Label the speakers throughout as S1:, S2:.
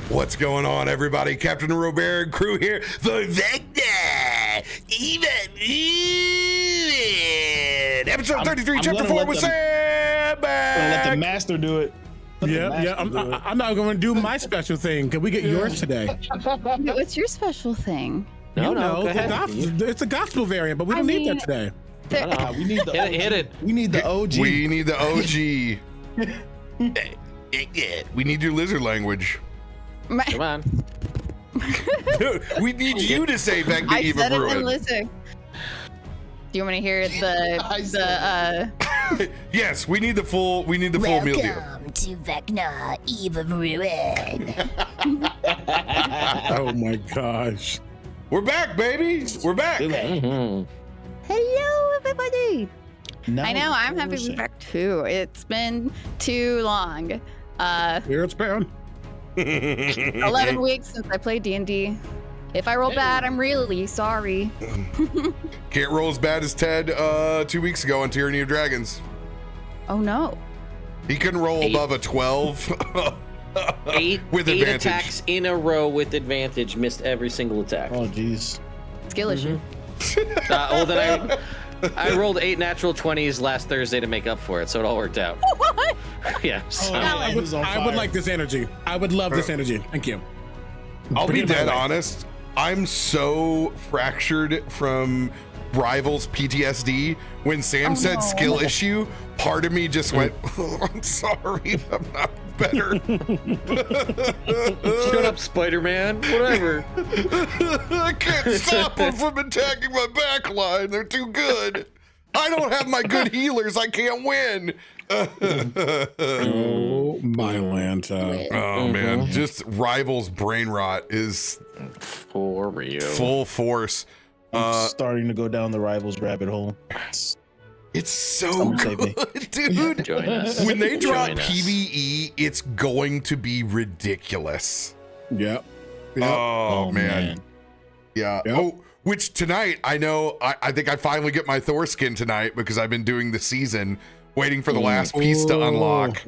S1: What's going on, everybody? CaptainRoBear and crew here. The Vecna, even episode 33, chapter 4 with Sam.
S2: I'm gonna let the master do it.
S3: I'm not going to do my special thing. Can we get yours today?
S4: What's your special thing?
S3: No, go ahead. It's a gospel variant, but we don't need that today.
S2: We need the
S5: hit it.
S2: We need the OG.
S1: We need the OG. We need your lizard language.
S5: Come on.
S1: Dude, we need you to say Vecna
S4: I
S1: Eve
S4: said
S1: of
S4: it in
S1: Ruin.
S4: listen. Do you want to hear the
S1: Yes, we need the full full meal deal.
S6: Welcome to Vecna Eve of Ruin.
S3: Oh my gosh.
S1: We're back, baby. We're back.
S5: Mm-hmm.
S4: Hello, everybody.
S2: No,
S4: I know, I'm happy to be back too. It's been too long.
S3: Here it's been.
S4: 11 weeks since I played D&D. If I roll bad, I'm really sorry.
S1: Can't roll as bad as Ted 2 weeks ago on Tyranny of Dragons.
S4: Oh no.
S1: He couldn't roll above a 12.
S5: Eight
S1: with advantage.
S5: attacks in a row with advantage. Missed every single attack.
S2: Oh jeez.
S4: Skill issue.
S5: Then I rolled 8 natural 20s last Thursday to make up for it, so it all worked out.
S4: What?
S5: Yeah. So.
S3: I would like this energy. I would love this energy. Thank you.
S1: I'll be
S3: Bring it my
S1: dead
S3: way.
S1: honest. I'm so fractured from Rivals PTSD. When Sam said skill issue, part of me just went, oh, I'm sorry, I'm not better.
S5: Shut up, Spider-Man. Whatever.
S1: I can't stop them from attacking my back line. They're too good. I don't have my good healers. I can't win.
S3: Oh my Lanta.
S1: Oh man, just Rivals brain rot is
S5: For real.
S1: full force.
S2: I'm starting to go down the Rivals rabbit hole.
S1: It's so
S2: Someone save me.
S1: good, dude.
S5: Join us.
S1: When they drop
S5: Join us.
S1: PvE, it's going to be ridiculous.
S3: Yep.
S1: Oh, man. Yeah.
S3: Yep.
S1: Oh, which tonight, I know, I think I finally get my Thor skin tonight because I've been doing the season, waiting for the last piece to unlock.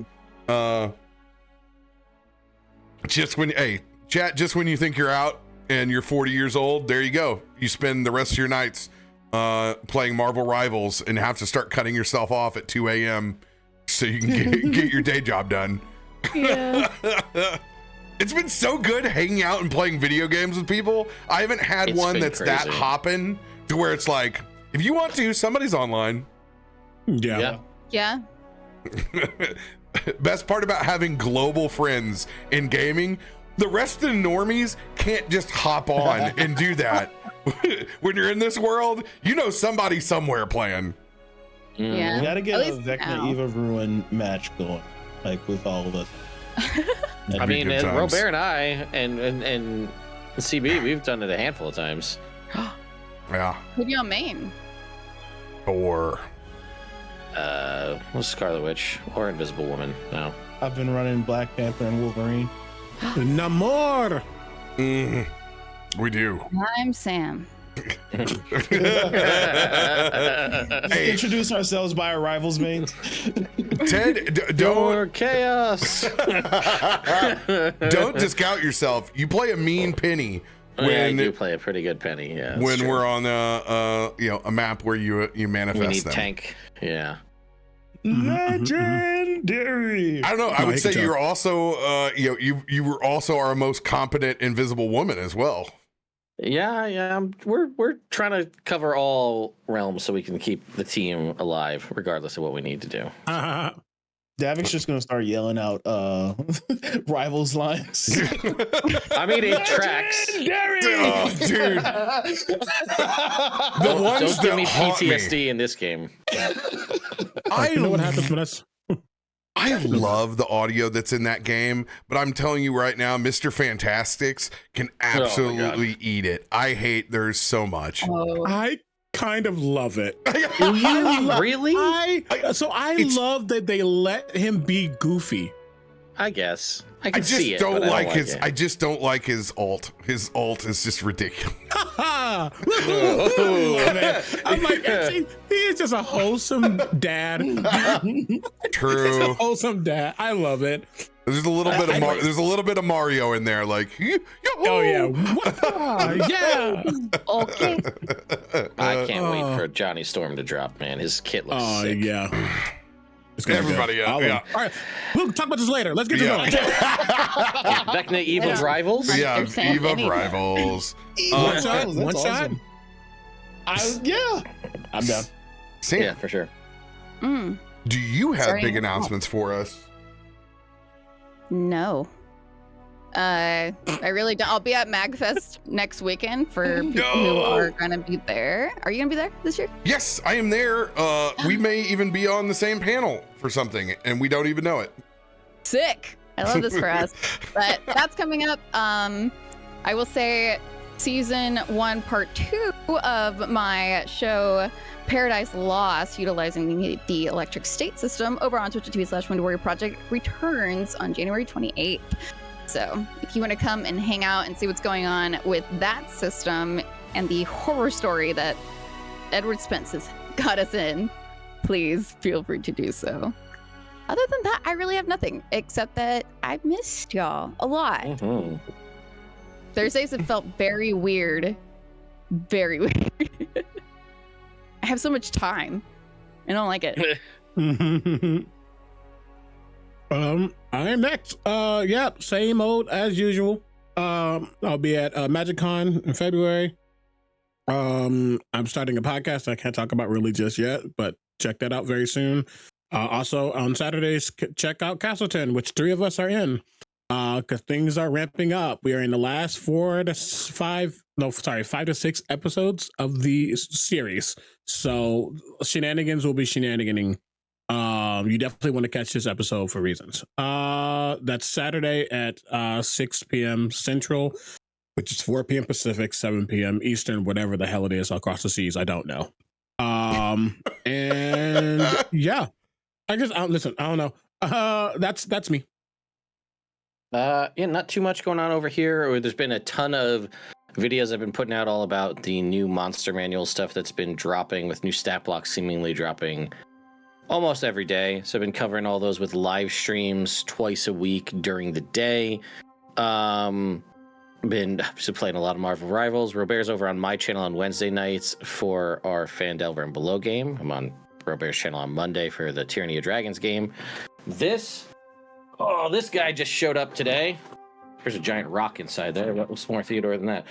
S1: Just when, hey, chat, just when you think you're out and you're 40 years old, there you go. You spend the rest of your nights playing Marvel Rivals and have to start cutting yourself off at 2 a.m. so you can get your day job done.
S4: Yeah.
S1: It's been so good hanging out and playing video games with people. I haven't had
S5: It's
S1: one
S5: been
S1: that's that
S5: crazy.
S1: hopping to where it's like, if you want to, somebody's online.
S3: Yeah.
S5: Yeah.
S4: Yeah.
S1: Best part about having global friends in gaming, the rest of the normies can't just hop on and do that. When you're in this world, you know somebody somewhere playing.
S4: Yeah.
S2: We gotta get
S4: At
S2: a
S4: least
S2: Vecna
S4: now.
S2: Eve of Ruin match going, like with all of us.
S5: I mean,
S1: good
S5: and
S1: times.
S5: RoBear and I and CB, we've done it a handful of times.
S1: Yeah.
S4: Who do you on main?
S1: Or
S5: Scarlet Witch or Invisible Woman. No.
S2: I've been running Black Panther and Wolverine.
S3: Namor.
S1: we do.
S4: I'm Sam.
S1: Hey,
S2: Introduce ourselves by our Rivals mains.
S1: Ted,
S5: Or
S1: don't
S5: chaos.
S1: don't discount yourself. You play a mean penny
S5: I
S1: when
S5: do play a pretty good penny. Yeah. that's
S1: when
S5: true.
S1: we're on a map where you manifest
S5: we need
S1: them.
S5: tank. Yeah.
S2: Legendary.
S1: I don't know. I
S3: No,
S1: would
S3: he
S1: say
S3: can
S1: you're also you were also our most competent invisible woman as well.
S5: Yeah. We're trying to cover all realms so we can keep the team alive, regardless of what we need to do.
S2: Davik's just gonna start yelling out Rivals lines.
S5: I mean, it tracks.
S1: Oh, dude. The ones
S5: Don't give
S1: that
S5: me
S1: haunt me.
S5: PTSD in this game.
S1: I
S3: You know what happens when us?
S1: I love the audio that's in that game, but I'm telling you right now, Mr. Fantastics can absolutely eat it. I hate theirs so much.
S4: Oh.
S3: I kind of love it.
S5: Really?
S3: I love that they let him be goofy.
S5: I guess. I
S1: I
S5: can
S1: just
S5: see it.
S1: don't
S5: but I
S1: like
S5: don't
S1: his.
S5: it.
S1: I just don't like his alt. His alt is just ridiculous.
S3: I'm like, actually, he is just a wholesome dad.
S1: True.
S3: Wholesome dad. I love it.
S1: There's a little bit of there's a little bit of Mario in there, like.
S3: Oh yeah, yeah.
S4: Okay.
S5: I can't wait for Johnny Storm to drop, man. His kit looks sick.
S3: Yeah. It's gonna be
S1: Everybody,
S3: good.
S1: yeah.
S3: All right, we'll talk about this later. Let's get to going.
S5: Vecna Eve of Rivals?
S1: Yeah,
S4: understand
S1: Eve of
S4: anything.
S1: Rivals.
S3: One shot.
S2: That's
S3: One shot.
S2: awesome. Yeah, I'm down.
S1: Sam,
S5: Yeah, for sure.
S4: Mm,
S1: do you have
S4: Sorry.
S1: big announcements for us?
S4: no. I really don't. I'll be at MagFest next weekend for people who are gonna be there. Are you gonna be there this year?
S1: Yes, I am there. We may even be on the same panel for something, and we don't even know it.
S4: Sick. I love this for us. But that's coming up. I will say season 1, part 2 of my show Paradise Lost, utilizing the electric state system over on twitch.tv/WindWarrior Project, returns on January 28th. So if you want to come and hang out and see what's going on with that system and the horror story that Edward Spence has got us in, please feel free to do so. Other than that, I really have nothing except that I missed y'all a lot.
S5: Mm-hmm.
S4: Thursdays have felt very weird. Very weird. I have so much time. I don't like it.
S3: I am next. Yeah, same old as usual. I'll be at MagicCon in February. I'm starting a podcast I can't talk about really just yet, but check that out very soon. Also on Saturdays, check out Castleton, which 3 of us are in. Because things are ramping up. We are in the last 5 to 6 episodes of the series. So shenanigans will be shenaniganing. You definitely want to catch this episode for reasons. That's Saturday at 6 p.m. Central, which is 4 p.m. Pacific, 7 p.m. Eastern, whatever the hell it is across the seas. I don't know. And yeah, I don't know. That's me.
S5: Yeah, not too much going on over here. There's been a ton of videos I've been putting out all about the new monster manual stuff that's been dropping, with new stat blocks seemingly dropping almost every day. So I've been covering all those with live streams twice a week during the day. Been obviously playing a lot of Marvel Rivals. RoBear's over on my channel on Wednesday nights for our Fandelver and Below game. I'm on RoBear's channel on Monday for the Tyranny of Dragons game. This guy just showed up today. There's a giant rock inside there. What's more Theodore than that?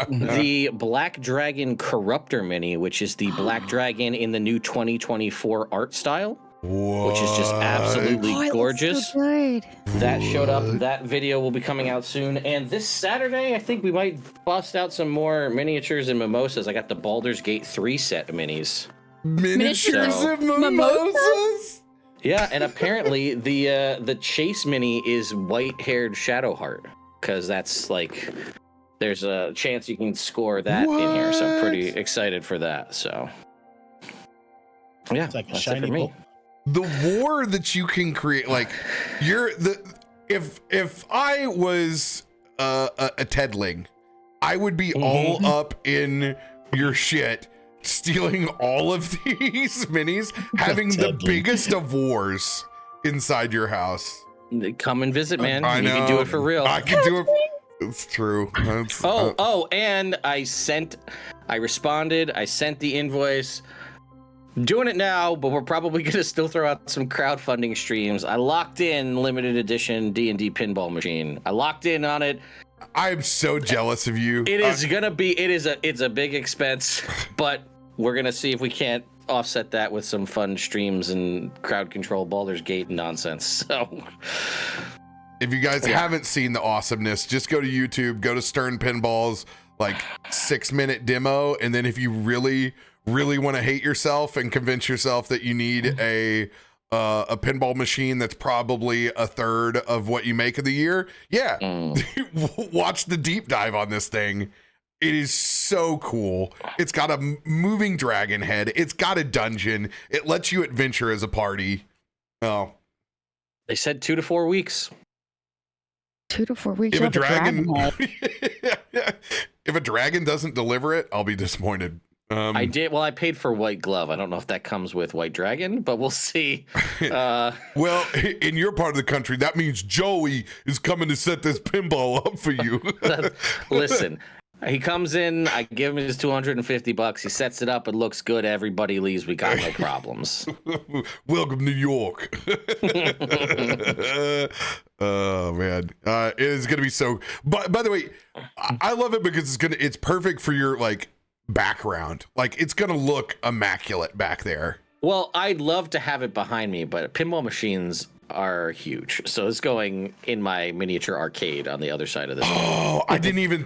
S5: The Black Dragon Corruptor Mini, which is the Black Dragon in the new 2024 art style, which is just absolutely gorgeous.
S4: So good.
S5: That showed up. That video will be coming out soon. And this Saturday, I think we might bust out some more miniatures and mimosas. I got the Baldur's Gate 3 set of minis.
S1: Miniatures
S5: So-
S1: and mimosas?
S5: Yeah, and apparently the Chase Mini is white-haired Shadowheart, because that's like, there's a chance you can score that in here. So I'm pretty excited for that. So yeah,
S2: It's like a
S5: that's it
S2: shiny
S5: for me.
S2: bolt.
S1: The war that you can create, like if I was a Tedling, I would be all up in your shit, stealing all of these minis, having the
S2: Tedling.
S1: biggest of wars inside your house.
S5: Come and visit, man.
S1: I
S5: You
S1: know.
S5: can do it for real.
S1: I can do it. It's true.
S5: And I responded. I sent the invoice. Doing it now, but we're probably going to still throw out some crowdfunding streams. I locked in limited edition D&D pinball machine. I locked in on it.
S1: I'm so jealous of you.
S5: It is gonna be. It's a big expense, but we're gonna see if we can't offset that with some fun streams and crowd control Baldur's Gate nonsense. So,
S1: If you guys haven't seen the awesomeness, just go to YouTube, go to Stern Pinball's like 6-minute demo, and then if you really want to hate yourself and convince yourself that you need a pinball machine that's probably a third of what you make of the year, watch the deep dive on this thing. It is so cool. It's got a moving dragon head. It's got a dungeon. It lets you adventure as a party. Oh,
S5: they said 2 to 4 weeks.
S4: 2 to 4 weeks.
S1: if
S4: you
S1: a
S4: have a
S1: dragon,
S4: head.
S1: if a dragon doesn't deliver it, I'll be disappointed.
S5: I did. Well, I paid for White Glove. I don't know if that comes with White Dragon, but we'll see.
S1: Well, in your part of the country, that means Joey is coming to set this pinball up for you.
S5: Listen, he comes in, I give him his $250. He sets it up. It looks good. Everybody leaves. We got no problems.
S1: Welcome to New York. Oh man, it is gonna be so. But by the way, I love it because it's perfect for your like background. Like it's gonna look immaculate back there.
S5: Well, I'd love to have it behind me, but pinball machines are huge. So it's going in my miniature arcade on the other side of this.
S1: Oh, I didn't even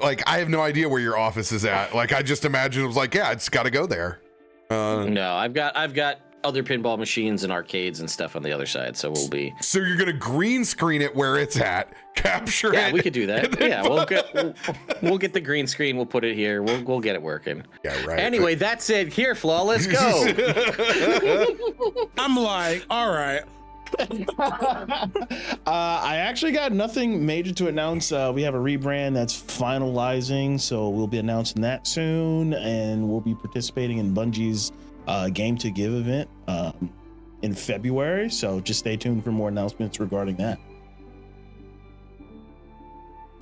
S1: like, I have no idea where your office is at. Like, I just imagined it was like, yeah, it's got to go there.
S5: No, I've got other pinball machines and arcades and stuff on the other side. So we'll be.
S1: So you're going to green screen it where it's at, capture it.
S5: Yeah, we could do that. Yeah, we'll get the green screen. We'll put it here. We'll get it working.
S1: Yeah, right.
S5: Anyway, that's it. Here, Flawless, go.
S3: I'm like, all right.
S2: I actually got nothing major to announce. We have a rebrand that's finalizing, so we'll be announcing that soon, and we'll be participating in Bungie's Game to Give event in February. So just stay tuned for more announcements regarding that.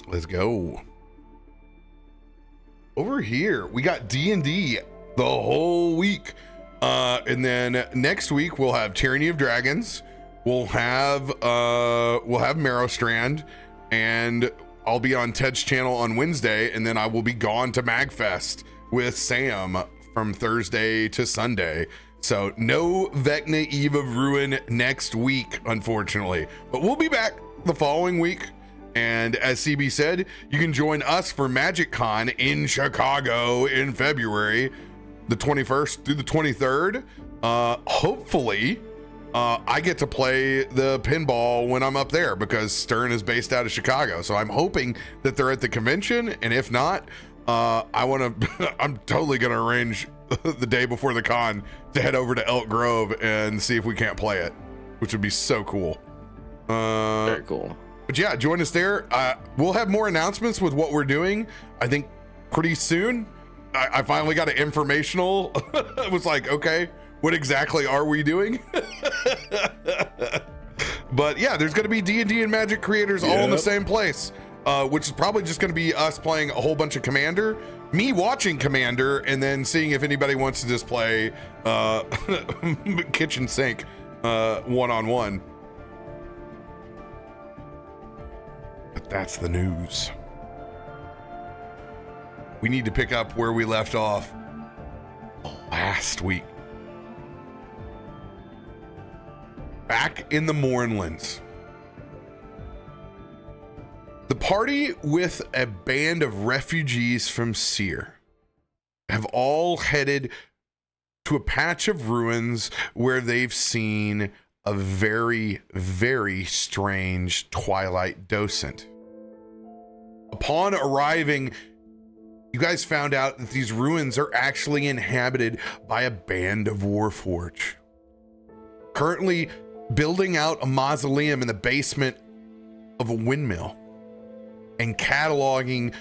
S1: Let's go. Over here, we got D&D the whole week. And then next week we'll have Tyranny of Dragons. We'll have Marrowstrand, and I'll be on Ted's channel on Wednesday, and then I will be gone to MagFest with Seum from Thursday to Sunday. So no Vecna Eve of Ruin next week, unfortunately, but we'll be back the following week. And as CB said, you can join us for MagicCon in Chicago in February, the 21st through the 23rd. Hopefully I get to play the pinball when I'm up there because Stern is based out of Chicago. So I'm hoping that they're at the convention. And if not, I'm totally going to arrange the day before the con to head over to Elk Grove and see if we can't play it, which would be so cool.
S5: Very cool.
S1: But yeah, join us there. We'll have more announcements with what we're doing, I think, pretty soon. I finally got an informational. I was like, okay, what exactly are we doing? But yeah, there's going to be D&D and Magic creators all in the same place, which is probably just going to be us playing a whole bunch of Commander, me watching Commander, and then seeing if anybody wants to just play kitchen sink one-on-one. But that's the news. We need to pick up where we left off last week. Back in the Mournlands. The party with a band of refugees from Seer have all headed to a patch of ruins where they've seen a very, very strange Twilight docent. Upon arriving, you guys found out that these ruins are actually inhabited by a band of Warforged, currently building out a mausoleum in the basement of a windmill and cataloging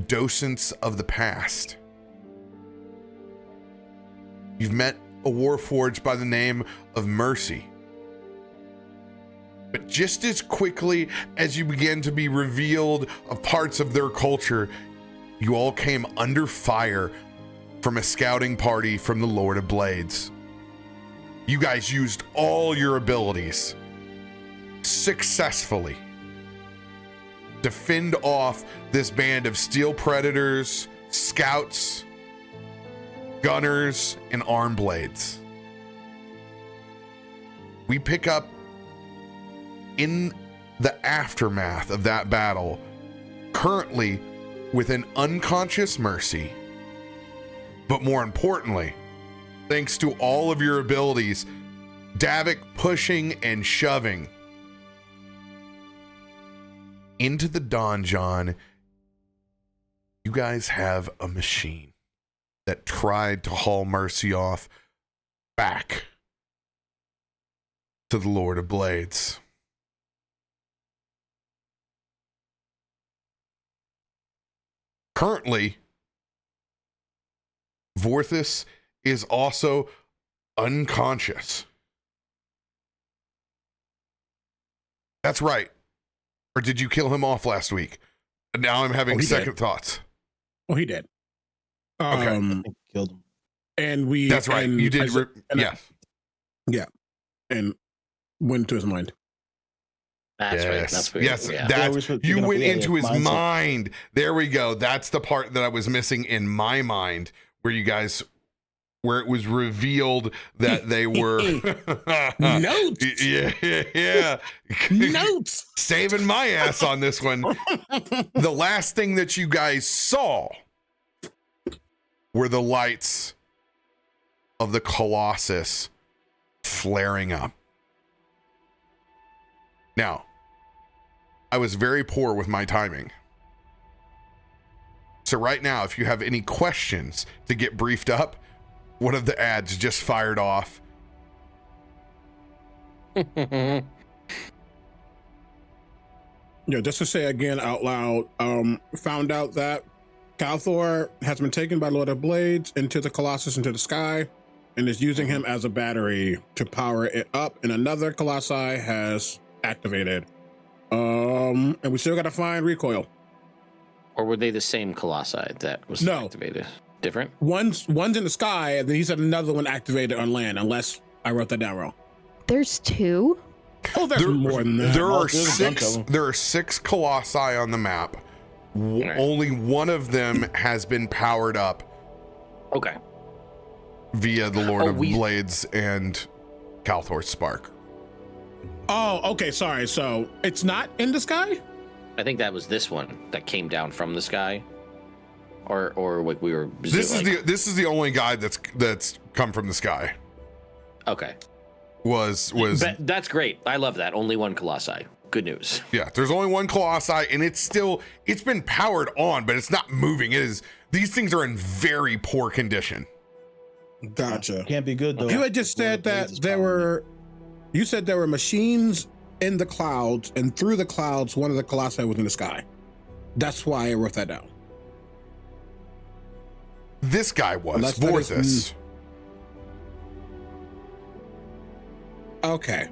S1: docents of the past. You've met a Warforged by the name of Mercy. But just as quickly as you begin to be revealed of parts of their culture, you all came under fire from a scouting party from the Lord of Blades. You guys used all your abilities successfully to fend off this band of steel predators, scouts, gunners, and arm blades. We pick up in the aftermath of that battle, currently with an unconscious Mercy, but more importantly, thanks to all of your abilities, Davik pushing and shoving into the donjon. You guys have a machine that tried to haul Mercy off back to the Lord of Blades. Currently, Vorthus is also unconscious. That's right. Or did you kill him off last week? Now I'm having second thoughts.
S3: Oh, he did.
S1: Okay.
S2: I think he killed him.
S3: And we.
S1: That's right.
S3: And
S1: You did.
S3: Yeah. And went to his mind.
S5: That's right. That's weird.
S1: Yes.
S5: Yeah.
S1: You went into his
S2: mindset.
S1: mind. There we go. That's the part that I was missing in my mind, where it was revealed that they were
S3: Notes.
S1: Yeah.
S3: Notes.
S1: Saving my ass on this one. The last thing that you guys saw were the lights of the Colossus flaring up. Now, I was very poor with my timing. So right now, if you have any questions to get briefed up, one of the ads just fired off.
S3: Yeah, just to say again out loud, found out that Kalthorr has been taken by Lord of Blades into the Colossus into the sky and is using him as a battery to power it up, and another Colossi has activated. And we still gotta find Recoil.
S5: Or were they the same Colossi that was activated? Different?
S3: One's in the sky, and then he said another one activated on land, unless I wrote that down wrong.
S4: There's two?
S3: Oh, there's more than that.
S1: There are six Colossi on the map.
S5: Right.
S1: Only one of them has been powered up.
S5: Okay.
S1: Via the Lord of Blades and Kalthorr's Spark.
S3: Oh, okay, sorry. So it's not in the sky?
S5: I think that was this one that came down from the sky. Or like we were.
S1: This is the only guy that's come from the sky.
S5: Okay.
S1: Was
S5: that's great. I love that. Only one Colossi. Good news.
S1: Yeah, there's only one Colossi, and it's been powered on, but it's not moving. These things are in very poor condition.
S3: Gotcha.
S2: Can't be good though.
S3: You had just said that you said there were machines in the clouds, and through the clouds, one of the Colossi was in the sky. That's why I wrote that down.
S1: This guy was Vorthus.
S3: Okay.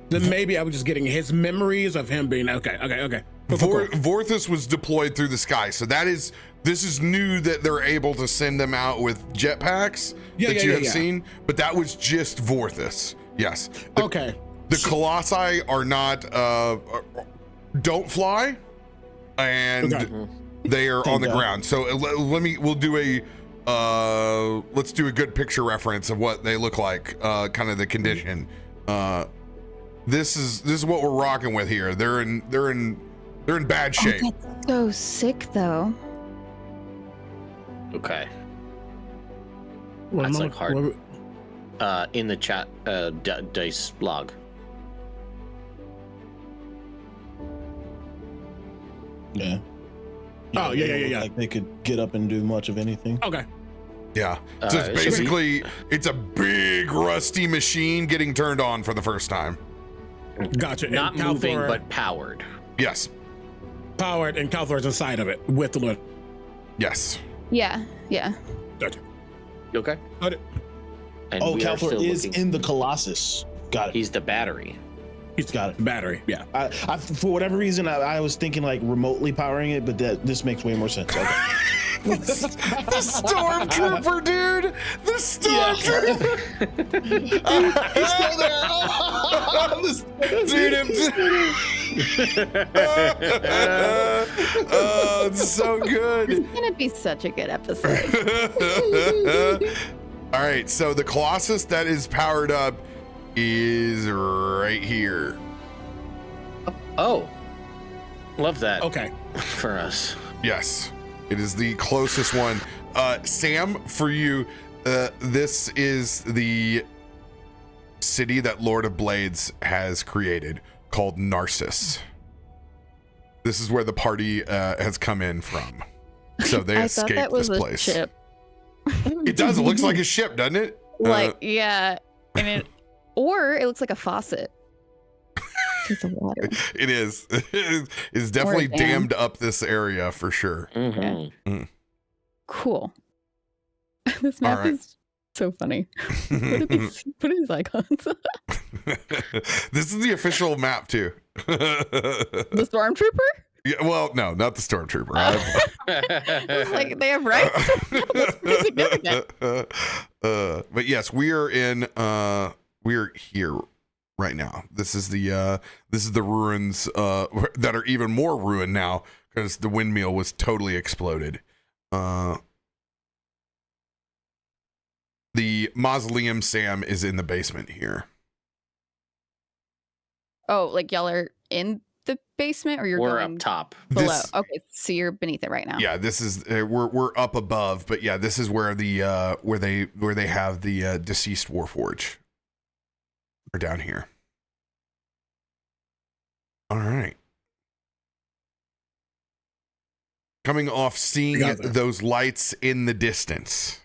S3: Then maybe I was just getting his memories of him being okay. Cool.
S1: Vorthus was deployed through the sky, so this is new that they're able to send them out with jetpacks that you have seen, but that was just Vorthus. Yes. The Colossi are not don't fly, and they are on the ground. So let's do a good picture reference of what they look like, kind of the condition. This is what we're rocking with here. They're in bad shape.
S4: Oh, that's so sick though.
S5: Okay. That's like hard. In the chat dice log.
S2: Yeah.
S3: Oh, yeah.
S2: Like they could get up and do much of anything.
S3: Okay.
S1: Yeah. So it's basically, it's a big rusty machine getting turned on for the first time.
S3: Gotcha.
S5: Not
S3: and
S5: moving, but powered.
S1: Yes.
S3: Powered, and Kalthorr's inside of it with the Lord.
S1: Yes.
S4: Yeah.
S3: Gotcha.
S5: You okay?
S3: Got it.
S5: And
S2: Kalthorr is in the Colossus. Got it.
S5: He's the battery.
S3: He's got it. Battery. Yeah.
S2: I for whatever reason, I was thinking like remotely powering it, but this makes way more sense. Okay.
S1: The stormtrooper, dude. The stormtrooper.
S2: He's still there.
S1: Dude, oh, it's so good.
S4: It's gonna be such a good episode.
S1: All right, so the Colossus that is powered up is right here.
S5: Oh, love that.
S3: Okay.
S5: For us.
S1: Yes, it is the closest one. Sam, for you, this is the city that Lord of Blades has created called Narcissus. This is where the party has come in from. So they escaped this place.
S4: Ship.
S1: It does. It looks like a ship, doesn't it?
S4: Yeah, and or it looks like a faucet. It's a water.
S1: It is. It's definitely dammed up this area for sure.
S5: Mm-hmm.
S4: Cool. This map
S1: right.
S4: is so funny. What are these icons?
S1: This is the official map too.
S4: The Stormtrooper?
S1: Yeah, well, no, not the Stormtrooper.
S4: It's like they have rights. That's pretty significant.
S1: But yes, we're here right now. This is the ruins that are even more ruined now because the windmill was totally exploded. The mausoleum Sam is in the basement here.
S4: Oh, like y'all are in the basement, or
S5: We're
S4: going
S5: up top.
S4: below? Okay, so you're beneath it right now.
S1: Yeah, this is we're up above, but yeah, this is where the where they have the deceased Warforge. We're down here. All right. Coming off seeing those lights in the distance.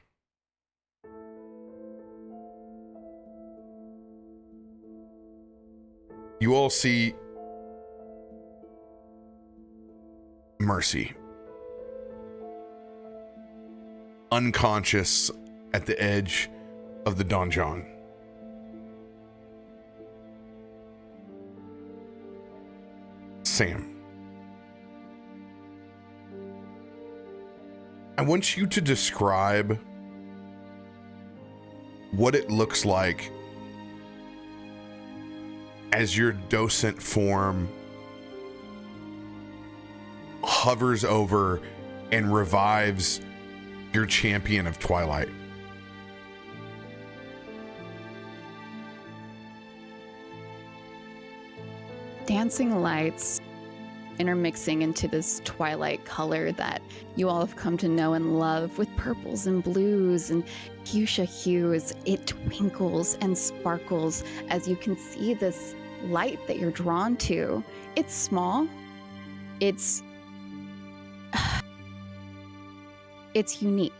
S1: You all see Mercy, unconscious at the edge of the donjon. Sam, I want you to describe what it looks like as your docent form hovers over and revives your champion of Twilight.
S4: Dancing lights intermixing into this twilight color that you all have come to know and love, with purples and blues and fuchsia hues. It twinkles and sparkles as you can see this light that you're drawn to. It's small. It's unique.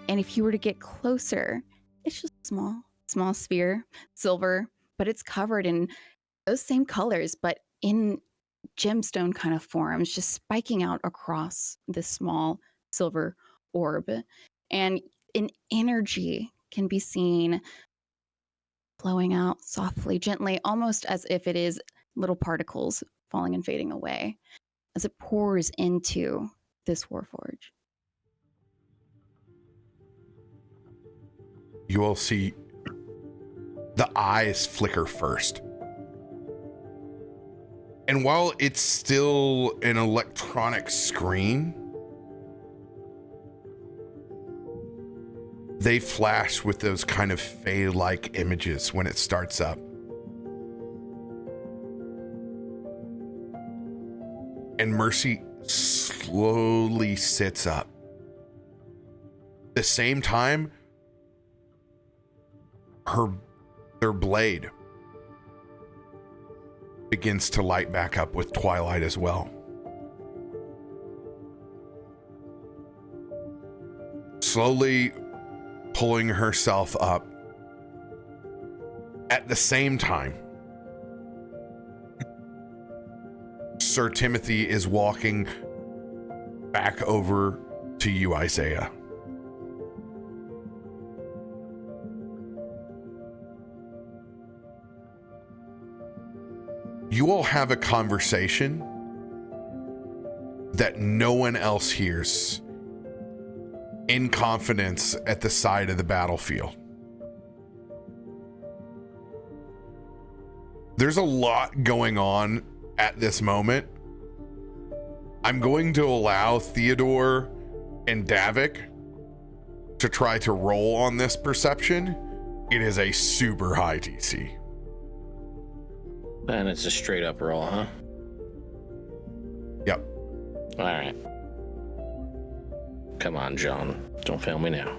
S4: And if you were to get closer, it's just a small sphere, silver, but it's covered in those same colors, but in gemstone kind of forms, just spiking out across this small silver orb. And an energy can be seen flowing out softly, gently, almost as if it is little particles falling and fading away as it pours into this Warforge.
S1: You all see the eyes flicker first. And while it's still an electronic screen, they flash with those kind of fade-like images when it starts up. And Mercy slowly sits up. At the same time, their blade begins to light back up with twilight as well. Slowly pulling herself up. At the same time, Sir Timothy is walking back over to you, Isaiah. You all have a conversation that no one else hears in confidence at the side of the battlefield. There's a lot going on at this moment. I'm going to allow Theodore and Davik to try to roll on this perception. It is a super high DC.
S5: And it's a straight up roll, huh?
S1: Yep.
S5: All right. Come on, John. Don't fail me now.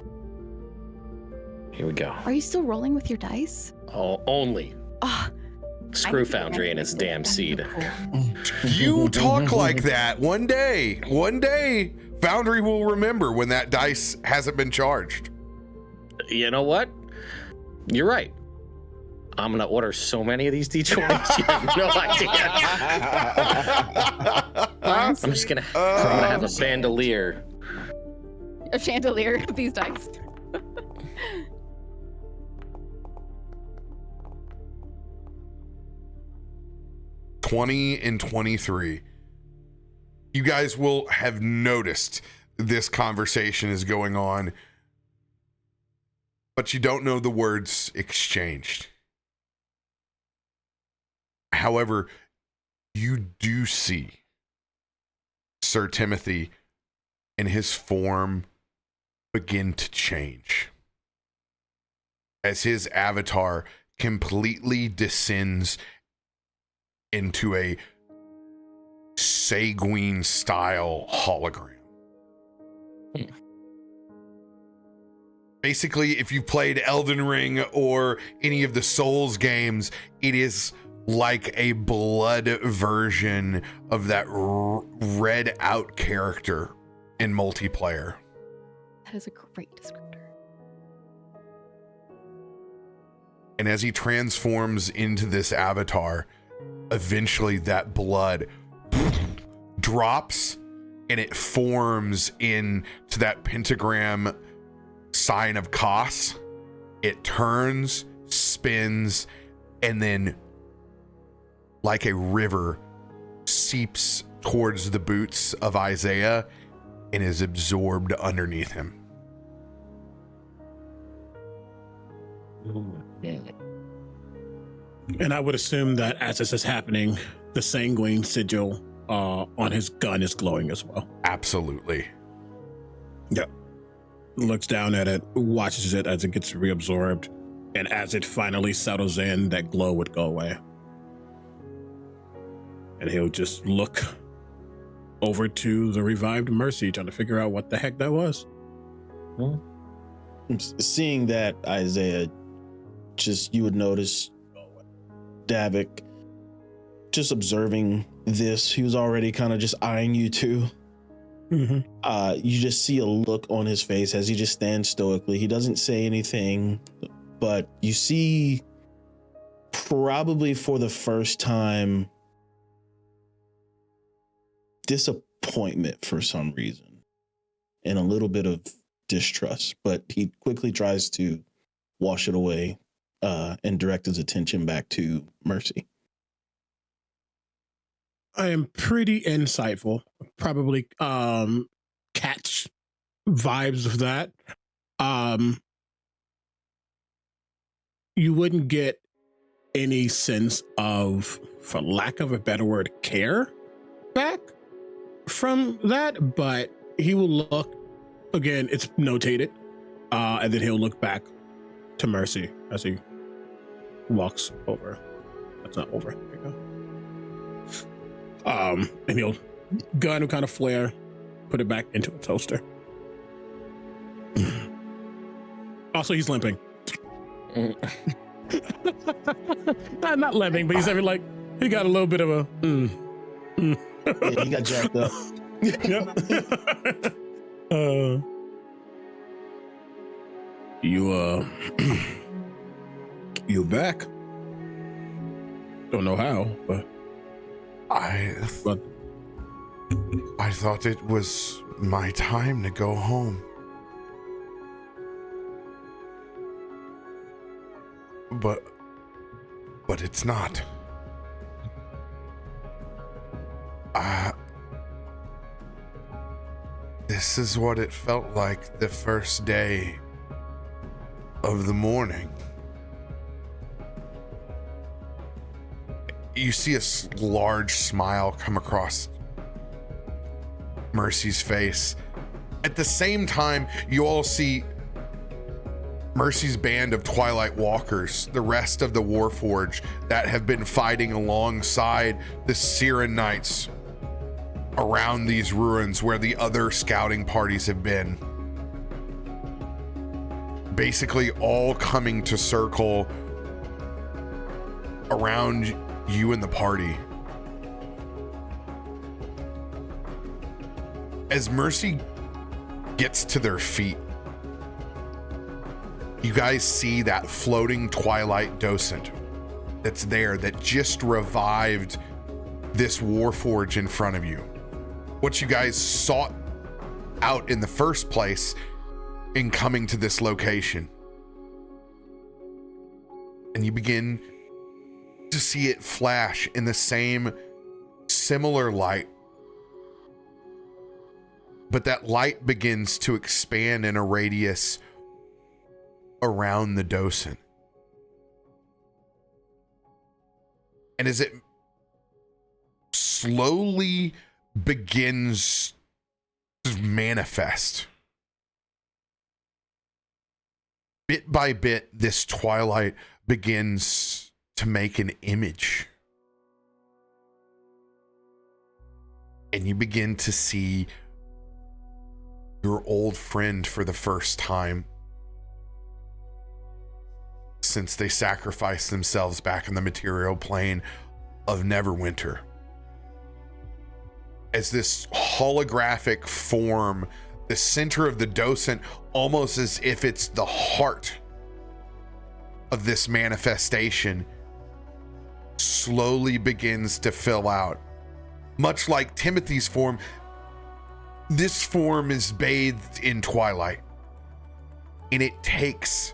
S5: Here we go.
S4: Are you still rolling with your dice?
S5: Oh, only.
S4: Oh,
S5: Screw Foundry and its damn seed.
S1: You talk like that. One day, Foundry will remember when that dice hasn't been charged.
S5: You know what? You're right. I'm gonna order so many of these D20s. You have no idea. I'm gonna have a bandolier.
S4: a chandelier of these dice.
S1: 20 and 23. You guys will have noticed this conversation is going on, but you don't know the words exchanged. However, you do see Sir Timothy and his form begin to change as his avatar completely descends into a Seguin style hologram. Basically, if you played Elden Ring or any of the Souls games, it is like a blood version of that read out character in multiplayer.
S4: That is a great descriptor.
S1: And as he transforms into this avatar, eventually that blood drops and it forms into that pentagram sign of Kos. It turns, spins, and then like a river seeps towards the boots of Isaiah and is absorbed underneath him.
S3: And I would assume that as this is happening, the sanguine sigil on his gun is glowing as well.
S1: Absolutely.
S3: Yep. Looks down at it, watches it as it gets reabsorbed, and as it finally settles in, that glow would go away. And he'll just look over to the revived Mercy, trying to figure out what the heck that was.
S2: Seeing that, Isaiah, just you would notice Davik just observing this. He was already kind of just eyeing you too.
S3: Mm-hmm.
S2: You just see a look on his face as he just stands stoically. He doesn't say anything, but you see probably for the first time disappointment for some reason and a little bit of distrust, but he quickly tries to wash it away and direct his attention back to Mercy.
S3: I am pretty insightful. Probably catch vibes of that. You wouldn't get any sense of, for lack of a better word, care back from that, but he will look again, it's notated, and then he'll look back to Mercy as he walks over. That's not over. There you go. And he'll gun will kind of flare, put it back into its holster. Also, he's limping. not limping, but he's having like he got a little bit of a.
S2: Yeah, he got jacked up.
S3: Yep. You back? Don't know how, but
S1: I thought it was my time to go home. But it's not. This is what it felt like the first day of the morning. You see a large smile come across Mercy's face. At the same time, you all see Mercy's band of Twilight Walkers, the rest of the Warforged that have been fighting alongside the Siren Knights around these ruins where the other scouting parties have been. Basically all coming to circle around you and the party. As Mercy gets to their feet, you guys see that floating Twilight docent that's there that just revived this Warforged in front of you. What you guys sought out in the first place in coming to this location. And you begin to see it flash in the same similar light. But that light begins to expand in a radius around the docent. And as it slowly begins to manifest, bit by bit, this twilight begins to make an image. And you begin to see your old friend for the first time since they sacrificed themselves back in the material plane of Neverwinter. As this holographic form, the center of the docent, almost as if it's the heart of this manifestation, slowly begins to fill out. Much like Timothy's form, this form is bathed in twilight, and it takes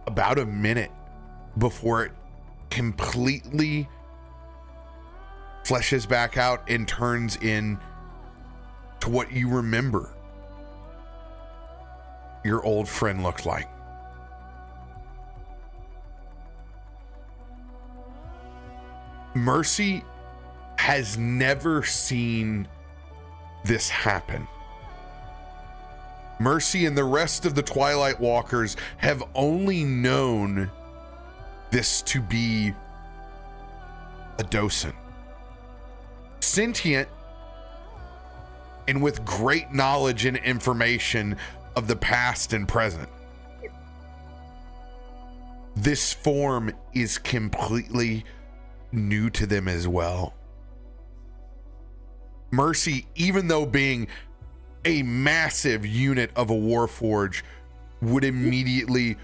S1: about a minute before it completely fleshes back out and turns in to what you remember your old friend looked like. Mercy has never seen this happen. Mercy and the rest of the Twilight Walkers have only known this to be a docent. Sentient and with great knowledge and information of the past and present. This form is completely new to them as well. Mercy, even though being a massive unit of a Warforge, would immediately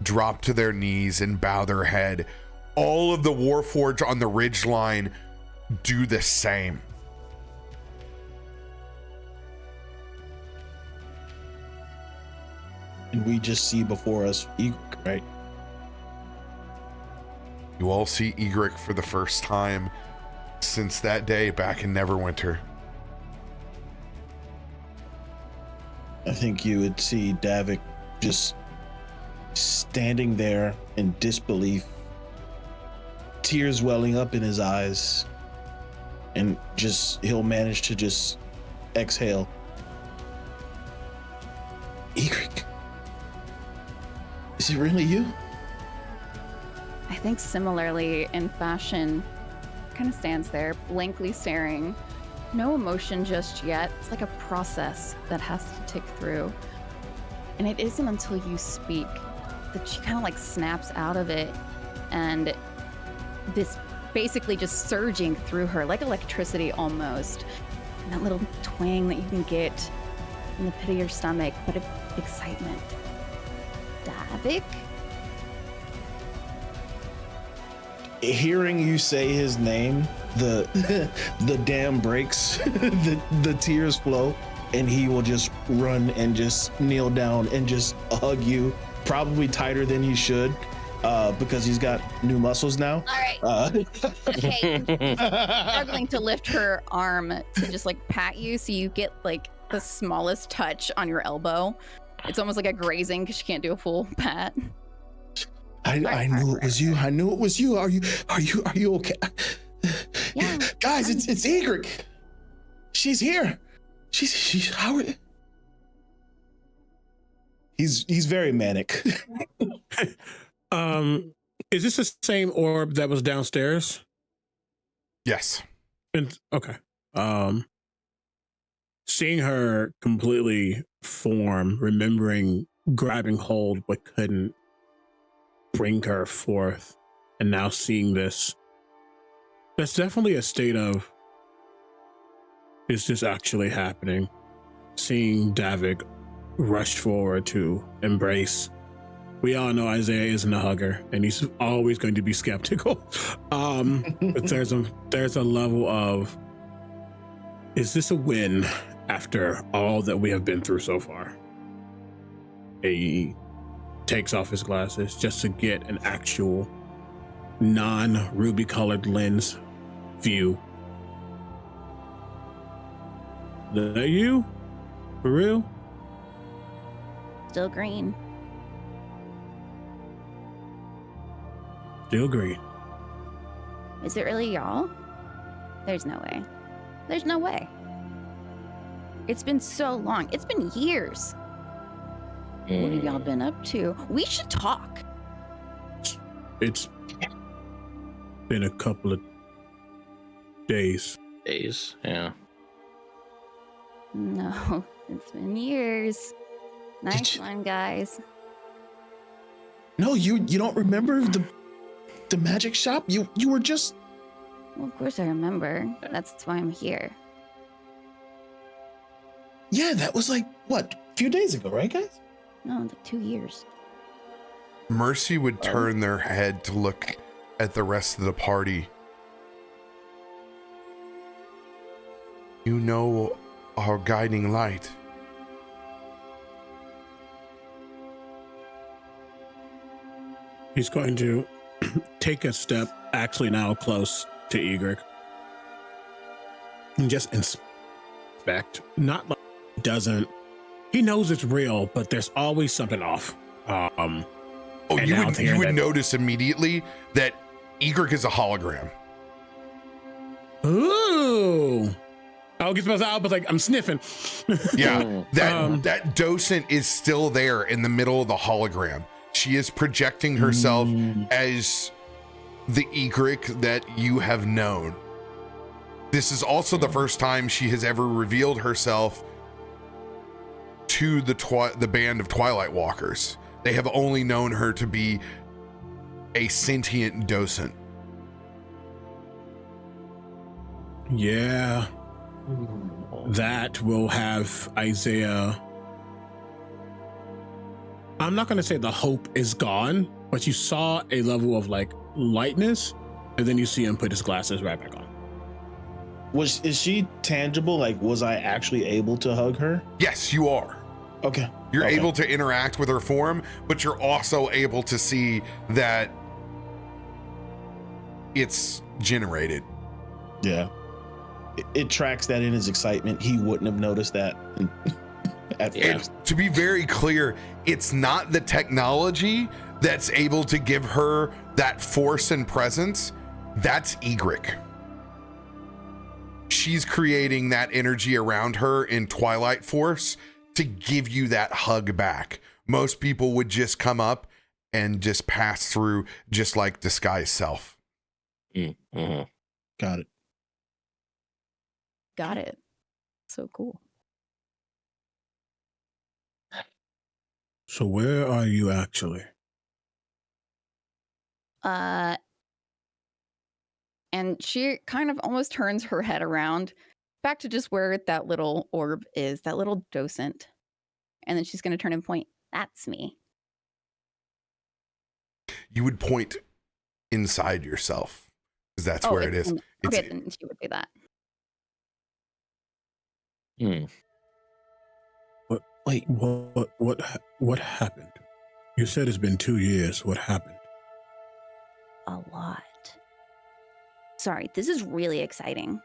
S1: drop to their knees and bow their head. All of the Warforge on the ridgeline do the same.
S2: And we just see before us Egrik, right?
S1: You all see Egrik for the first time since that day back in Neverwinter.
S2: I think you would see Davik just standing there in disbelief, tears welling up in his eyes, and just he'll manage to just exhale. Egrik, is it really you?
S4: I think similarly in fashion, kind of stands there, blankly staring. No emotion just yet. It's like a process that has to tick through. And it isn't until you speak that she kind of like snaps out of it, and this basically just surging through her like electricity almost. And that little twang that you can get in the pit of your stomach, but excitement. Davik?
S2: Hearing you say his name, the dam breaks, the tears flow, and he will just run and just kneel down and just hug you, probably tighter than he should, because he's got new muscles now.
S4: All right. Okay. Struggling to lift her arm to just like pat you, so you get like the smallest touch on your elbow. It's almost like a grazing because she can't do a full pat.
S2: I knew it was you. I knew it was you. Are you okay?
S4: Yeah.
S2: Guys, it's Egrik. She's here. She's how? He's very manic.
S3: Is this the same orb that was downstairs?
S1: Yes.
S3: Okay. Seeing her completely form, remembering grabbing hold but couldn't bring her forth, and now seeing this, that's definitely a state of, is this actually happening? Seeing Davik rush forward to embrace. We all know Isaiah isn't a hugger, and he's always going to be skeptical. But there's a level of, Is this a win after all that we have been through so far? He takes off his glasses just to get an actual non-ruby colored lens view. Is that you? For real?
S4: Still green.
S3: Still green.
S4: Is it really y'all? There's no way. There's no way. It's been so long. It's been years. What have y'all been up to? We should talk.
S3: It's been a couple of days.
S5: Days, yeah.
S4: No, it's been years. Nice one, guys.
S2: No, you don't remember the magic shop? You were just...
S4: Well, of course I remember. That's why I'm here.
S2: Yeah, that was like, what, a few days ago, right, guys?
S4: No, like 2 years.
S1: Mercy would turn their head to look at the rest of the party. You know our guiding light.
S3: He's going to take a step, actually now close to Egrik, and just inspect. Not like he doesn't. He knows it's real, but there's always something off.
S1: Oh, you would notice immediately that Egrik is a hologram.
S3: Ooh. I'll get myself out, but like I'm sniffing.
S1: Yeah, that docent is still there in the middle of the hologram. She is projecting herself as the Egrik that you have known. This is also the first time she has ever revealed herself to the band of Twilight Walkers. They have only known her to be a sentient docent.
S3: Yeah. That will have Isaiah. I'm not going to say the hope is gone, but you saw a level of like lightness, and then you see him put his glasses right back on.
S2: Is she tangible? Like, was I actually able to hug her?
S1: Yes, you are.
S2: Okay.
S1: You're able to interact with her form, but you're also able to see that it's generated.
S2: Yeah. It tracks that in his excitement. He wouldn't have noticed that at first.
S1: To be very clear, it's not the technology that's able to give her that force and presence. That's Egrik. She's creating that energy around her in Twilight Force to give you that hug back. Most people would just come up and just pass through, just like disguise self.
S5: Mm-hmm.
S2: Got it.
S4: Got it. So cool.
S3: So where are you actually?
S4: And she kind of almost turns her head around back to just where that little orb is, that little docent. And then she's going to turn and point, that's me.
S1: You would point inside yourself, because that's where it is.
S4: Okay, then she would do that.
S3: What happened? You said it's been 2 years. What happened?
S4: A lot. Sorry, this is really exciting.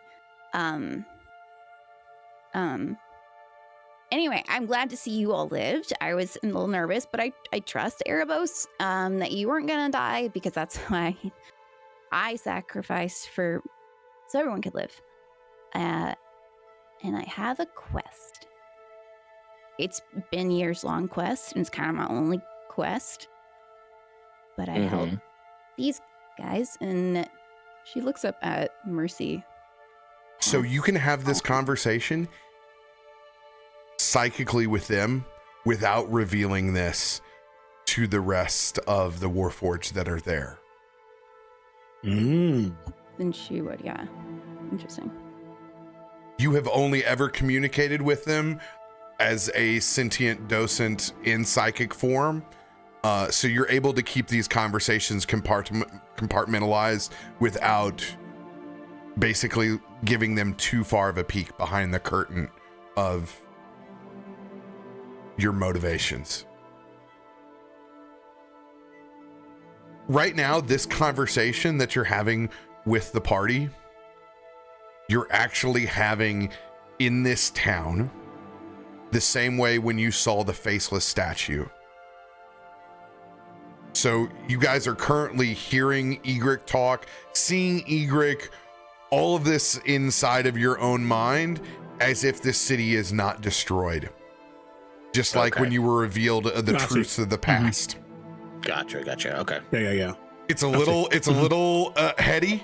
S4: Anyway, I'm glad to see you all lived. I was a little nervous, but I trust Erebos that you weren't gonna die, because that's why I sacrificed so everyone could live. And I have a quest. It's been years-long quest, and it's kind of my only quest. But I help these guys, and she looks up at Mercy.
S1: So you can have this conversation psychically with them without revealing this to the rest of the Warforged that are there.
S4: Then she would, yeah. Interesting.
S1: You have only ever communicated with them as a sentient docent in psychic form. So you're able to keep these conversations compartmentalized without basically giving them too far of a peek behind the curtain of your motivations. Right now, this conversation that you're having with the party, you're actually having in this town the same way when you saw the faceless statue. So you guys are currently hearing Egrik talk, seeing Egrik, all of this inside of your own mind, as if this city is not destroyed. Just like when you were revealed the truths of the past.
S5: Gotcha. Okay.
S3: Yeah.
S1: It's a little heady,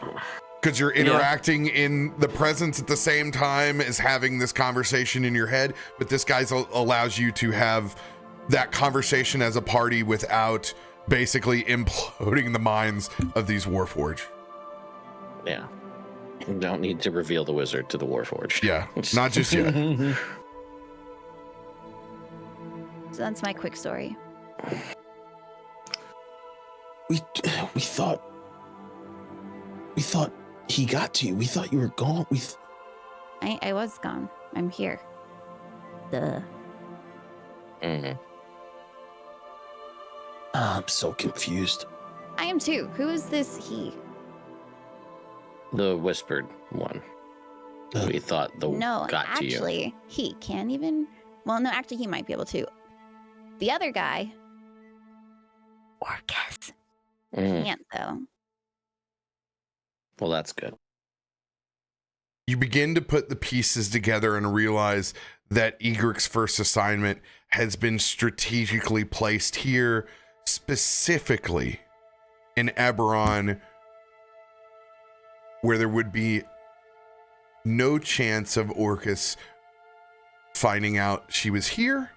S1: because you're interacting in the presence at the same time as having this conversation in your head. But this guy allows you to have that conversation as a party without basically imploding the minds of these Warforged.
S5: Yeah. You don't need to reveal the wizard to the Warforged.
S1: Yeah, not just yet.
S4: So that's my quick story.
S2: We thought he got to you. We thought you were gone.
S4: I was gone. I'm here. Duh.
S5: Mm-hmm.
S2: I'm so confused.
S4: I am too. Who is this he?
S5: The whispered one. We thought got to you.
S4: Actually, he can't even. Well, no, actually, he might be able to. The other guy, Orcus, can't though.
S5: Well, that's good.
S1: You begin to put the pieces together and realize that Egrik's first assignment has been strategically placed here, specifically in Eberron, where there would be no chance of Orcus finding out she was here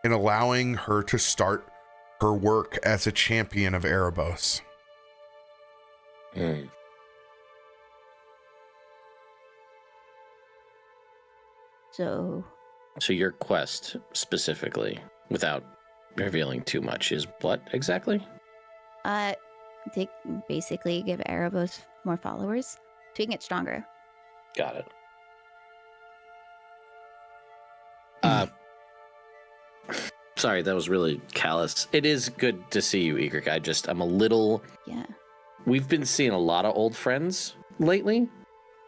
S1: and allowing her to start her work as a champion of Erebos.
S4: So
S5: your quest specifically, without revealing too much, is what exactly?
S4: They basically give Erebos more followers so he can get stronger.
S5: Got it. Sorry, that was really callous. It is good to see you, Egrik. I'm a little...
S4: Yeah.
S5: We've been seeing a lot of old friends lately,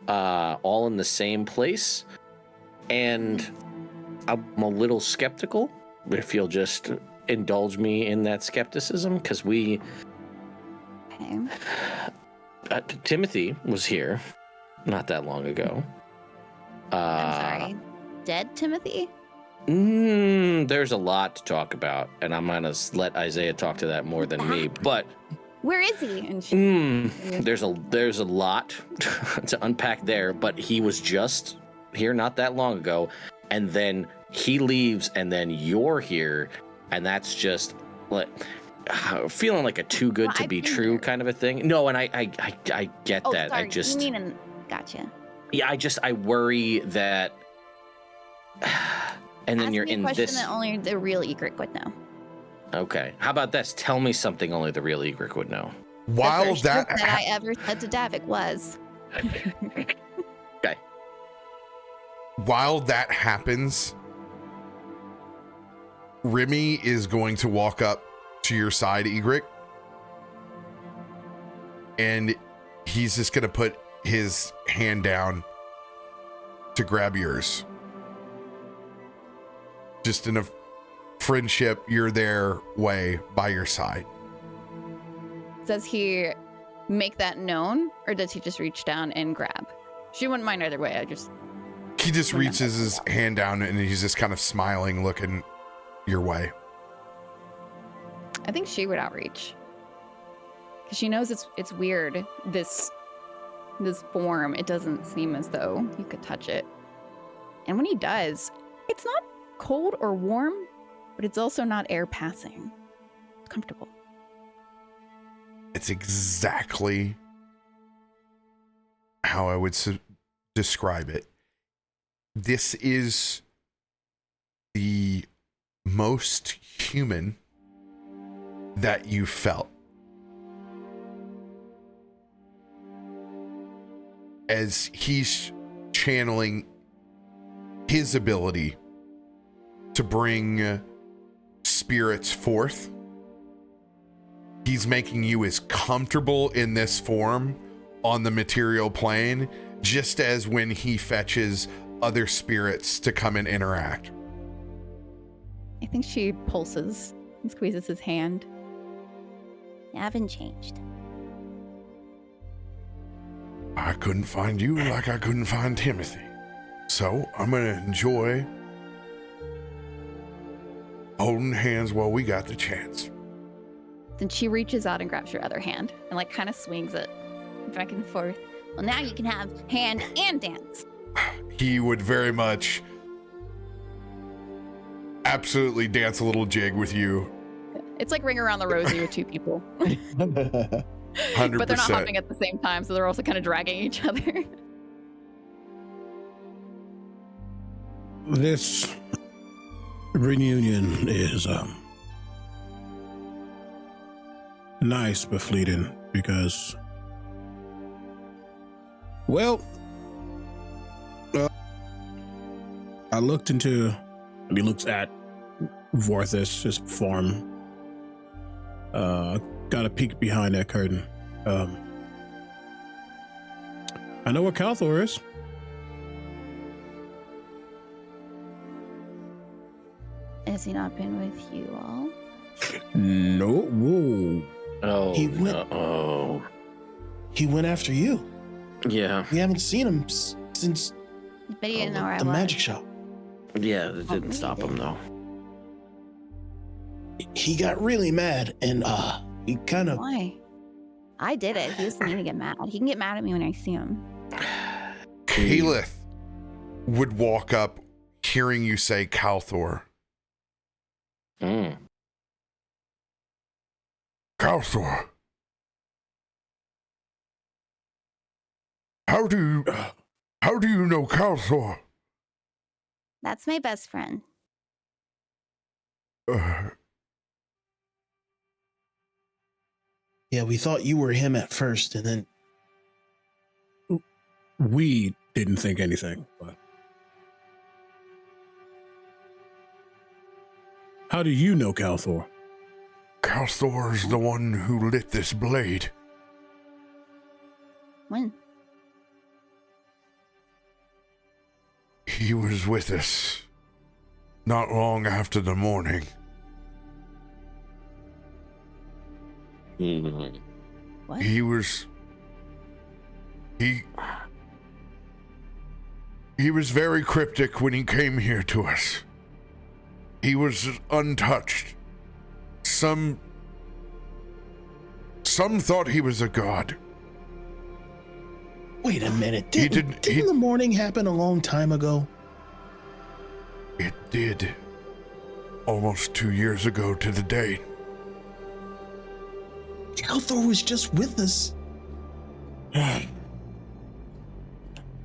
S5: all in the same place, and I'm a little skeptical, if you'll just indulge me in that skepticism, because we...
S4: Okay.
S5: Timothy was here not that long ago.
S4: I'm sorry. Dead Timothy?
S5: There's a lot to talk about, and I'm gonna let Isaiah talk to that more than me. But
S4: where is he? And
S5: there's a lot to unpack there. But he was just here not that long ago, and then he leaves, and then you're here, and that's just like feeling like a too good to be true kind of a thing. No, and I get that.
S4: Sorry.
S5: I just
S4: gotcha.
S5: Yeah, I worry that. And then you're in this.
S4: That only the real Egrik would know.
S5: Okay. How about this? Tell me something only the real Egrik would know.
S1: While
S4: the first that I ever said to Davik was.
S5: Okay.
S1: While that happens, Remy is going to walk up to your side, Egrik, and he's just going to put his hand down to grab yours. Just in a friendship, you're there way by your side.
S4: Does he make that known, or does he just reach down and grab? She wouldn't mind either way.
S1: He just reaches his hand down and he's just kind of smiling, looking your way.
S4: I think she would outreach, because she knows it's weird. This form, it doesn't seem as though you could touch it, and when he does, it's not cold or warm, but it's also not air passing. It's comfortable.
S1: It's exactly how I would describe it. This is the most human that you felt. as he's channeling his ability to bring spirits forth. He's making you as comfortable in this form on the material plane, just as when he fetches other spirits to come and interact.
S4: I think she pulses and squeezes his hand.
S6: You haven't changed.
S1: I couldn't find you like I couldn't find Timothy. So I'm going to enjoy holding hands while we got the chance.
S4: Then she reaches out and grabs your other hand and like kind of swings it back and forth.
S6: Well, now you can have hand and dance.
S1: He would very much absolutely dance a little jig with you.
S4: It's like Ring Around the Rosie with two people.
S1: 100%.
S4: But they're not hopping at the same time, so they're also kind of dragging each other.
S3: This reunion is nice but fleeting because, well, I looked into, he looks at Vorthus, his form, got a peek behind that curtain. I know what Kalthorr is.
S6: Has he not been with you all?
S3: No. Whoa.
S5: Oh,
S2: He went-
S5: no.
S2: He went after you.
S5: Yeah.
S2: We haven't seen him since
S6: But he didn't know where I
S2: the
S6: was.
S2: magic shop.
S5: Yeah, it didn't stop him, though.
S2: He got really mad and he kind of
S6: Why? I did it. He doesn't need to get mad. He can get mad at me when I see him.
S1: Kalith would walk up hearing you say Kalthorr.
S5: Mm.
S1: Kalthorr. How do you know Kalthorr?
S6: That's my best friend.
S2: yeah, we thought you were him at first, and then
S3: We didn't think anything, but how do you know Kalthorr?
S1: Kalthorr is the one who lit this blade.
S6: When?
S1: He was with us not long after the morning.
S5: Mm.
S6: What?
S1: He was very cryptic when he came here to us. He was untouched. Some thought he was a god.
S2: wait a minute.
S1: He
S2: Didn't
S1: didn't-
S2: the morning happen a long time ago?
S1: It did. Almost 2 years ago to the date.
S2: Kalthorr was just with us.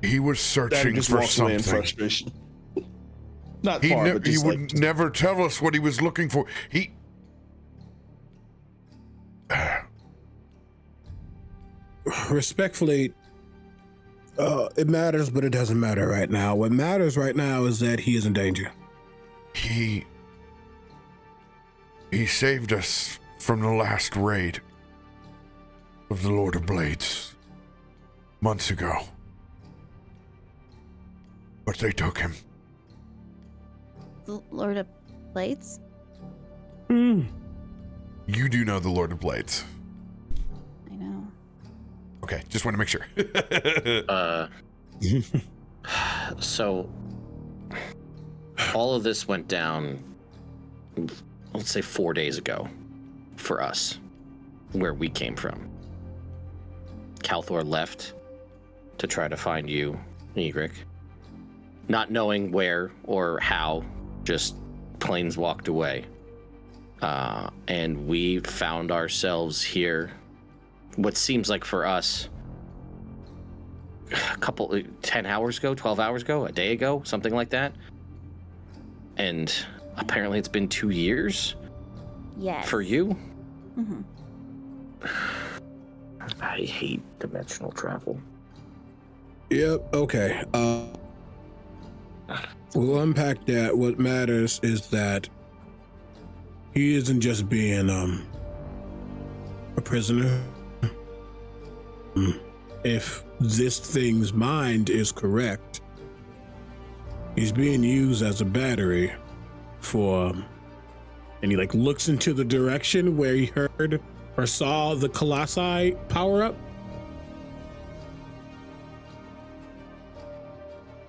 S1: He was searching for something.
S2: frustration. Not
S1: He,
S2: far,
S1: ne-
S2: but
S1: he
S2: just
S1: would
S2: like,
S1: never tell us what he was looking for.
S3: Respectfully, it matters, but it doesn't matter right now. What matters right now is that he is in danger.
S1: He saved us from the last raid of the Lord of Blades months ago. But they took him.
S6: The Lord of Blades?
S3: Hmm.
S1: You do know the Lord of Blades.
S6: I know.
S1: Okay, just want to make sure.
S5: So, all of this went down, let's say 4 days ago, for us, where we came from. Kalthorr left to try to find you, Egrik. Not knowing where or how, just planes walked away. And we found ourselves here, what seems like for us, a couple, 10 hours ago, 12 hours ago, a day ago, something like that. And apparently it's been 2 years
S6: Yes.
S5: for you.
S6: Mm-hmm.
S5: I hate dimensional travel.
S3: Yep. Okay. We'll unpack that. What matters is that he isn't just being a prisoner. If this thing's mind is correct, he's being used as a battery for. And he like looks into the direction where he heard or saw the Colossi power up.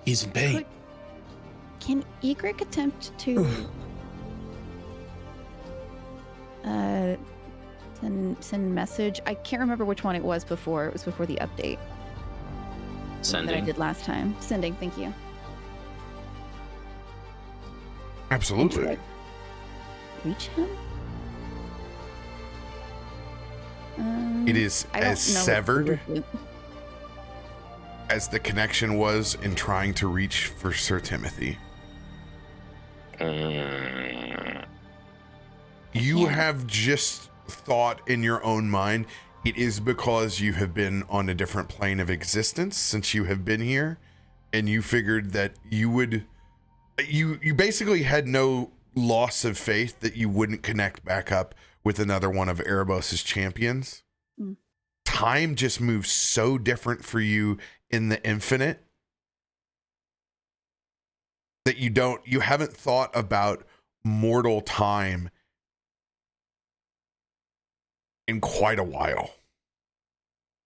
S2: He's in pain.
S4: Can Egrik attempt to send message? I can't remember which one it was before. It was before the update.
S5: Sending.
S4: That I did last time. Sending, thank you.
S1: Absolutely.
S4: Reach him?
S1: It is
S4: I don't
S1: as
S4: know what
S1: severed
S4: to do.
S1: as the connection was in trying to reach for Sir Timothy. You have just thought in your own mind, it is because you have been on a different plane of existence since you have been here, and you figured that you basically had no loss of faith that you wouldn't connect back up with another one of Erebos' champions. Time just moves so different for you in the infinite that you haven't thought about mortal time in quite a while.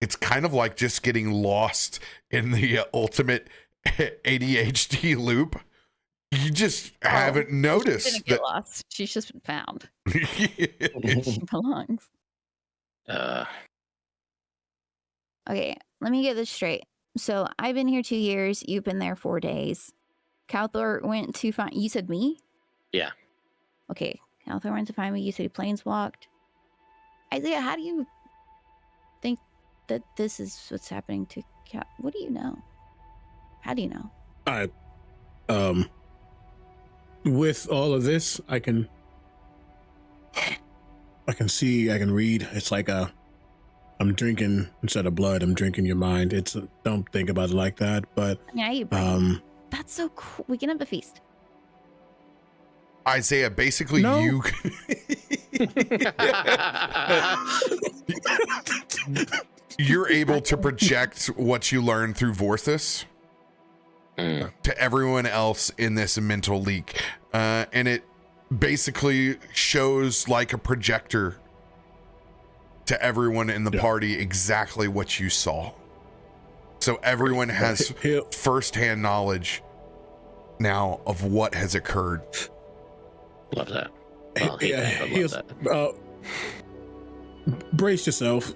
S1: It's kind of like just getting lost in the ultimate ADHD loop. You just haven't noticed.
S4: She didn't get lost. She's just been found. She belongs. Okay, let me get this straight. So I've been here 2 years. You've been there 4 days. Kalthorr went to find... You said me?
S5: Yeah.
S4: Okay, Kalthorr went to find me. You said he planeswalked. Isaiah, how do you think that this is what's happening to Cal? What do you know? How do you know?
S3: With all of this, I can see, I can read. It's like I'm drinking instead of blood. I'm drinking your mind. It's don't think about it like that, but
S4: Yeah, you brain. That's so cool. We can have a feast.
S1: Isaiah, basically
S3: No.
S1: You're able to project what you learn through Vorthus to everyone else in this mental leak. And it basically shows like a projector to everyone in the party exactly what you saw. So everyone has firsthand knowledge now of what has occurred.
S5: Love that. Well, hate that, but love that.
S3: Brace yourself,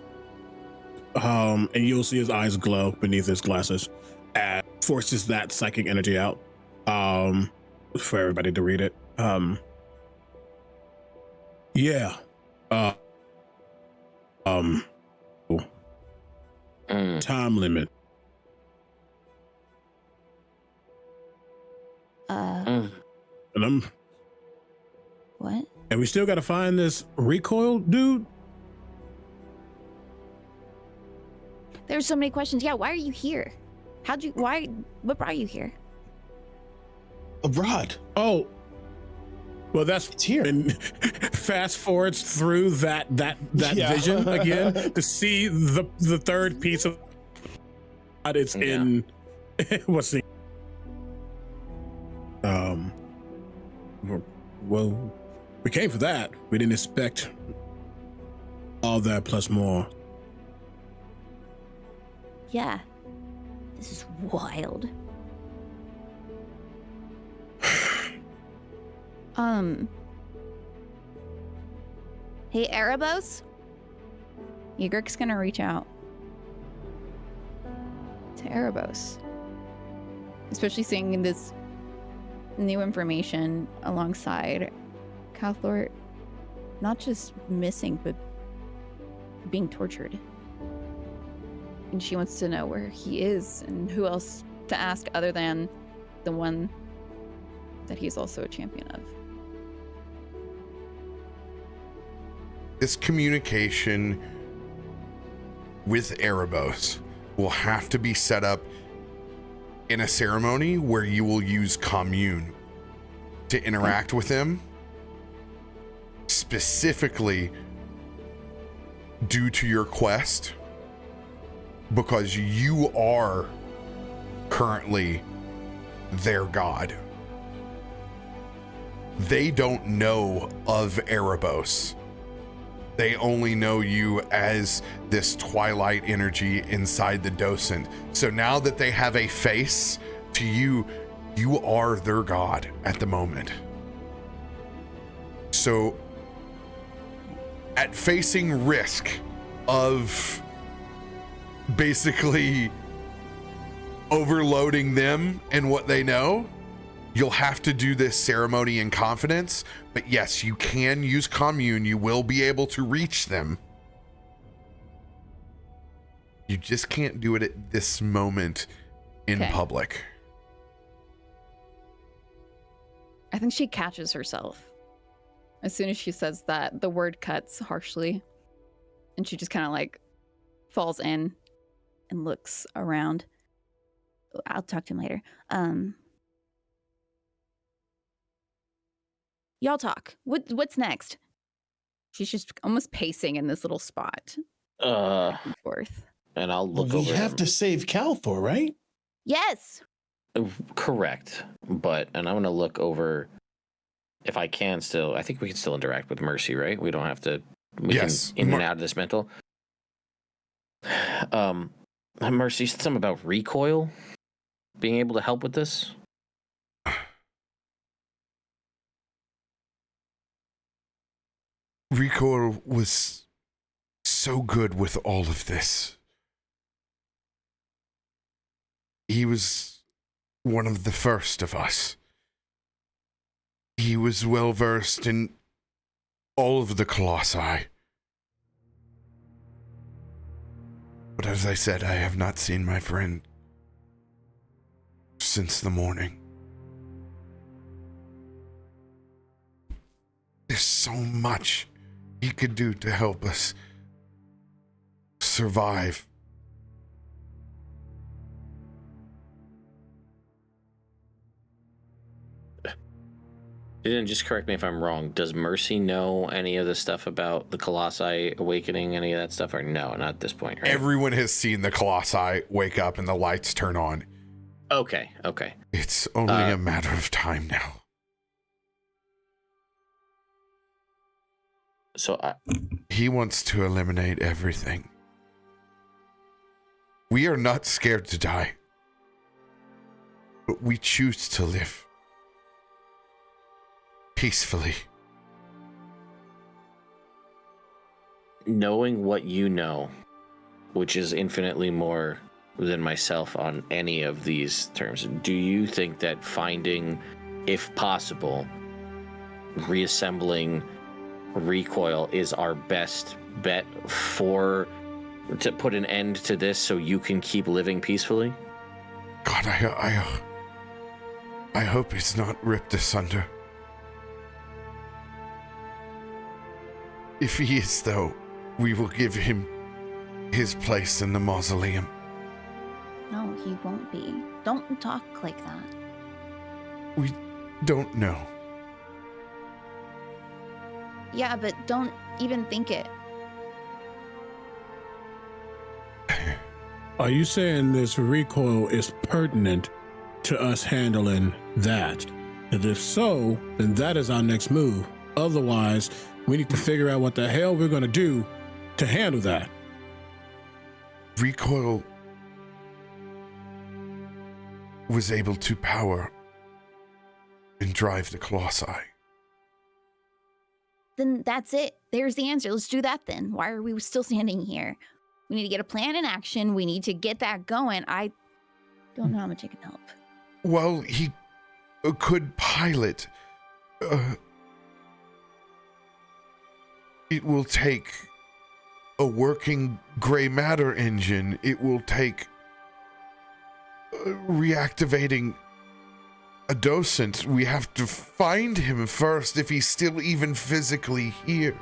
S3: and you'll see his eyes glow beneath his glasses, and forces that psychic energy out for everybody to read it. Time limit. And
S4: What?
S3: and we still got to find this recoil dude.
S4: There's so many questions. Yeah, why are you here? What brought you here?
S2: A rod.
S3: Oh, well, it's
S2: here.
S3: And fast forwards through that
S2: Yeah.
S3: vision again to see the third piece of. It's in. What's the? Well, we came for that. We didn't expect all that plus more.
S4: Yeah. This is wild. Hey, Erebos? Egrik's gonna reach out to Erebos. Especially seeing this new information alongside Kalthorr not just missing, but being tortured. And she wants to know where he is and who else to ask other than the one that he's also a champion of.
S1: This communication with Erebos will have to be set up in a ceremony where you will use commune to interact with him, specifically due to your quest, because you are currently their god. They don't know of Erebos. They only know you as this Twilight energy inside the docent. So now that they have a face to you, you are their god at the moment. So at facing risk of basically overloading them and what they know, you'll have to do this ceremony in confidence. But yes, you can use commune. You will be able to reach them. You just can't do it at this moment in public.
S4: I think she catches herself. As soon as she says that, the word cuts harshly. And she just kind of like falls in and looks around. I'll talk to him later. Y'all talk. What's next? She's just almost pacing in this little spot. Back and forth.
S5: And I'll look over.
S2: We have to save Kalthorr, right?
S4: Yes.
S5: Correct. And I'm going to look over if I can still. I think we can still interact with Mercy, right? We don't have to. We can in and out of this mental. Mercy, something about recoil being able to help with this.
S1: Recoil was so good with all of this. He was one of the first of us. He was well versed in all of the Colossi. But as I said, I have not seen my friend since the morning. There's so much he could do to help us survive.
S5: And just correct me if I'm wrong. Does Mercy know any of the stuff about the Colossi awakening, any of that stuff, or no, not at this point, right?
S1: Everyone has seen the Colossi wake up and the lights turn on.
S5: Okay.
S1: It's only a matter of time now.
S5: So
S1: he wants to eliminate everything. We are not scared to die, but we choose to live peacefully.
S5: Knowing what you know, which is infinitely more than myself on any of these terms, do you think that finding, if possible, reassembling recoil is our best bet to put an end to this so you can keep living peacefully?
S1: God, I hope he's not ripped asunder. If he is, though, we will give him his place in the mausoleum.
S4: No, he won't be. Don't talk like that.
S1: We don't know.
S4: Yeah, but don't even think it.
S3: Are you saying this recoil is pertinent to us handling that? And if so, then that is our next move. Otherwise, we need to figure out what the hell we're going to do to handle that.
S1: Recoil was able to power and drive the Colossi.
S4: Then that's it. There's the answer. Let's do that then. Why are we still standing here? We need to get a plan in action. We need to get that going. I don't know how much I can help.
S1: Well, he could pilot. It will take a working gray matter engine. It will take reactivating a docent. We have to find him first if he's still even physically here.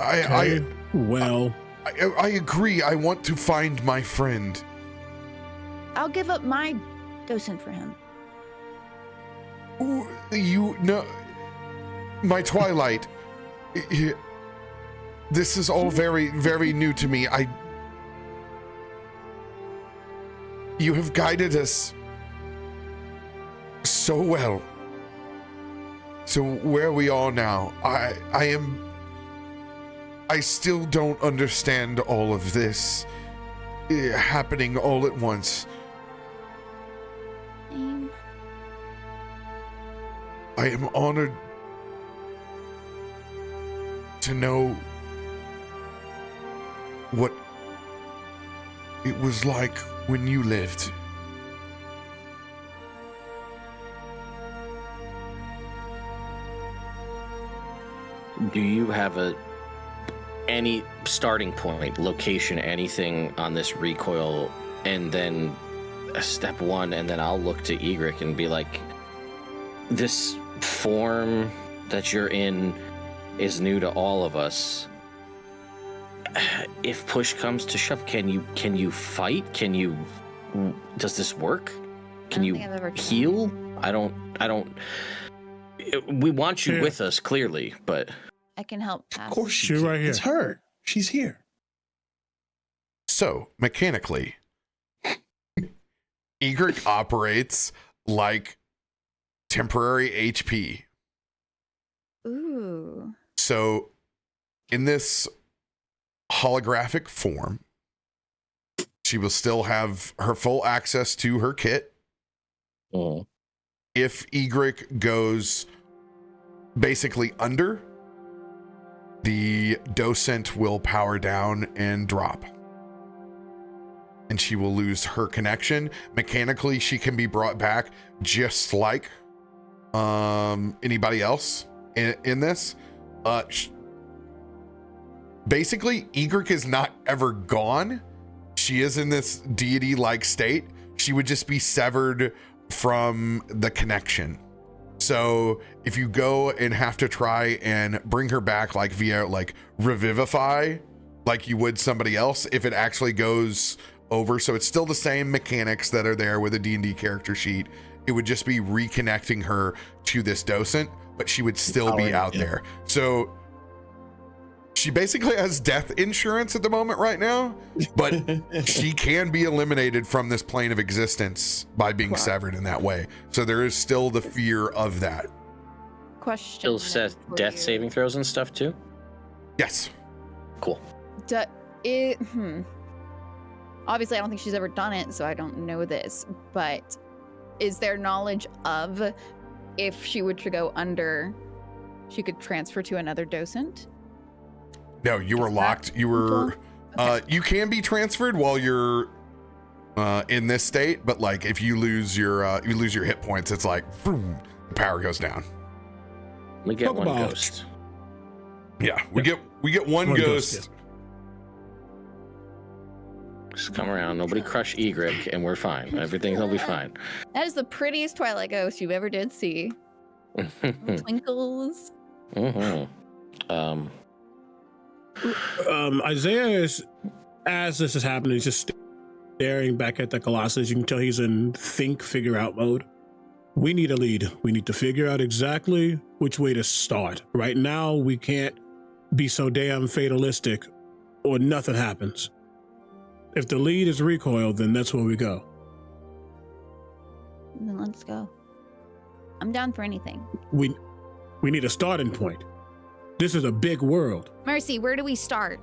S1: I
S3: Well,
S1: agree. I want to find my friend.
S4: I'll give up my docent for him.
S1: Ooh, you know, my Twilight. This is all very, very new to me. You have guided us so well. So where we are now, I still don't understand all of this happening all at once. I am honored to know what it was like when you lived.
S5: Do you have any starting point, location, anything on this recoil, and then step one, and then I'll look to Egrik and be like, this form that you're in is new to all of us. If push comes to shove, can you fight? Does this work? Can you heal? I don't we want you with us, clearly, but
S4: I can help pass.
S2: Of course
S3: She's right here.
S2: It's her. She's here.
S1: So, mechanically, Egrik operates like temporary HP.
S4: Ooh.
S1: So, in this holographic form, she will still have her full access to her kit.
S5: Oh.
S1: If Egrik goes basically under, the docent will power down and drop. And she will lose her connection. Mechanically, she can be brought back just like anybody else in this. Basically, Egrik is not ever gone. She is in this deity-like state. She would just be severed from the connection. So if you go and have to try and bring her back like via like revivify, like you would somebody else, if it actually goes over, so it's still the same mechanics that are there with a D&D character sheet, it would just be reconnecting her to this docent, but she would still be out there. So she basically has death insurance at the moment right now, but she can be eliminated from this plane of existence by being severed in that way. So there is still the fear of that.
S4: Question.
S5: Still says death saving throws and stuff too?
S1: Yes.
S5: Cool.
S4: Obviously, I don't think she's ever done it, so I don't know this, but is there knowledge of if she were to go under, she could transfer to another docent?
S1: No, you were locked. You were, you can be transferred while you're in this state, but like if you lose your hit points, it's like boom, the power goes down.
S5: We get one ghost.
S1: Yeah, we get one ghost.
S5: Just come around. Nobody crush Egrik, and we're fine. Everything will be fine.
S4: That is the prettiest Twilight ghost you ever did see. Twinkles.
S5: Mm-hmm.
S3: Isaiah is, as this is happening, he's just staring back at the Colossus. You can tell he's in figure out mode. We need a lead. We need to figure out exactly which way to start. Right now, we can't be so damn fatalistic or nothing happens. If the lead is recoil, then that's where we go.
S4: Then let's go. I'm down for anything.
S3: We need a starting point. This is a big world.
S4: Mercy, where do we start?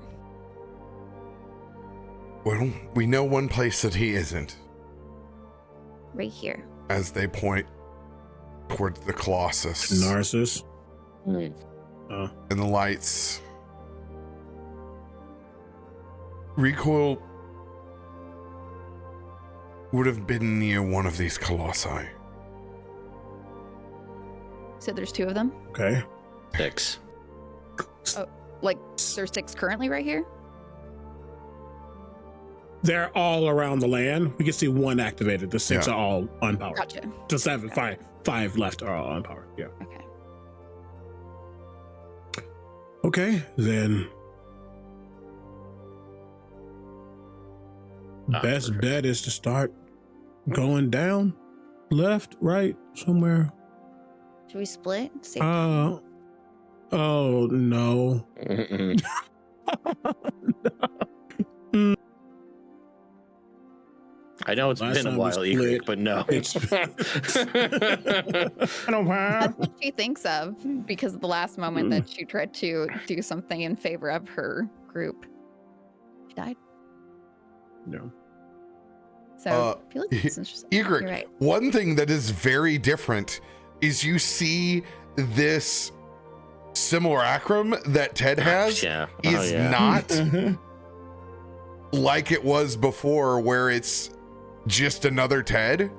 S1: Well, we know one place that he isn't.
S4: Right here.
S1: As they point towards the Colossus.
S3: Narcissus.
S1: And the lights. Recoil would have been near one of these colossi.
S4: So there's two of them?
S3: Okay.
S5: 6.
S4: Oh, like there's 6 currently right here?
S3: They're all around the land. We can see one activated. The 6 are all unpowered.
S4: Gotcha.
S3: The 7, 5 left are all unpowered. Yeah.
S4: Okay.
S3: Okay, then. Best bet is to start going down, left, right, somewhere.
S4: Should we split? Save
S3: Oh no.
S5: Mm-mm. I know it's
S3: Last
S5: been a
S3: time we
S5: while,
S3: split,
S5: Egrik, but no.
S4: That's what she thinks of because of the last moment that she tried to do something in favor of her group. She died.
S3: No.
S4: So I feel like it's interesting.
S1: Egrik,
S4: You're right.
S1: one thing that is very different is you see this simulacrum that Ted has
S5: Yeah.
S1: is not like it was before, where it's just another Ted.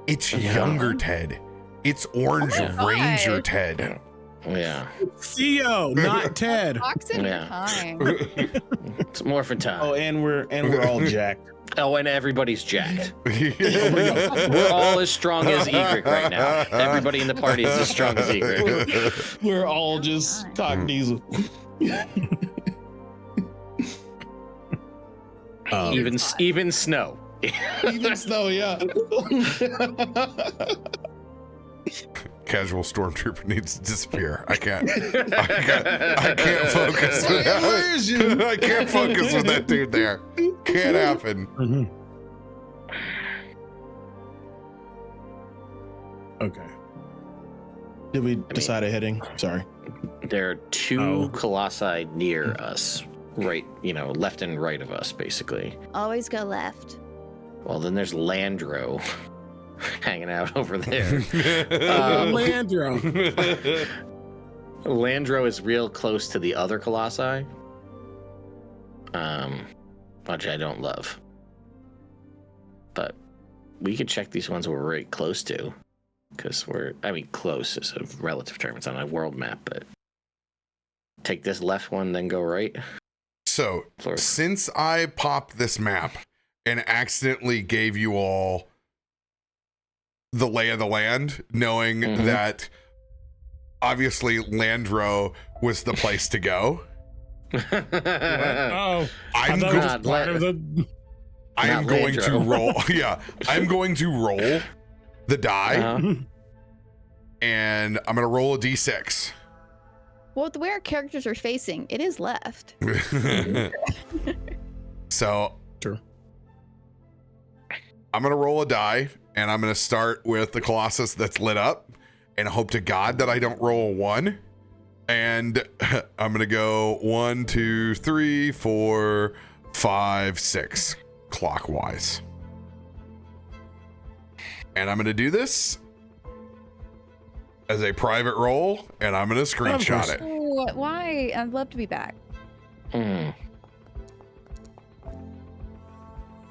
S1: It's younger Ted. It's Orange Ranger
S4: God.
S1: Ted.
S5: Yeah.
S3: Theo, not Ted.
S4: Toxin
S5: Yeah.
S4: time.
S5: It's more for time.
S2: Oh, and we're all jacked.
S5: Oh, and everybody's jacked. We're all as strong as Egrik right now. Everybody in the party is as strong as Egrik.
S2: We're all just cock diesel.
S5: Even Snow.
S2: Even snow, yeah.
S1: Casual stormtrooper needs to disappear. I can't focus.
S2: Where is you?
S1: I can't focus with that dude there. Can't happen.
S3: Okay.
S2: Did we decide a heading? Sorry.
S5: There are two colossi near us, right, left and right of us, basically.
S4: Always go left.
S5: Well, then there's Landro hanging out over there.
S3: Landro.
S5: Landro is real close to the other colossi, which I don't love. But we could check these ones we're very close to, because close is a relative term. It's on a world map, but take this left one, then go right.
S1: So, since I popped this map and accidentally gave you all the lay of the land, knowing that obviously Landro was the place to go.
S3: Oh,
S1: I'm going to roll. Yeah, I'm going to roll the die, and I'm going to roll a d6.
S4: Well, the way our characters are facing, it is left.
S1: So,
S3: True.
S1: I'm going to roll a die, and I'm going to start with the Colossus that's lit up, and hope to God that I don't roll a 1. And I'm going to go 1, 2, 3, 4, 5, 6 clockwise. And I'm going to do this as a private roll, and I'm going to screenshot it.
S4: Oh, why? I'd love to be back.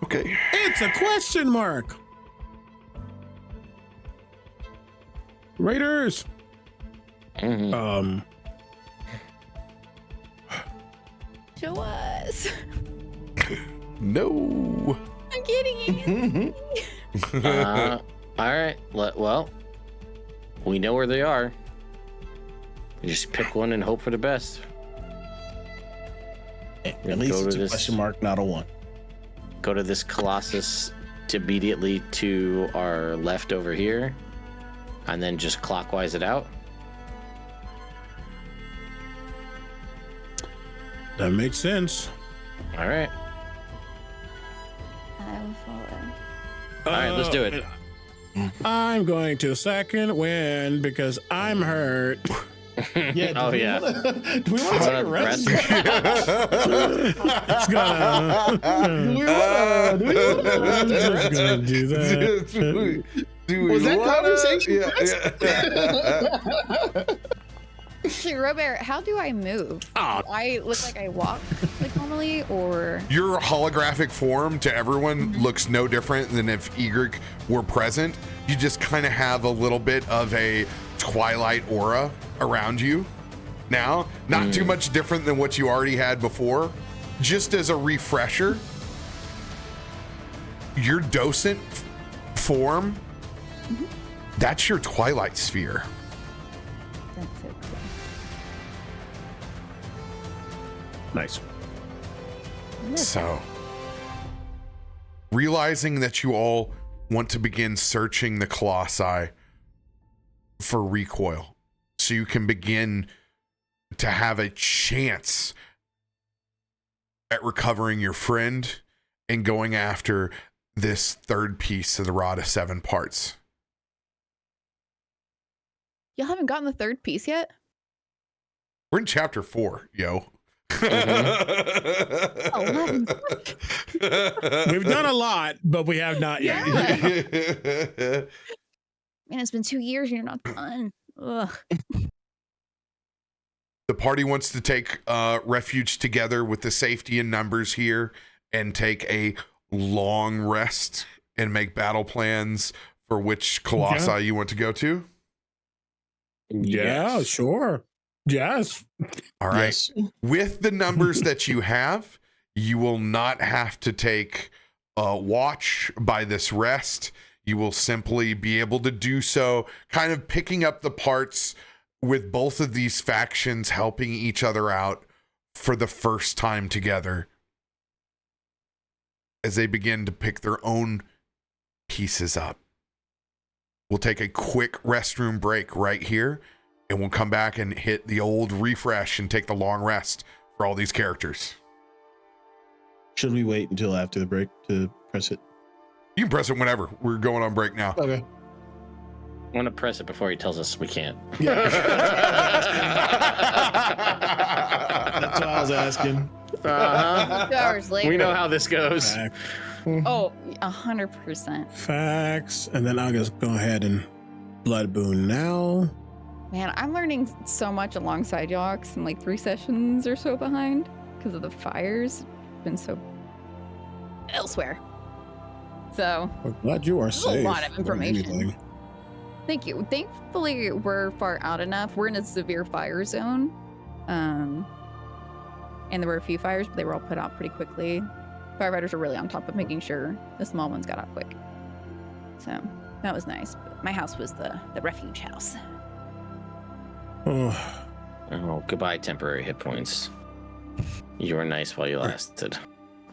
S1: Okay.
S3: It's a question mark. Raiders.
S4: Show us.
S1: No.
S4: I'm kidding.
S5: All right. Well, we know where they are. You just pick one and hope for the best.
S2: At least it's a question mark, not a 1.
S5: Go to this Colossus immediately to our left over here, and then just clockwise it out.
S3: That makes sense.
S5: All right.
S4: I will follow.
S5: All right, let's do it.
S3: I'm going to second win because I'm hurt.
S2: Yeah.
S5: Oh, yeah.
S2: Do we want to take a rest?
S3: It's gonna.
S2: Do we want
S3: I'm just gonna do that.
S2: Was that conversation?
S4: Actually, RoBear, how do I move? Do I look like I walk like normally, or
S1: Your holographic form to everyone looks no different than if Egrik were present. You just kind of have a little bit of a Twilight aura around you now. Not too much different than what you already had before. Just as a refresher, your docent form, that's your Twilight sphere.
S4: that's so cool.
S3: Nice.
S1: So, realizing that you all want to begin searching the Colossi for recoil, so you can begin to have a chance at recovering your friend and going after this third piece of the Rod of Seven Parts.
S4: Y'all haven't gotten the third piece yet?
S1: We're in chapter 4, yo.
S4: 11.
S3: We've done a lot, but we have not yet.
S4: Yeah. Man, it's been 2 years and you're not done. Ugh.
S1: The party wants to take refuge together with the safety in numbers here and take a long rest and make battle plans for which Colossi you want to go to.
S3: Yeah, sure. Yes.
S1: All right.
S2: Yes.
S1: With the numbers that you have, you will not have to take watch by this rest. You will simply be able to do so, kind of picking up the parts with both of these factions helping each other out for the first time together as they begin to pick their own pieces up. We'll take a quick restroom break right here, and we'll come back and hit the old refresh and take the long rest for all these characters.
S2: Should we wait until after the break to press it?
S1: You can press it whenever. We're going on break now.
S2: Okay.
S5: I want to press it before he tells us we can't.
S2: Yeah. That's what I was asking.
S4: 2 hours later.
S5: We know how this goes.
S3: Fact.
S4: Oh, 100%.
S3: Facts. And then I'll just go ahead and blood boon now.
S4: Man, I'm learning so much alongside y'all 'cause I'm like 3 sessions or so behind because of the fires. Been so elsewhere. So
S3: We're glad you are
S4: a
S3: safe.
S4: lot of
S3: more than
S4: information.
S3: anything.
S4: thank you. Thankfully, we're far out enough. We're in a severe fire zone. And there were a few fires, but they were all put out pretty quickly. Firefighters are really on top of making sure the small ones got out quick. So that was nice. But my house was the refuge house.
S3: Oh,
S5: Oh, goodbye, temporary hit points. You were nice while you lasted.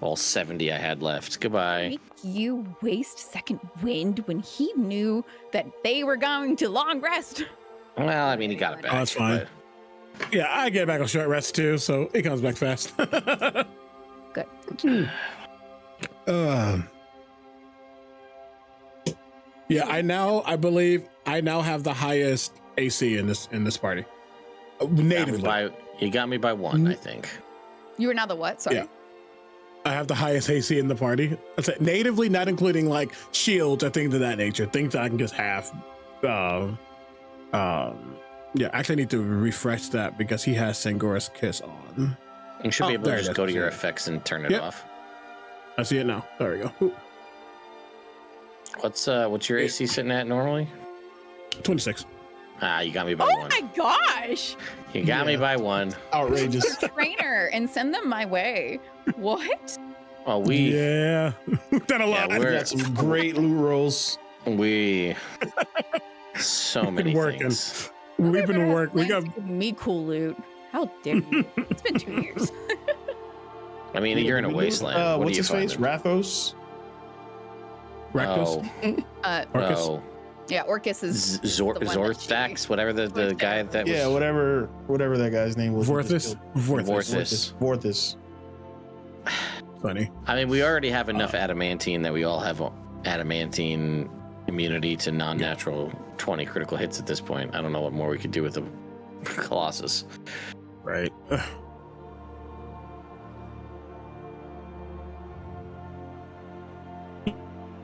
S5: All 70 I had left. Goodbye.
S4: Make you waste second wind when he knew that they were going to long rest.
S5: Well, I mean, he got it back.
S3: that's fine. Yeah, I get back on short rest too, so it comes back fast.
S4: Good.
S3: Yeah, I believe I now have the highest AC in this party. Natively.
S5: You got me by 1, I think.
S4: You were now the what? Sorry.
S3: Yeah. I have the highest AC in the party. I said natively, not including like shields or things of that nature. Things that I can just have. Yeah, I actually need to refresh that because he has Sangora's Kiss on.
S5: You should be able to
S3: there it
S5: just
S3: is.
S5: go to your effects and turn it
S3: Yep.
S5: off.
S3: I see it now. There we go. Ooh,
S5: What's your AC sitting at normally?
S3: 26.
S5: Ah, you got me by
S4: Oh
S5: 1.
S4: my gosh!
S5: You got me by 1.
S2: Outrageous.
S4: Trainer and send them my way. What?
S5: Oh, we
S3: Yeah, we've done a lot.
S5: Yeah,
S2: We got some great loot rolls.
S5: so many
S3: working.
S5: things.
S3: We've been working. We got.
S4: Give me cool loot. How dare you? It's been 2 years.
S5: I mean, you're in a wasteland. What
S2: What's
S5: do you
S2: his face?
S5: find?
S2: Rathos?
S3: Rectus. Orcus.
S5: Oh,
S4: Yeah, Orcus is
S5: Zorthax, whatever the guy that
S2: Yeah,
S5: was.
S2: whatever that guy's name was.
S3: Vorthis.
S2: Vorthis.
S3: Funny.
S5: I mean, we already have enough adamantine that we all have adamantine immunity to non-natural 20 critical hits at this point. I don't know what more we could do with the Colossus.
S3: Right.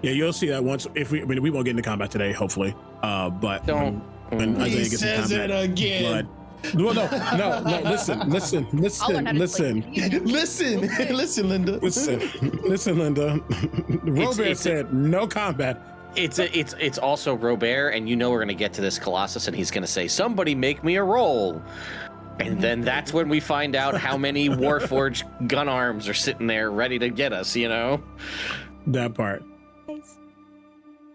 S3: Yeah, you'll see that once we won't get into combat today, hopefully. But
S5: Don't.
S3: when
S2: He
S3: Isaiah gets in
S2: says it
S3: combat,
S2: again.
S3: blood. No, listen,
S4: Listen,
S2: Linda.
S3: listen, Linda. RoBear said no combat.
S5: It's also RoBear, and you know we're gonna get to this Colossus, and he's gonna say, "Somebody make me a roll," and then that's when we find out how many Warforged gun arms are sitting there ready to get us. You know.
S3: That part.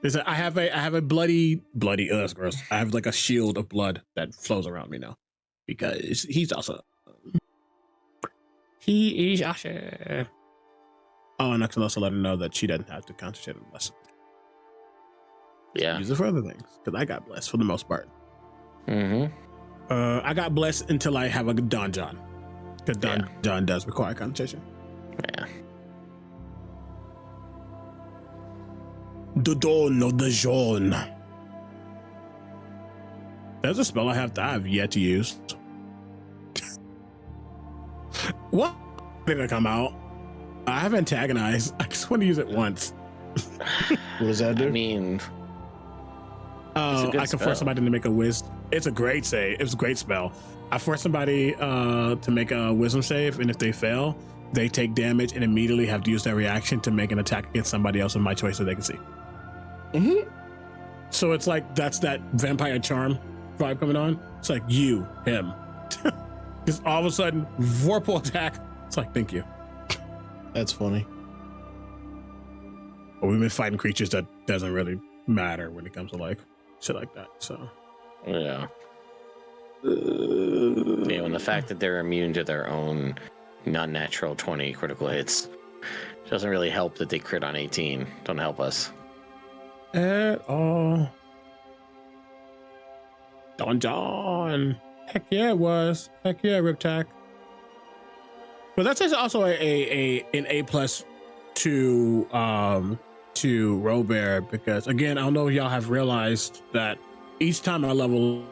S3: Is I have a bloody. That's gross. I have like a shield of blood that flows around me now, because he's awesome. He is awesome. Oh, and I can also let her know that she doesn't have to concentrate on the lesson.
S5: Yeah.
S3: Use it for other things because I got blessed for the most part.
S5: Mm-hmm.
S3: I got blessed until I have a donjon because donjon does require concentration.
S5: Yeah.
S3: The dawn of the Jean. There's a spell I've yet to use. What did it come out? I have antagonized. I just want to use it once.
S2: What does that do?
S5: I mean,
S3: I can
S5: spell.
S3: force somebody to make a wisdom. It's a great save. It's a great spell. I force somebody to make a wisdom save, and if they fail, they take damage and immediately have to use their reaction to make an attack against somebody else of my choice that they can see.
S2: Mm-hmm.
S3: So it's like that's that vampire charm vibe coming on. It's like you, him. Just all of a sudden, vorpal attack. It's like, thank you.
S2: That's funny.
S3: But we've been fighting creatures that doesn't really matter when it comes to like shit like that. So
S5: yeah. Yeah, and the fact that they're immune to their own non-natural 20 critical hits doesn't really help that they crit on 18. Don't help us.
S3: at all. Don. Heck yeah, it was. Heck yeah, Riptac. But that's also an A plus to RoBear, because again, I don't know if y'all have realized that each time I level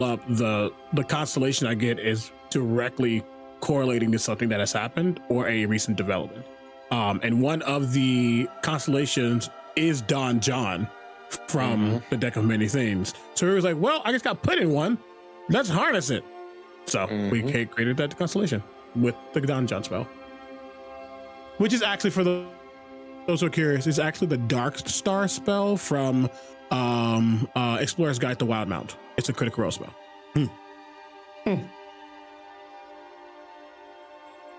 S3: up, the constellation I get is directly correlating to something that has happened or a recent development. And one of the constellations is Don John from the Deck of Many Themes. So he was like, well, I just got put in one. Let's harness it. So we created that constellation with the Don John spell. Which is actually, for those who are curious, is actually the Dark Star spell from Explorer's Guide to Wildmount. It's a critical role spell.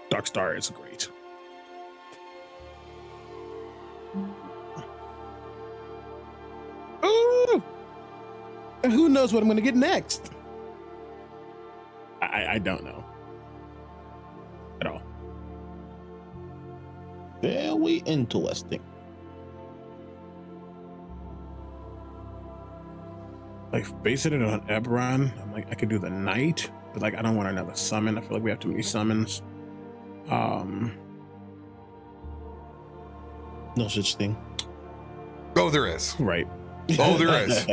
S3: Dark Star is great. Ooh! And who knows what I'm going to get next? I don't know at all.
S2: Very interesting.
S3: Like, basing it on Eberron, I'm like, I could do the Knight, but like, I don't want another summon. I feel like we have too many summons.
S2: No such thing.
S1: Oh, there is.
S3: Right.
S1: Oh, there is.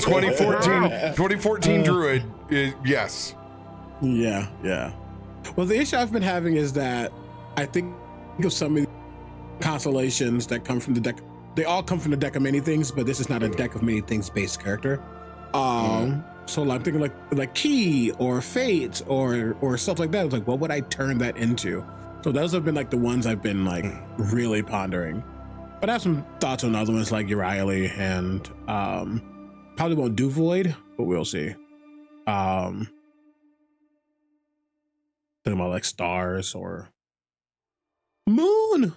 S1: 2014 Druid, yes.
S3: Yeah. Well, the issue I've been having is that I think of some of the constellations that come from the deck. They all come from the Deck of Many Things, but this is not a Deck of Many Things based character. So I'm thinking like Key or Fate or stuff like that. It's like, what would I turn that into? So those have been like the ones I've been like really pondering. But I have some thoughts on other ones like Uriah and probably won't do Void, but we'll see. Thinking about like stars or Moon.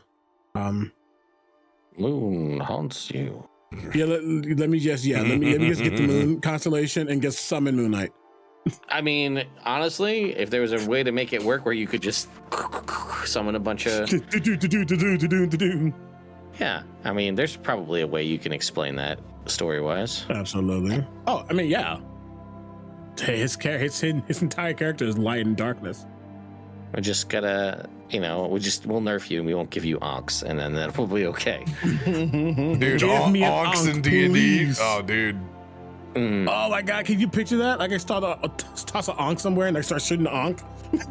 S5: Moon haunts you.
S3: Yeah, let me just get the Moon constellation and get summon Moon Knight.
S5: I mean, honestly, if there was a way to make it work where you could just summon a bunch of... Yeah, I mean, there's probably a way you can explain that story-wise.
S3: Absolutely. Oh, I mean, yeah. His entire character is light and darkness.
S5: We just gotta, we'll nerf you and we won't give you Onks, and then that will be okay.
S1: Dude,
S3: Give me an
S1: Onks in
S3: Onk,
S1: D&D.
S3: please.
S1: Oh, dude.
S3: Oh my God, can you picture that? Like I toss a Onk somewhere and I start shooting the Onk.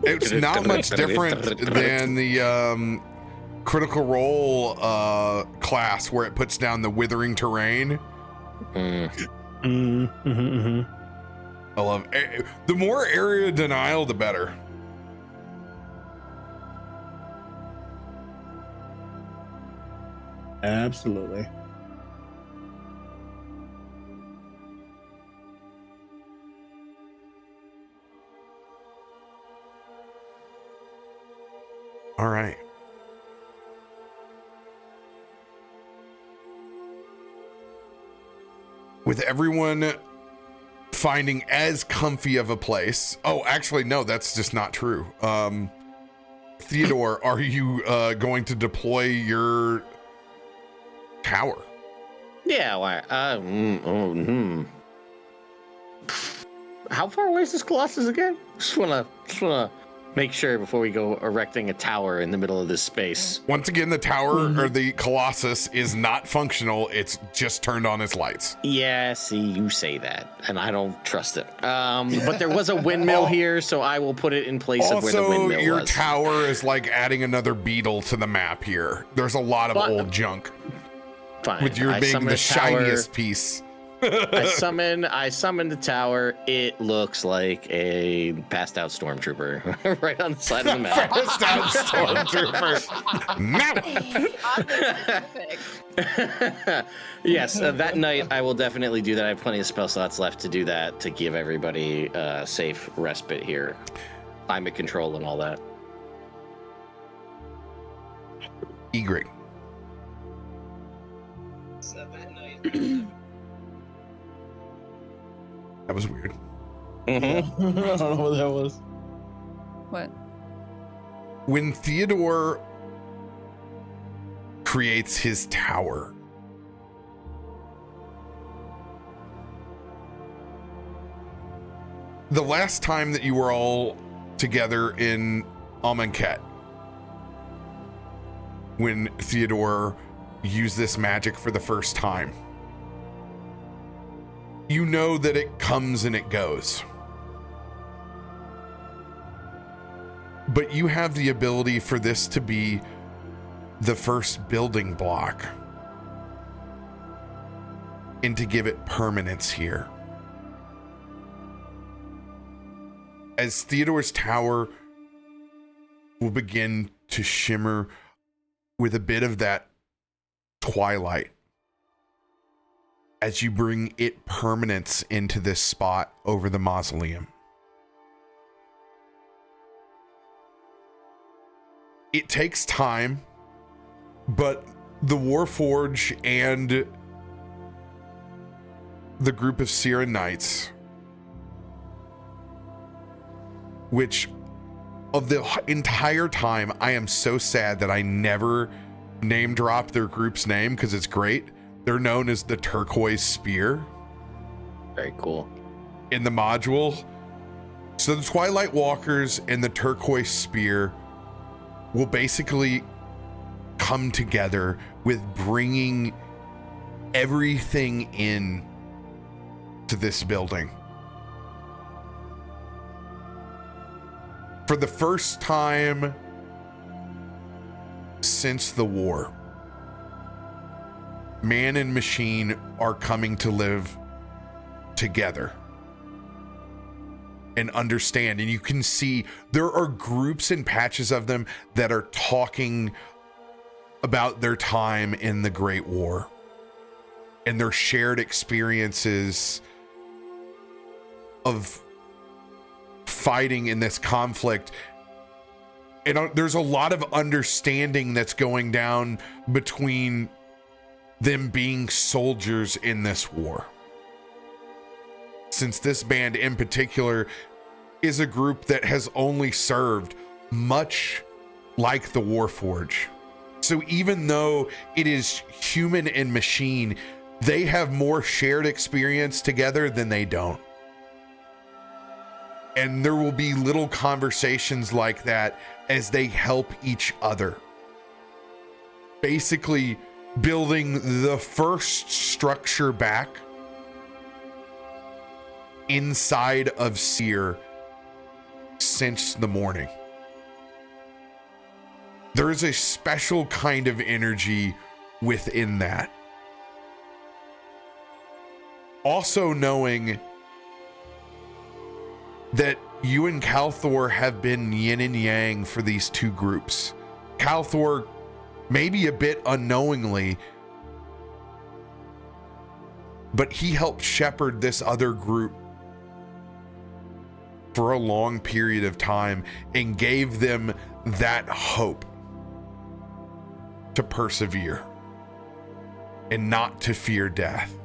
S1: It's not much different than the Critical Role class where it puts down the Withering Terrain. I love it. The more area denial, the better.
S3: Absolutely.
S1: All right. With everyone finding as comfy of a place. Oh, actually, no, that's just not true. Theodore, are you going to deploy your tower?
S5: Yeah, why? How far away is this Colossus again? Just wanna make sure before we go erecting a tower in the middle of this space.
S1: Once again, the tower or the Colossus is not functional. It's just turned on its lights.
S5: Yeah, see, you say that, and I don't trust it. But there was a windmill here, so I will put it in place of where the windmill was.
S1: Also, your tower is like adding another beetle to the map here. There's a lot of old junk.
S5: Fine.
S1: With your being the shiniest piece.
S5: I summon the tower. It looks like a passed out stormtrooper right on the side of the map.
S1: Passed out stormtrooper.
S5: Yes, that night I will definitely do that. I have plenty of spell slots left to do that to give everybody safe respite here. Climate control and all that.
S1: Egrik. That was weird.
S5: Mm-hmm.
S2: I don't know what that was.
S4: What?
S1: When Theodore creates his tower, the last time that you were all together in Amonkhet, when Theodore used this magic for the first time, you know that it comes and it goes. But you have the ability for this to be the first building block and to give it permanence here. As Theodore's tower will begin to shimmer with a bit of that twilight, as you bring it permanence into this spot over the mausoleum. It takes time, but the Warforge and the group of Sierra Knights, which of the entire time, I am so sad that I never name dropped their group's name because it's great. They're known as the Turquoise Spear.
S5: Very cool.
S1: In the module. So the Twilight Walkers and the Turquoise Spear will basically come together with bringing everything in to this building. For the first time since the war, man and machine are coming to live together and understand. And you can see there are groups and patches of them that are talking about their time in the Great War and their shared experiences of fighting in this conflict. And there's a lot of understanding that's going down between them being soldiers in this war. Since this band in particular is a group that has only served, much like the Warforge. So even though it is human and machine, they have more shared experience together than they don't. And there will be little conversations like that as they help each other. Basically, building the first structure back inside of Seer since the morning. There is a special kind of energy within that. Also knowing that you and Kalthorr have been yin and yang for these two groups. Kalthorr, maybe a bit unknowingly, but he helped shepherd this other group for a long period of time and gave them that hope to persevere and not to fear death.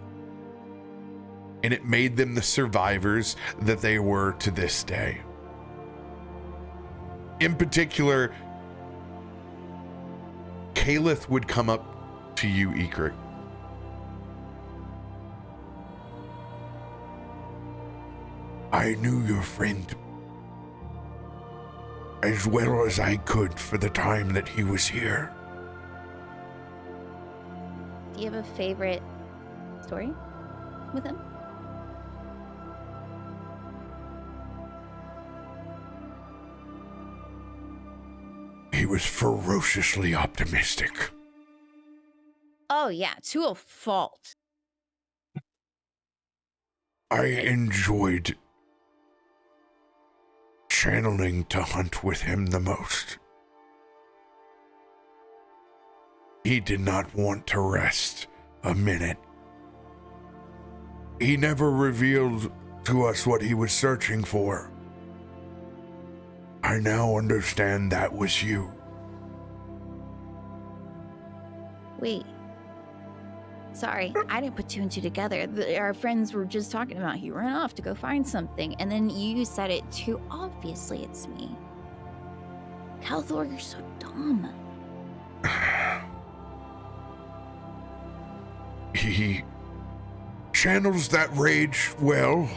S1: And it made them the survivors that they were to this day. In particular, Kalith would come up to you, Egrik, I knew your friend as well as I could for the time that he was here.
S6: Do you have a favorite story with him?
S1: He was ferociously optimistic.
S6: Oh yeah, to a fault.
S1: I enjoyed channeling to hunt with him the most. He did not want to rest a minute. He never revealed to us what he was searching for. I now understand that was you.
S6: Wait. Sorry, I didn't put two and two together. Our friends were just talking about he ran off to go find something, and then you said it too obviously it's me. Kalthorr, you're so dumb.
S1: He channels that rage well.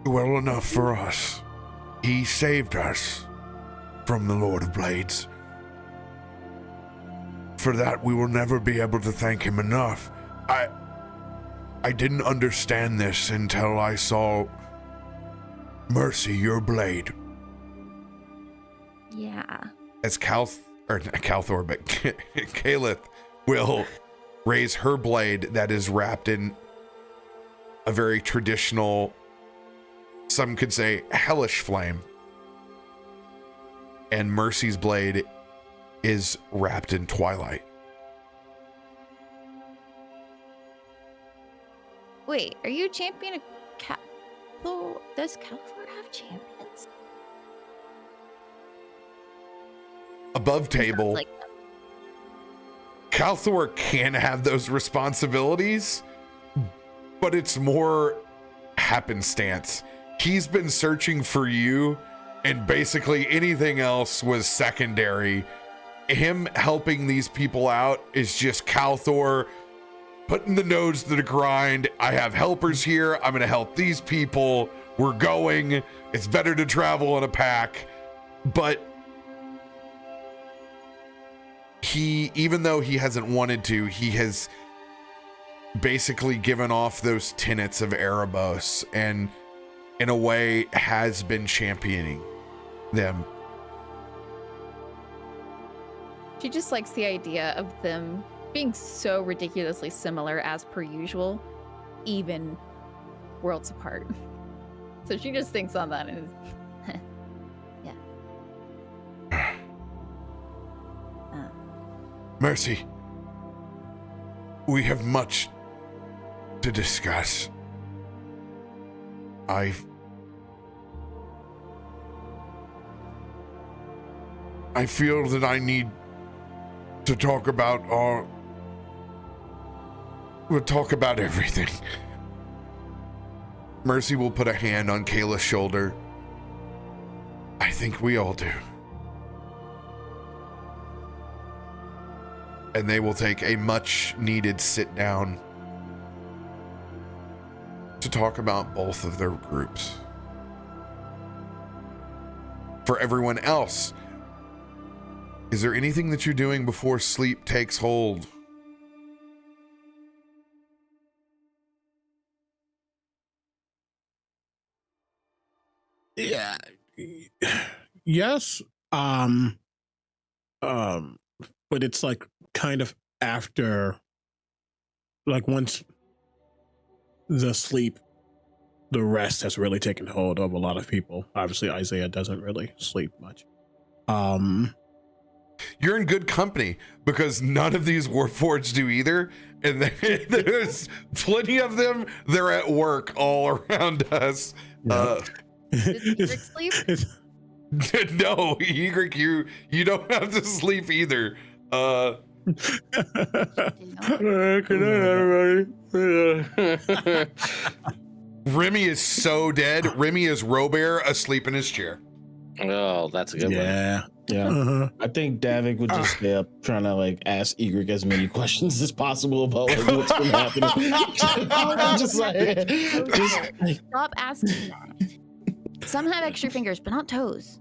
S1: Well enough for us. He saved us from the Lord of Blades. For that, we will never be able to thank him enough. I didn't understand this until I saw Mercy, your blade.
S6: Yeah.
S1: As Kalthorr, but Kalith will raise her blade that is wrapped in a very traditional, some could say, hellish flame. And Mercy's blade is wrapped in twilight.
S6: Wait, are you a champion of Kalthorr? Does Kalthorr have champions?
S1: Above table,
S6: Like,
S1: Kalthorr can have those responsibilities, but it's more happenstance. He's been searching for you, and basically anything else was secondary. Him helping these people out is just Kalthorr putting the nose to the grind. I have helpers here. I'm going to help these people. We're going. It's better to travel in a pack. But he, even though he hasn't wanted to, he has basically given off those tenets of Erebos and in a way has been championing them.
S4: She just likes the idea of them being so ridiculously similar as per usual, even worlds apart. So she just thinks on that and is
S1: Mercy, we have much to discuss. I feel that I need to talk about we'll talk about everything. Mercy will put a hand on Kayla's shoulder. I think we all do. And they will take a much needed sit down to talk about both of their groups. For everyone else, is there anything that you're doing before sleep takes hold?
S3: Yeah. Yes. But it's like kind of after, like once the rest has really taken hold of a lot of people. Obviously, Isaiah doesn't really sleep much.
S1: You're in good company because none of these Warforged do either. And there's plenty of them. They're at work all around us.
S3: Yeah.
S4: Did Egrik sleep?
S1: No, Egrik, you don't have to sleep either.
S3: Good night, everybody.
S1: Remy is so dead. Remy is RoBear asleep in his chair.
S5: Oh, that's a good one.
S3: Yeah.
S2: Yeah. I think Davik would just stay up trying to like ask Egrik as many questions as possible about like what's been happening.
S6: Stop asking that. Some have extra fingers, but not toes.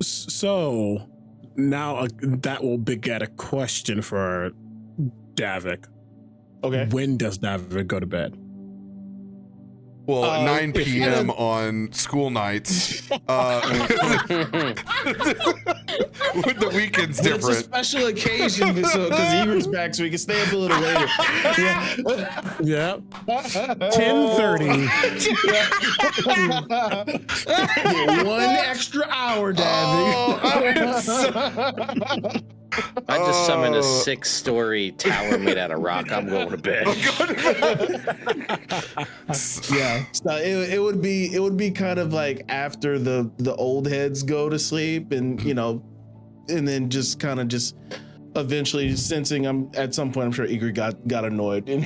S3: So now that will beget a question for Davik.
S2: Okay.
S3: When does Davik go to bed?
S1: Well, at 9 p.m. on school nights. With the weekends different.
S2: It's a special occasion because Egrik's back, so we can stay up a little later.
S3: Yeah. 10:30. One extra hour, Davik.
S5: I just summoned a 6-story tower made out of rock. I'm going to bed.
S2: Yeah, so it would be kind of like after the old heads go to sleep, and and then just eventually sensing at some point I'm sure Egrik got annoyed and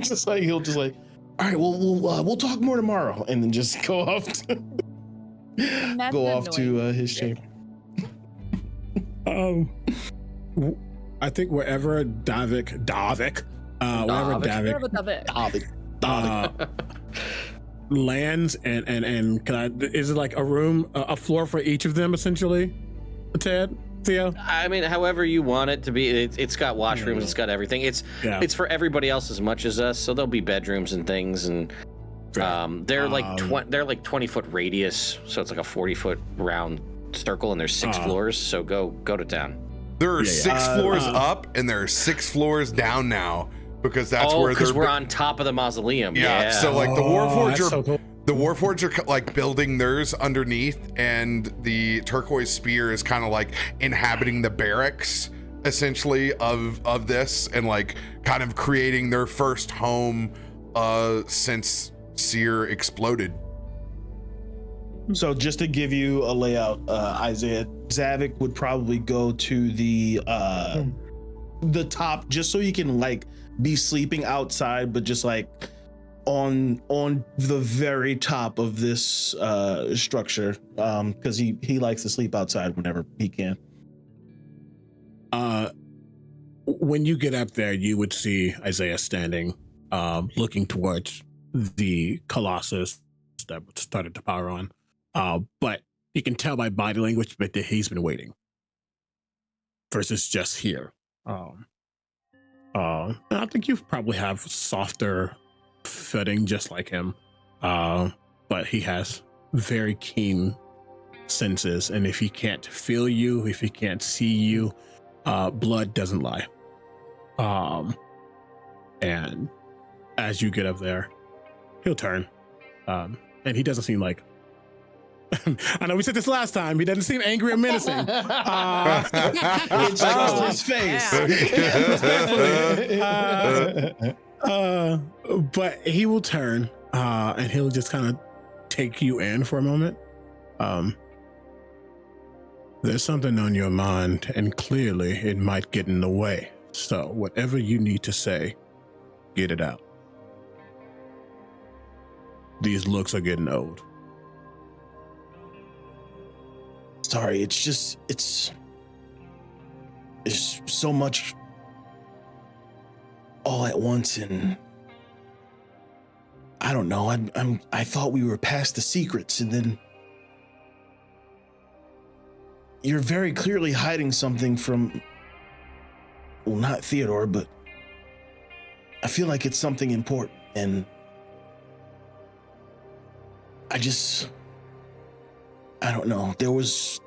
S2: just like he'll just like, all right, we'll talk more tomorrow, and then just go off to his chamber.
S3: I think wherever Davik lands, and is it like a room, a floor for each of them essentially? Ted, Theo?
S5: I mean, however you want it to be. It's got washrooms, it's got everything. It's for everybody else as much as us. So there'll be bedrooms and things, and they're like 20-foot radius, so it's like a 40-foot round circle, and there's 6 floors. So go to town.
S1: There are 6 floors up, and there are 6 floors down now, because that's where
S5: we're on top of the mausoleum. Yeah.
S1: So like the Warforged are like building theirs underneath, and the turquoise spear is kind of like inhabiting the barracks essentially of this, and like kind of creating their first home since Seer exploded.
S2: So just to give you a layout, Isaiah, Davik would probably go to the top, just so you can like be sleeping outside, but just like on the very top of this structure, because he likes to sleep outside whenever he can.
S3: When you get up there, you would see Isaiah standing, looking towards the Colossus that started to power on. But you can tell by body language that he's been waiting versus just here. I think you probably have softer footing just like him. But he has very keen senses. And if he can't feel you, if he can't see you, blood doesn't lie. And as you get up there, he'll turn. And he doesn't seem like, I know we said this last time, he doesn't seem angry or menacing.
S2: It's on his face.
S3: But he will turn, and he'll just kind of take you in for a moment. There's something on your mind, and clearly it might get in the way. So whatever you need to say, get it out. These looks are getting old.
S2: Sorry, it's so much all at once, and I don't know. I thought we were past the secrets, and then you're very clearly hiding something from, well, not Theodore, but I feel like it's something important, and I don't know. There was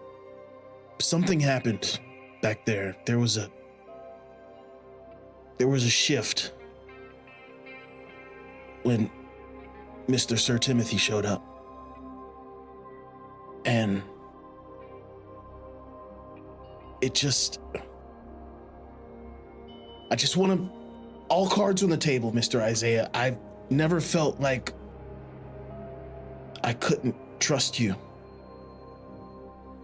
S2: something happened back there. There was a shift when Mr. Sir Timothy showed up. And I just want to, all cards on the table, Mr. Isaiah. I've never felt like I couldn't trust you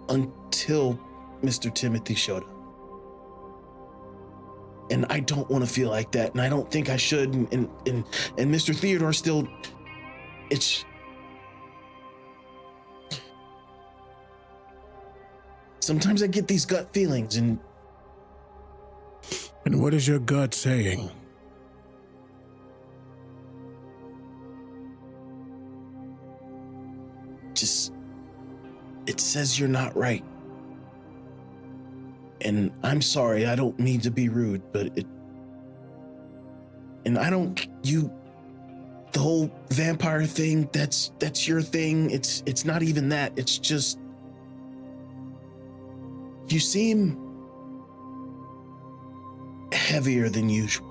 S2: until Mr. Timothy showed up. And I don't want to feel like that, and I don't think I should. And Mr. Theodore still, sometimes I get these gut feelings, and
S3: what is your gut saying?
S2: just, it says you're not right. And I'm sorry, I don't mean to be rude, but the whole vampire thing, that's your thing. It's not even that. It's just, you seem heavier than usual.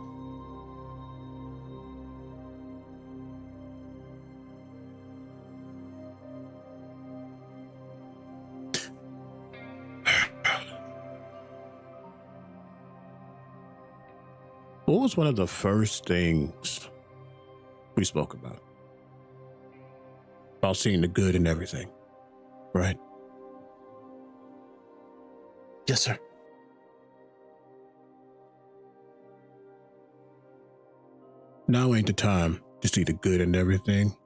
S3: What was one of the first things we spoke about? About seeing the good in everything, right?
S2: Yes, sir.
S3: Now ain't the time to see the good in everything.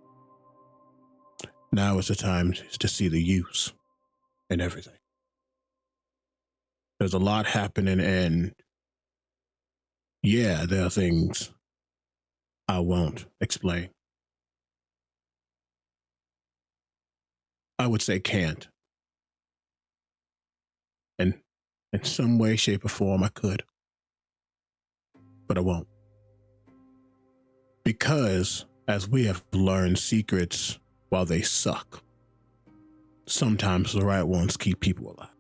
S3: Now is the time to see the use in everything. There's a lot happening, and yeah, there are things I won't explain. I would say can't. And in some way, shape, or form, I could. But I won't. Because, as we have learned, secrets, while they suck, sometimes the right ones keep people alive.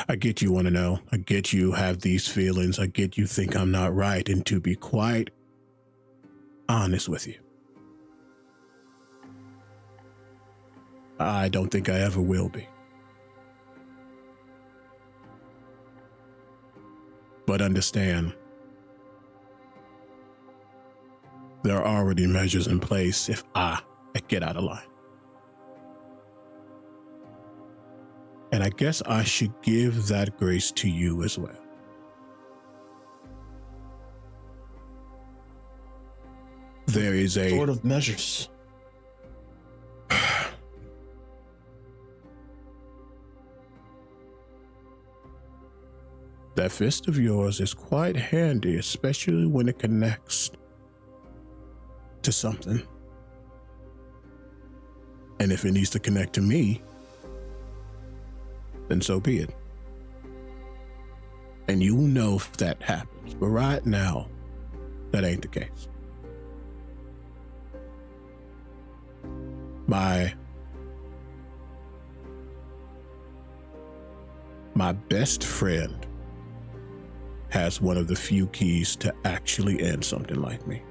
S3: I get you want to know. I get you have these feelings. I get you think I'm not right. And to be quite honest with you, I don't think I ever will be. But understand, there are already measures in place if I get out of line. And I guess I should give that grace to you as well. There is a
S2: sort of measures.
S3: That fist of yours is quite handy, especially when it connects to something. And if it needs to connect to me, then so be it. And you'll know if that happens. But right now, that ain't the case. My best friend has one of the few keys to actually end something like me.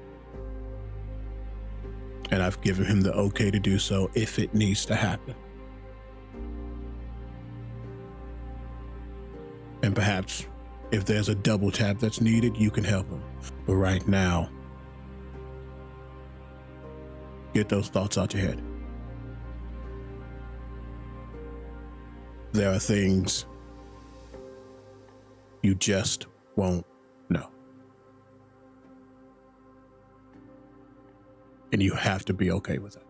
S3: And I've given him the okay to do so if it needs to happen. And perhaps if there's a double tap that's needed, you can help him. But right now, get those thoughts out your head. There are things you just won't know. And you have to be okay with it.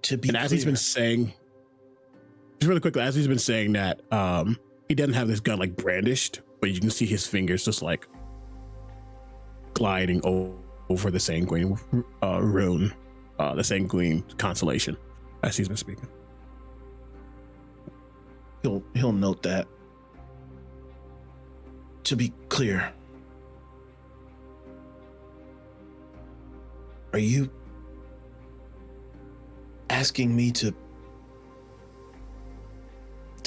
S2: To be
S3: And as
S2: clear,
S3: he's been saying, just really quickly, as he's been saying that, he doesn't have this gun like brandished, but you can see his fingers just like gliding over the sanguine rune, the sanguine constellation, as he's been speaking.
S2: he'll note that. To be clear, are you asking me to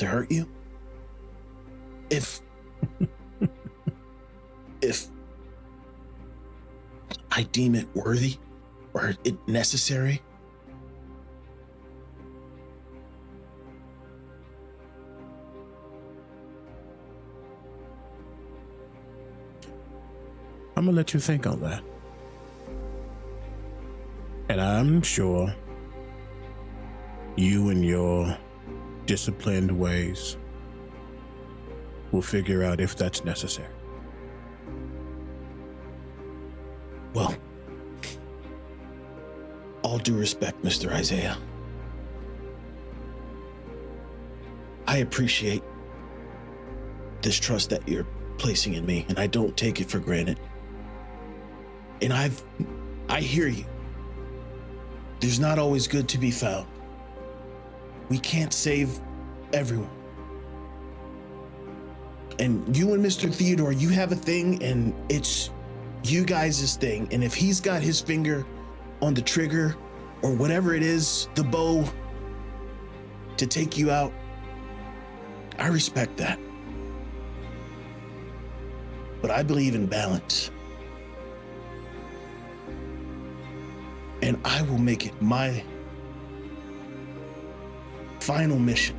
S2: hurt you? If I deem it worthy or it necessary?
S3: I'm gonna let you think on that. And I'm sure you and your disciplined ways will figure out if that's necessary.
S2: all due respect, Mr. Isaiah, I appreciate this trust that you're placing in me, and I don't take it for granted. And I hear you. There's not always good to be found. We can't save everyone. And you and Mr. Theodore, you have a thing, and it's you guys' thing. And if he's got his finger on the trigger or whatever it is, the bow to take you out, I respect that. But I believe in balance. And I will make it my final mission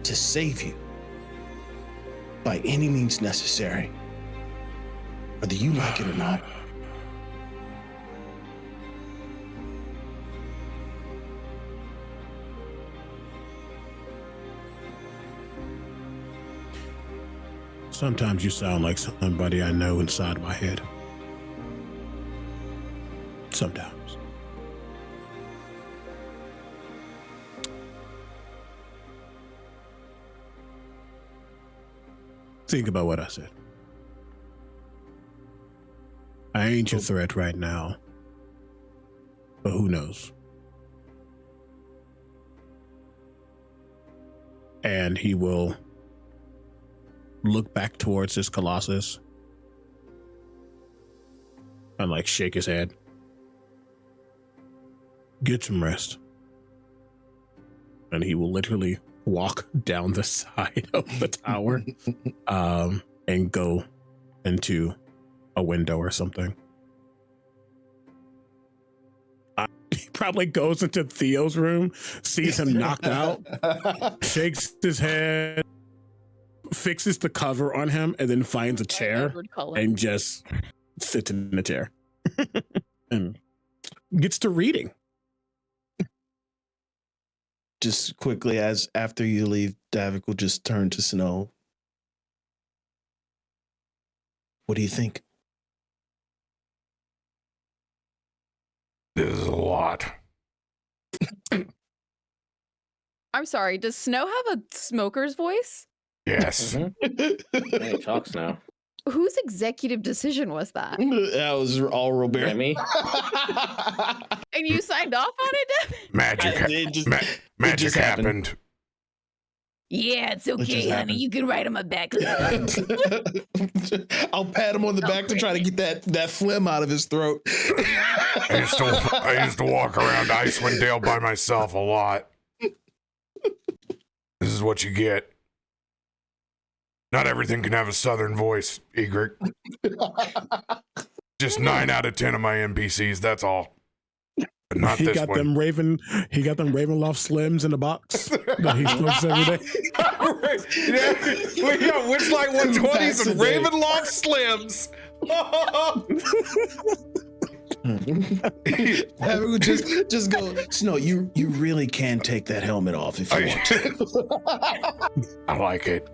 S2: to save you by any means necessary, whether you like it or not.
S3: Sometimes you sound like somebody I know inside my head. Sometimes. Think about what I said. I ain't your threat right now, but who knows? And he will look back towards this Colossus and like shake his head. Get some rest. And he will literally walk down the side of the tower and go into a window or something. He probably goes into Theo's room, sees him knocked out, shakes his head, fixes the cover on him, and then finds a chair and just sits in the chair and gets to reading.
S2: Just quickly, as after you leave, Davik will just turn to Snow. What do you think?
S1: This is a lot.
S4: I'm sorry, does Snow have a smoker's voice?
S1: Yes.
S5: Yeah, he talks now.
S4: Whose executive decision was that?
S2: That was all RoBear.
S5: Remy?
S4: And you signed off on it, Devin?
S1: Magic
S2: just
S1: happened.
S6: Yeah, it's okay,
S2: just
S6: honey.
S2: happened.
S6: You can write on my back.
S2: I'll pat him on the back to try to get that phlegm out of his throat.
S1: I used to walk around Icewind Dale by myself a lot. This is what you get. Not everything can have a southern voice, Egrik. Just 9 out of 10 of my NPCs, that's all. But not
S3: He
S1: this
S3: got
S1: one.
S3: he got them Ravenloft Slims in the box that he smokes every day.
S1: We got Witchlight 120s and Ravenloft Slims.
S2: just go. Snow, you really can take that helmet off if you want to.
S1: I like it.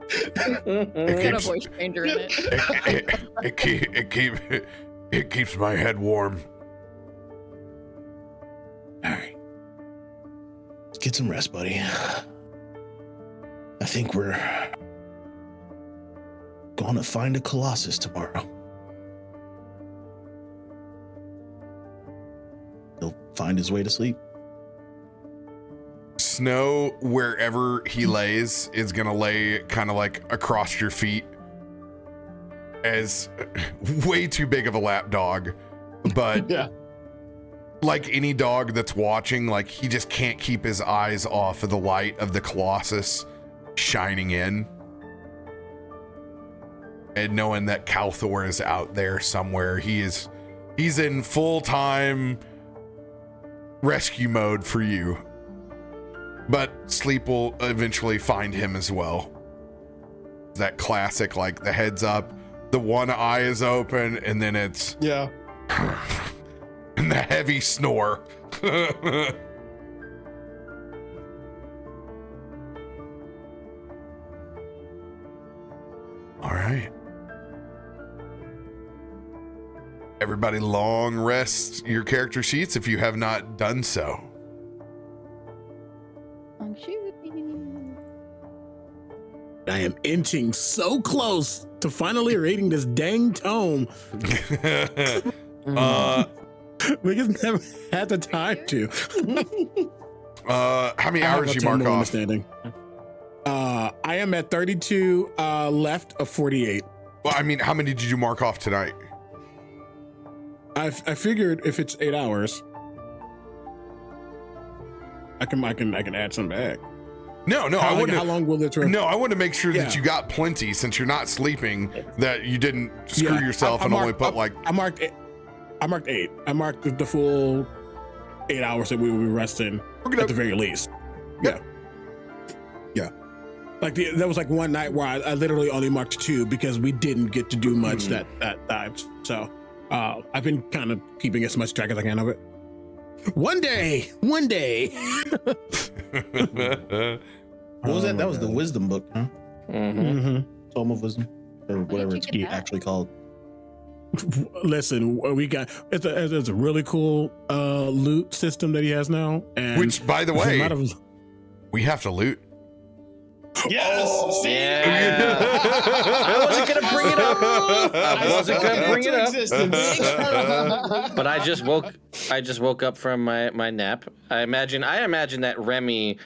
S4: Put a voice changer in it.
S1: It keeps my head warm.
S2: All right. Get some rest, buddy. I think we're gonna find a Colossus tomorrow. He'll find his way to sleep.
S1: Snow, wherever he lays, is gonna lay kind of like across your feet as way too big of a lap dog. But
S2: Yeah.
S1: like any dog that's watching, like he just can't keep his eyes off of the light of the Colossus shining in. And knowing that Kalthorr is out there somewhere, he's in full-time rescue mode for you. But sleep will eventually find him as well. That classic, like the head's up, the one eye is open, and then it's
S2: Yeah.
S1: and the heavy snore. All right. Everybody long rest your character sheets if you have not done so.
S4: Long shoot.
S3: I am inching so close to finally reading this dang tome. We just never had the time to.
S1: How many hours you mark off?
S3: I am at 32 left of 48.
S1: Well, I mean, how many did you mark off tonight?
S3: I figured if it's 8 hours, I can add some back.
S1: No,
S3: How long will this?
S1: No, I want to make sure that
S3: Yeah.
S1: you got plenty since you're not sleeping. That you didn't screw yourself and only put like.
S3: I marked 8. I marked the full 8 hours that we will be resting at the very least. Yeah. Like there was like one night where I literally only marked 2 because we didn't get to do much that time. So I've been kind of keeping as much track as I can of it. One day.
S2: What was that? That was the wisdom book, huh? Tome of Wisdom, or whatever
S4: did
S2: it's
S4: you get that?
S2: actually called.
S3: Listen, we got it's a really cool loot system that he has now. And
S1: Which, by the
S3: there's a
S1: way,
S3: lot of-
S1: we have to loot.
S2: Yes. See?
S5: Yeah. I wasn't gonna bring it up. But I just woke up from my nap. I imagine that Remy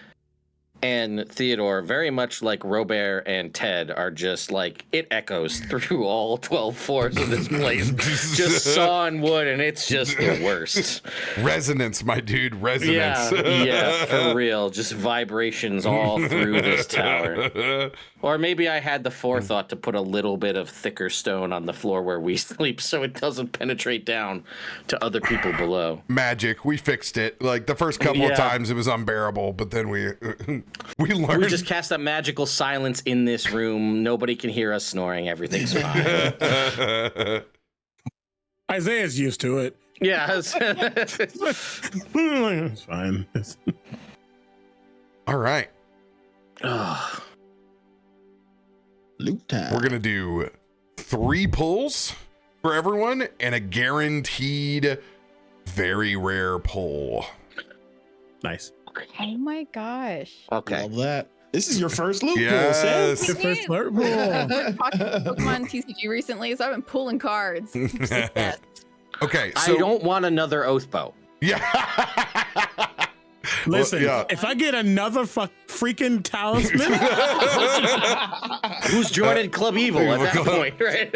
S5: and Theodore, very much like RoBear and Ted, are just like, it echoes through all 12 floors of this place. Just sawing wood, and it's just the worst.
S1: Resonance, my dude, resonance.
S5: Yeah, for real. Just vibrations all through this tower. Or maybe I had the forethought to put a little bit of thicker stone on the floor where we sleep so it doesn't penetrate down to other people below.
S1: Magic, we fixed it. Like the first couple of times it was unbearable, but then we learned.
S5: We just cast that magical silence in this room. Nobody can hear us snoring. Everything's fine.
S3: Isaiah's used to it.
S5: Yeah.
S3: It's fine.
S1: All right.
S2: Loot time.
S1: We're going to do 3 pulls for everyone and a guaranteed very rare pull.
S3: Nice.
S4: Oh my gosh.
S5: Okay.
S2: Love that. This is your first loot
S1: Yes.
S2: pull,
S3: Your first alert.
S4: We're talking Pokemon TCG recently, so I've been pulling cards.
S1: Okay, so
S5: I don't want another oath bow.
S1: Yeah.
S3: Listen,
S1: Well, yeah.
S3: if I get another freaking talisman,
S5: Who's joining Club Evil at that point, right?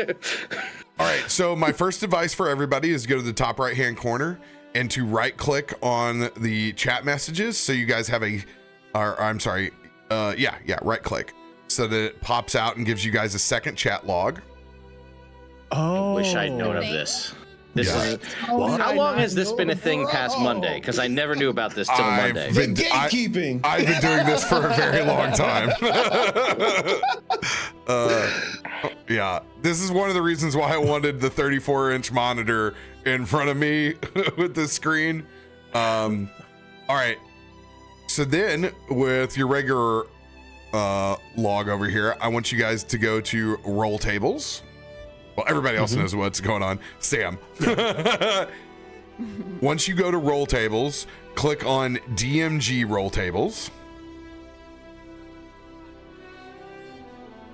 S1: All right, so my first advice for everybody is to go to the top right hand corner and to right click on the chat messages so you guys have right click so that it pops out and gives you guys a second chat log.
S3: oh,
S5: Wish I'd known of this. This
S1: Yeah.
S5: is how long has this been a thing past Monday? Because I never knew about this till Monday.
S2: Gatekeeping.
S1: I've been doing this for a very long time. Yeah, this is one of the reasons why I wanted the 34-inch monitor in front of me with the screen. All right. So then with your regular log over here, I want you guys to go to roll tables. Well, everybody else knows what's going on. Sam. Once you go to roll tables, click on DMG roll tables.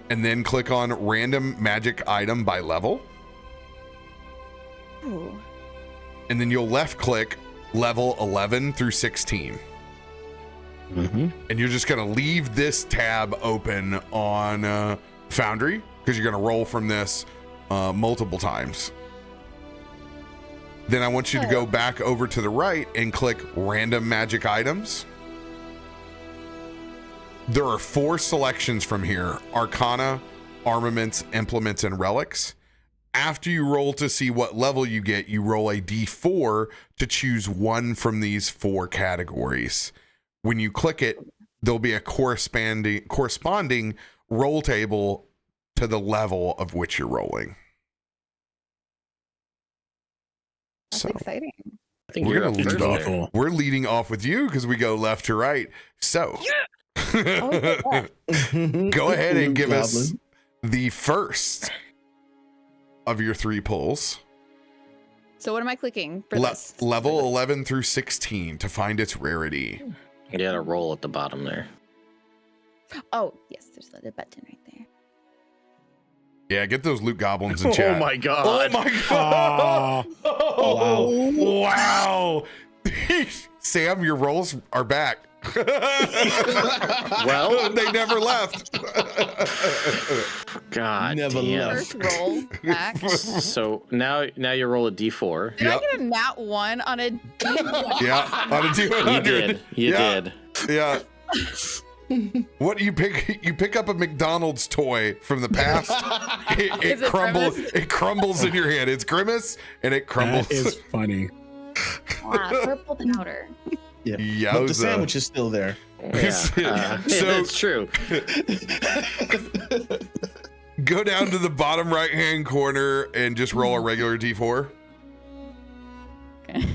S1: And then click on random magic item by level.
S4: Ooh.
S1: And then you'll left click level 11 through 16. And you're just going to leave this tab open on Foundry because you're going to roll from this multiple times. Then I want you to go back over to the right and click random magic items. There are 4 selections from here: Arcana, Armaments, Implements, and Relics. After you roll to see what level you get, you roll a D4 to choose one from these 4 categories. When you click it, there'll be a corresponding roll table to the level of which you're rolling.
S4: That's
S1: So
S4: exciting.
S5: I think
S1: we're
S5: you're
S1: gonna
S5: up
S1: lead
S5: first
S1: off.
S5: there.
S1: We're leading off with you because we go left to right. So go ahead and give us the first of your 3 pulls.
S4: So what am I clicking for this?
S1: Level 11 through 16 to find its rarity.
S5: You got a roll at the bottom there.
S4: Oh, yes, there's a button right there.
S1: Yeah, get those loot goblins in chat.
S5: Oh my god.
S1: Oh my god. Oh, wow. Sam, your rolls are back.
S5: Well,
S1: they never left.
S5: God
S2: Never
S5: damn.
S2: left.
S4: First roll back.
S5: So now you roll a d4.
S4: Did I get a nat 1 on a D1?
S1: Yeah, on a
S5: You
S1: D100.
S5: did. You
S1: Yeah.
S5: did.
S1: Yeah. What you pick? You pick up a McDonald's toy from the past.
S4: Is it
S1: crumbles.
S4: Grimace?
S1: It crumbles in your hand. It's Grimace, and it crumbles.
S3: That is funny.
S6: Wow, purple powder.
S2: Yeah. But
S1: Yowza.
S2: the sandwich is still there.
S5: Yeah,
S1: So-
S5: that's true.
S1: Go down to the bottom right-hand corner and just roll a regular D4.
S4: Okay.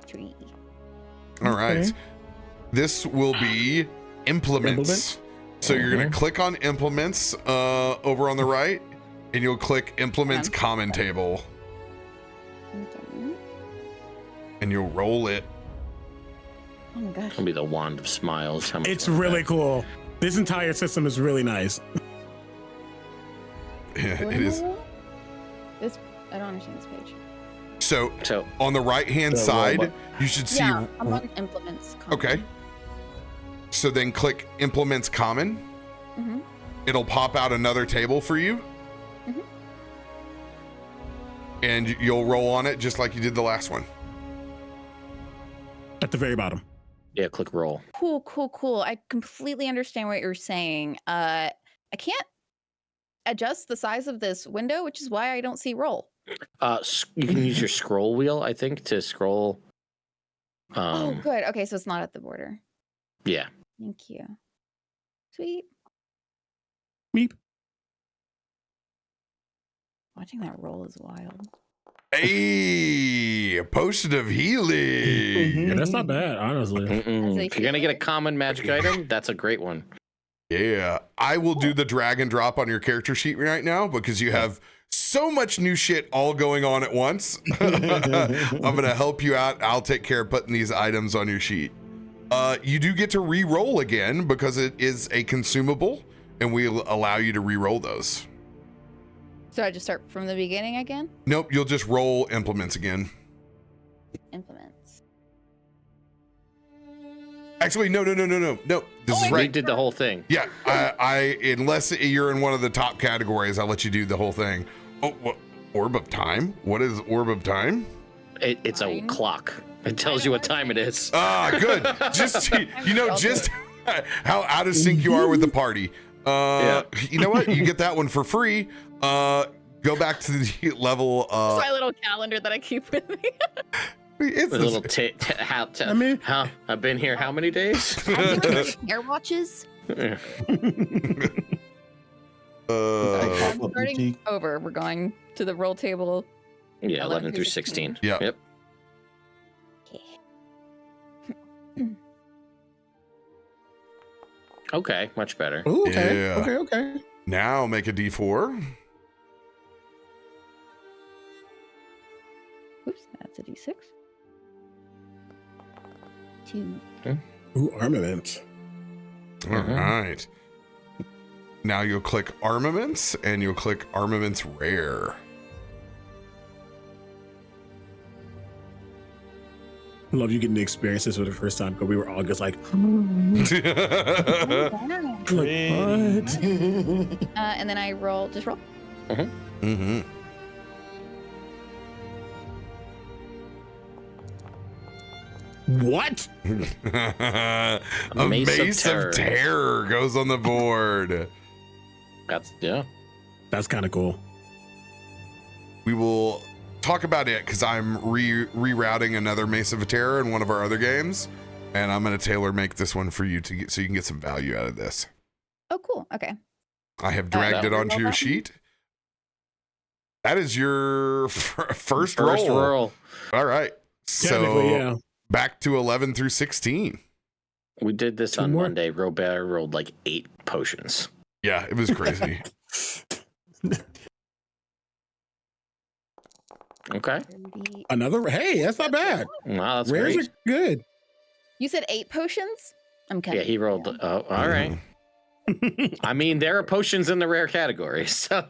S6: 3.
S1: All right.
S3: Okay.
S1: This will be implements. So you're going to click on implements over on the right, and you'll click implements common table, and you'll roll it.
S4: Oh my gosh.
S5: It'll be the wand of smiles. How much
S3: It's
S5: was
S3: really
S5: that?
S3: cool. This entire system is really nice.
S1: Yeah,
S4: What
S1: it
S4: am I
S1: is.
S4: rolling? This, I don't understand this page.
S1: So
S5: So
S1: on the right-hand
S2: The
S1: side,
S2: robot.
S1: you should see.
S4: Yeah, I'm on implements.
S1: Okay. So then click implements common.
S4: Mm-hmm.
S1: It'll pop out another table for you.
S4: Mhm.
S1: And you'll roll on it just like you did the last one.
S3: At the very bottom.
S5: yeah, click roll.
S4: Cool. I completely understand what you're saying. I can't adjust the size of this window, which is why I don't see roll.
S5: You can use your scroll wheel, I think, to scroll.
S4: Oh, good. Okay, so it's not at the border.
S5: Yeah.
S4: Thank you. Sweet.
S3: Meep.
S4: Watching that roll is wild.
S1: Hey, a potion of healing.
S3: Yeah, that's not bad, honestly.
S5: Mm-mm. If you're gonna get a common magic item, that's a great one.
S1: Yeah, I will do the drag and drop on your character sheet right now because you have so much new shit all going on at once. I'm gonna help you out. I'll take care of putting these items on your sheet. You do get to re-roll again because it is a consumable, and we'll allow you to re-roll those.
S4: So I just start from the beginning again?
S1: Nope, you'll just roll implements again.
S4: Implements.
S1: Actually, no. This is
S5: We
S1: right.
S5: did the whole thing.
S1: Yeah, I unless you're in one of the top categories, I'll let you do the whole thing. Oh, what? Orb of time? What is Orb of time?
S5: It's a
S4: Fine.
S5: clock. It tells you what time it is.
S1: Ah, good. Just just how out of sync you are with the party. You know what? You get that one for free. Go back to the level.
S4: It's my little calendar that I keep with me.
S1: It's
S5: A little how I've been here how many days?
S6: Air watches.
S5: Yeah.
S4: I'm starting over. We're going to the roll table.
S5: Yeah, 11 through 16.
S1: Yeah.
S5: Yep. Okay, much better.
S3: Ooh, okay.
S1: Yeah.
S3: Okay.
S1: Now make a D4.
S4: Oops, that's a D6.
S6: 2.
S3: Ooh, armament.
S1: All right. Now you'll click armaments and you'll click armaments rare.
S3: I love you getting to experience this for the first time because we were all just like,
S4: And then I roll, just roll.
S1: Mm-hmm.
S3: what?
S1: A
S5: Mace of
S1: Mace
S5: Terror.
S1: of Terror goes on the board.
S5: That's yeah.
S3: That's kind of cool.
S1: We will talk about it because I'm rerouting another Mace of Terror in one of our other games, and I'm going to tailor make this one for you to get so you can get some value out of this.
S4: Oh, cool. Okay.
S1: I have dragged
S5: that
S1: it onto
S4: roll
S1: your
S4: button?
S1: sheet. That is your first
S5: First
S1: roll.
S5: roll.
S1: All right.
S3: Technically,
S1: So
S3: yeah.
S1: back to 11 through 16.
S5: We did this
S3: Two
S5: on
S3: more.
S5: Monday. RoBear rolled like 8 potions.
S1: Yeah, it was crazy.
S5: Okay.
S4: 30.
S3: Another. Hey, that's not bad.
S5: Wow, that's
S3: Rares
S5: great.
S3: are good.
S4: You said 8 potions? I'm
S5: Yeah,
S4: counting.
S5: he rolled. Oh, all right. I mean, there are potions in the rare category, so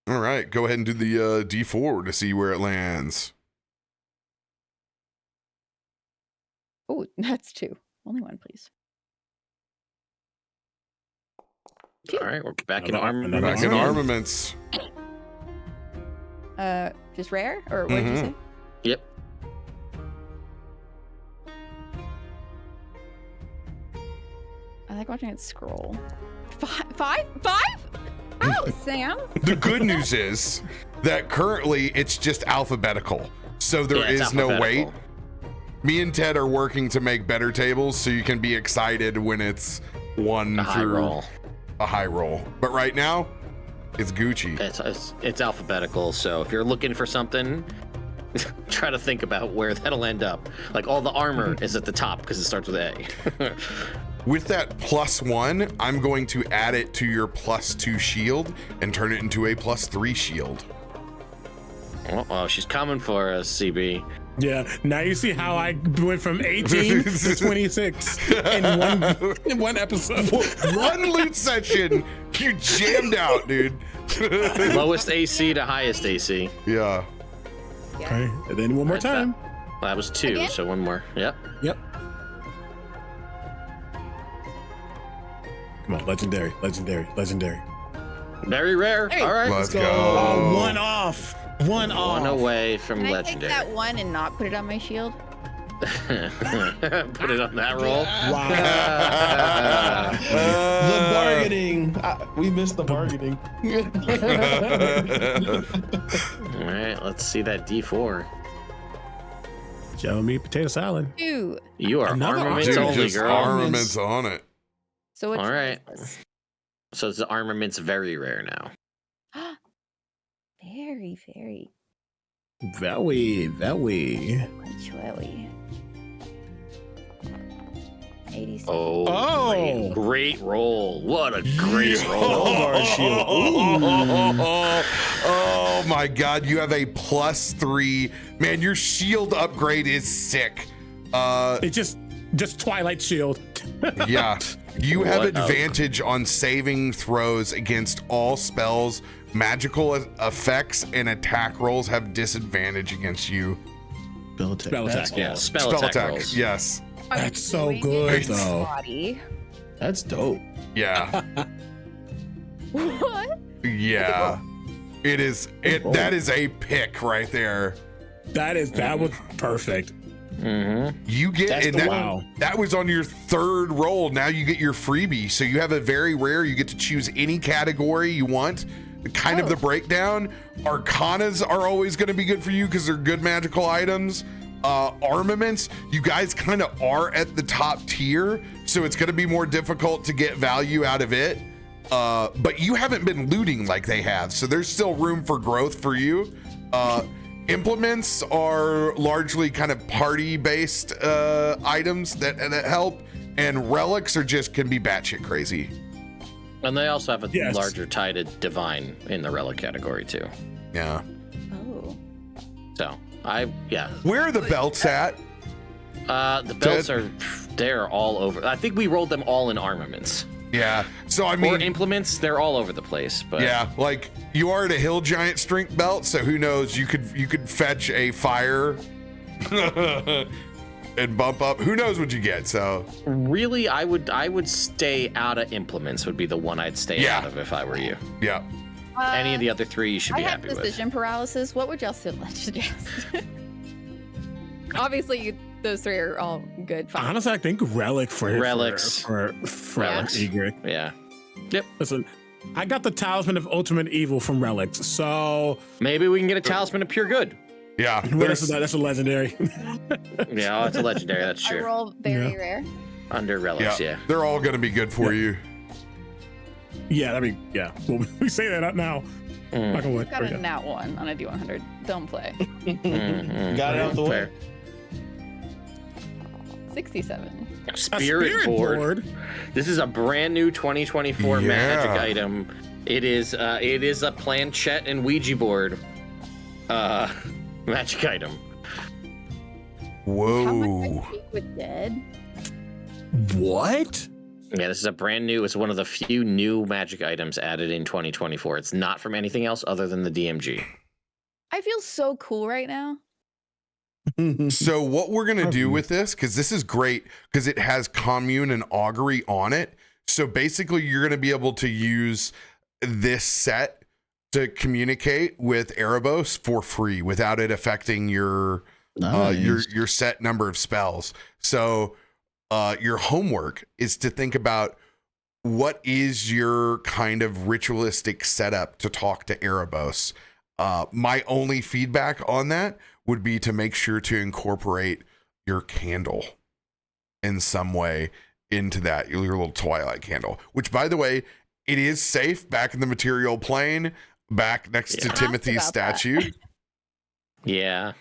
S1: All right, go ahead and do the D4 to see where it lands.
S4: Oh, that's 2. Only 1, please.
S5: all right. We're back in
S3: Another-
S5: armor.
S3: another
S1: Back in
S3: Armaments.
S1: armaments.
S4: Just rare? Or what did you say?
S5: Yep.
S4: I like watching it scroll. 5? Oh, Sam.
S1: The good news is that currently it's just alphabetical, so there
S5: Yeah, it's
S1: is no weight.
S5: alphabetical.
S1: Me and Ted are working to make better tables, so you can be excited when it's one
S5: A high
S1: through
S5: roll.
S1: a high roll. But right now, it's Gucci.
S5: It's alphabetical, so if you're looking for something, try to think about where that'll end up. Like all the armor is at the top because it starts with A.
S1: With that +1, I'm going to add it to your +2 shield and turn it into a +3 shield.
S5: Oh, she's coming for us, CB.
S3: Yeah. Now you see how I went from 18 to 26 in one episode.
S1: One loot session, you jammed out, dude.
S5: Lowest AC to highest AC.
S1: Yeah.
S3: Okay. And then one more time.
S5: That was 2,
S4: Again?
S5: so one more. Yep.
S3: Yep. Come on, legendary.
S5: Very rare.
S4: Hey,
S5: all right.
S1: Let's go.
S3: Oh, one off. One off.
S5: One away from
S4: Can I take
S5: legendary.
S4: that 1 and not put it on my shield?
S5: Put it on that roll.
S3: Wow.
S2: The bargaining. We missed the bargaining.
S5: All right, let's see that D4.
S3: Show me potato salad.
S4: 2.
S5: You are
S3: Another
S5: armaments
S1: Dude,
S5: only,
S1: just
S5: girl.
S1: armaments on it.
S4: So which
S5: All
S4: one
S5: right.
S4: is this?
S5: So it's the armaments very rare now.
S4: Very, very
S3: Very.
S4: chilly. 86.
S5: Oh, great roll. What a great roll.
S2: Bar shield.
S1: Oh my god, you have a +3. Man, your shield upgrade is sick.
S3: It's just Twilight shield.
S1: Yeah. You have
S5: What a-
S1: advantage on saving throws against all spells, magical effects, and attack rolls have disadvantage against you.
S2: Spell attack.
S3: Spell
S2: That's
S3: attack,
S5: Yeah,
S2: awesome.
S5: spell attack
S1: attack,
S5: rolls.
S1: yes.
S4: Are you
S3: That's so
S4: doing
S3: good,
S4: it?
S3: though.
S4: Body.
S2: That's dope.
S1: Yeah.
S4: What?
S1: Yeah. It is that is a pick right there.
S3: That was perfect.
S5: Mm-hmm.
S1: You get
S2: That's
S1: and
S2: the
S1: that,
S3: wow.
S1: that was on your 3rd roll. Now you get your freebie. So you have a very rare. You get to choose any category you want. Kind of
S4: Oh.
S1: the breakdown. Arcanas are always going to be good for you because they're good magical items. Armaments, you guys kind of are at the top tier, so it's going to be more difficult to get value out of it. But you haven't been looting like they have, so there's still room for growth for you. Implements are largely kind of party-based items that help, and relics are just can be batshit crazy.
S5: And they also have a
S3: Yes.
S5: larger tided divine in the relic category too.
S1: Yeah.
S4: Oh.
S5: So
S1: Where are the belts at?
S5: the belts they're all over. I think we rolled them all in armaments.
S1: Yeah. So I
S5: Or
S1: mean,
S5: implements, they're all over the place. But
S1: yeah, like you are at a hill giant strength belt, so who knows? You could fetch a fire and bump up. Who knows what you get? So
S5: really, I would stay out of implements. Would be the one I'd stay
S1: Yeah.
S5: out of if I were you.
S1: yeah.
S5: Any of the other 3 you should
S4: I
S5: be
S4: have
S5: happy with.
S4: decision paralysis. What would y'all suggest? Obviously, those 3 are all good. Fine.
S3: Honestly, I think relic for
S5: Relics.
S3: for
S5: Relics.
S3: Egrik.
S5: Yeah.
S3: Listen, I got the talisman of ultimate evil from relics, so
S5: Maybe we can get a talisman of pure good.
S1: Yeah.
S3: that's a legendary.
S5: Yeah, oh, it's a legendary. That's
S4: I
S5: true.
S4: roll very rare.
S5: Under relics, yeah.
S1: They're all going to be good for you.
S3: Yeah, Well, we say that now.
S5: Mm.
S3: Knock on wood.
S4: Got
S3: There we
S4: a
S3: go.
S4: nat 1 on a D100. Don't play.
S5: Mhm.
S2: Got it out the way.
S5: Fair.
S4: 67.
S3: A
S5: Spirit board. This is a brand new 2024 magic
S1: Yeah.
S5: item. It is a planchette and Ouija board. magic item.
S4: How much
S1: Whoa.
S4: I speak with dead?
S3: What?
S5: Yeah, this is a brand new. It's one of the few new magic items added in 2024. It's not from anything else other than the DMG.
S4: I feel so cool right now.
S1: So what we're going to do with this, because this is great, because it has commune and augury on it. So basically you're going to be able to use this set to communicate with Erebos for free without it affecting your your set number of spells. So your homework is to think about what is your kind of ritualistic setup to talk to Erebos. My only feedback on that would be to make sure to incorporate your candle in some way into that, your little Twilight candle, which, by the way, it is safe back in the material plane, back next to
S4: Yeah.
S1: Timothy's
S4: Asked about that.
S1: statue.
S5: Yeah.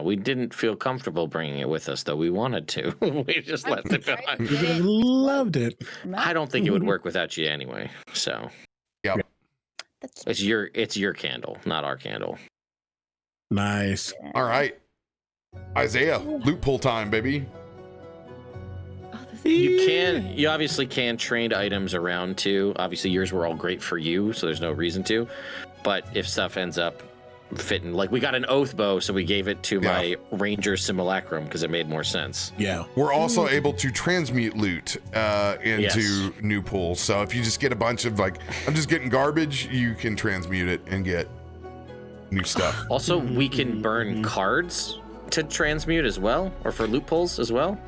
S5: We didn't feel comfortable bringing it with us, though. We wanted to. We just left it
S4: Right.
S5: behind.
S3: You would have loved it.
S5: I don't think it would work without you anyway. So
S4: That's
S5: it's your candle, not our candle.
S3: Nice.
S1: All right, Isaiah, loot pull time, baby.
S4: Oh, this is
S5: You obviously can trade items around too. Obviously yours were all great for you, so there's no reason to. But if stuff ends up fitting, like we got an oath bow, so we gave it to my ranger simulacrum because it made more sense.
S3: Yeah.
S1: We're also able to transmute loot into new pools. So if you just get a bunch of like, I'm just getting garbage, you can transmute it and get new stuff.
S5: Also, we can burn cards to transmute as well, or for loot pulls as well,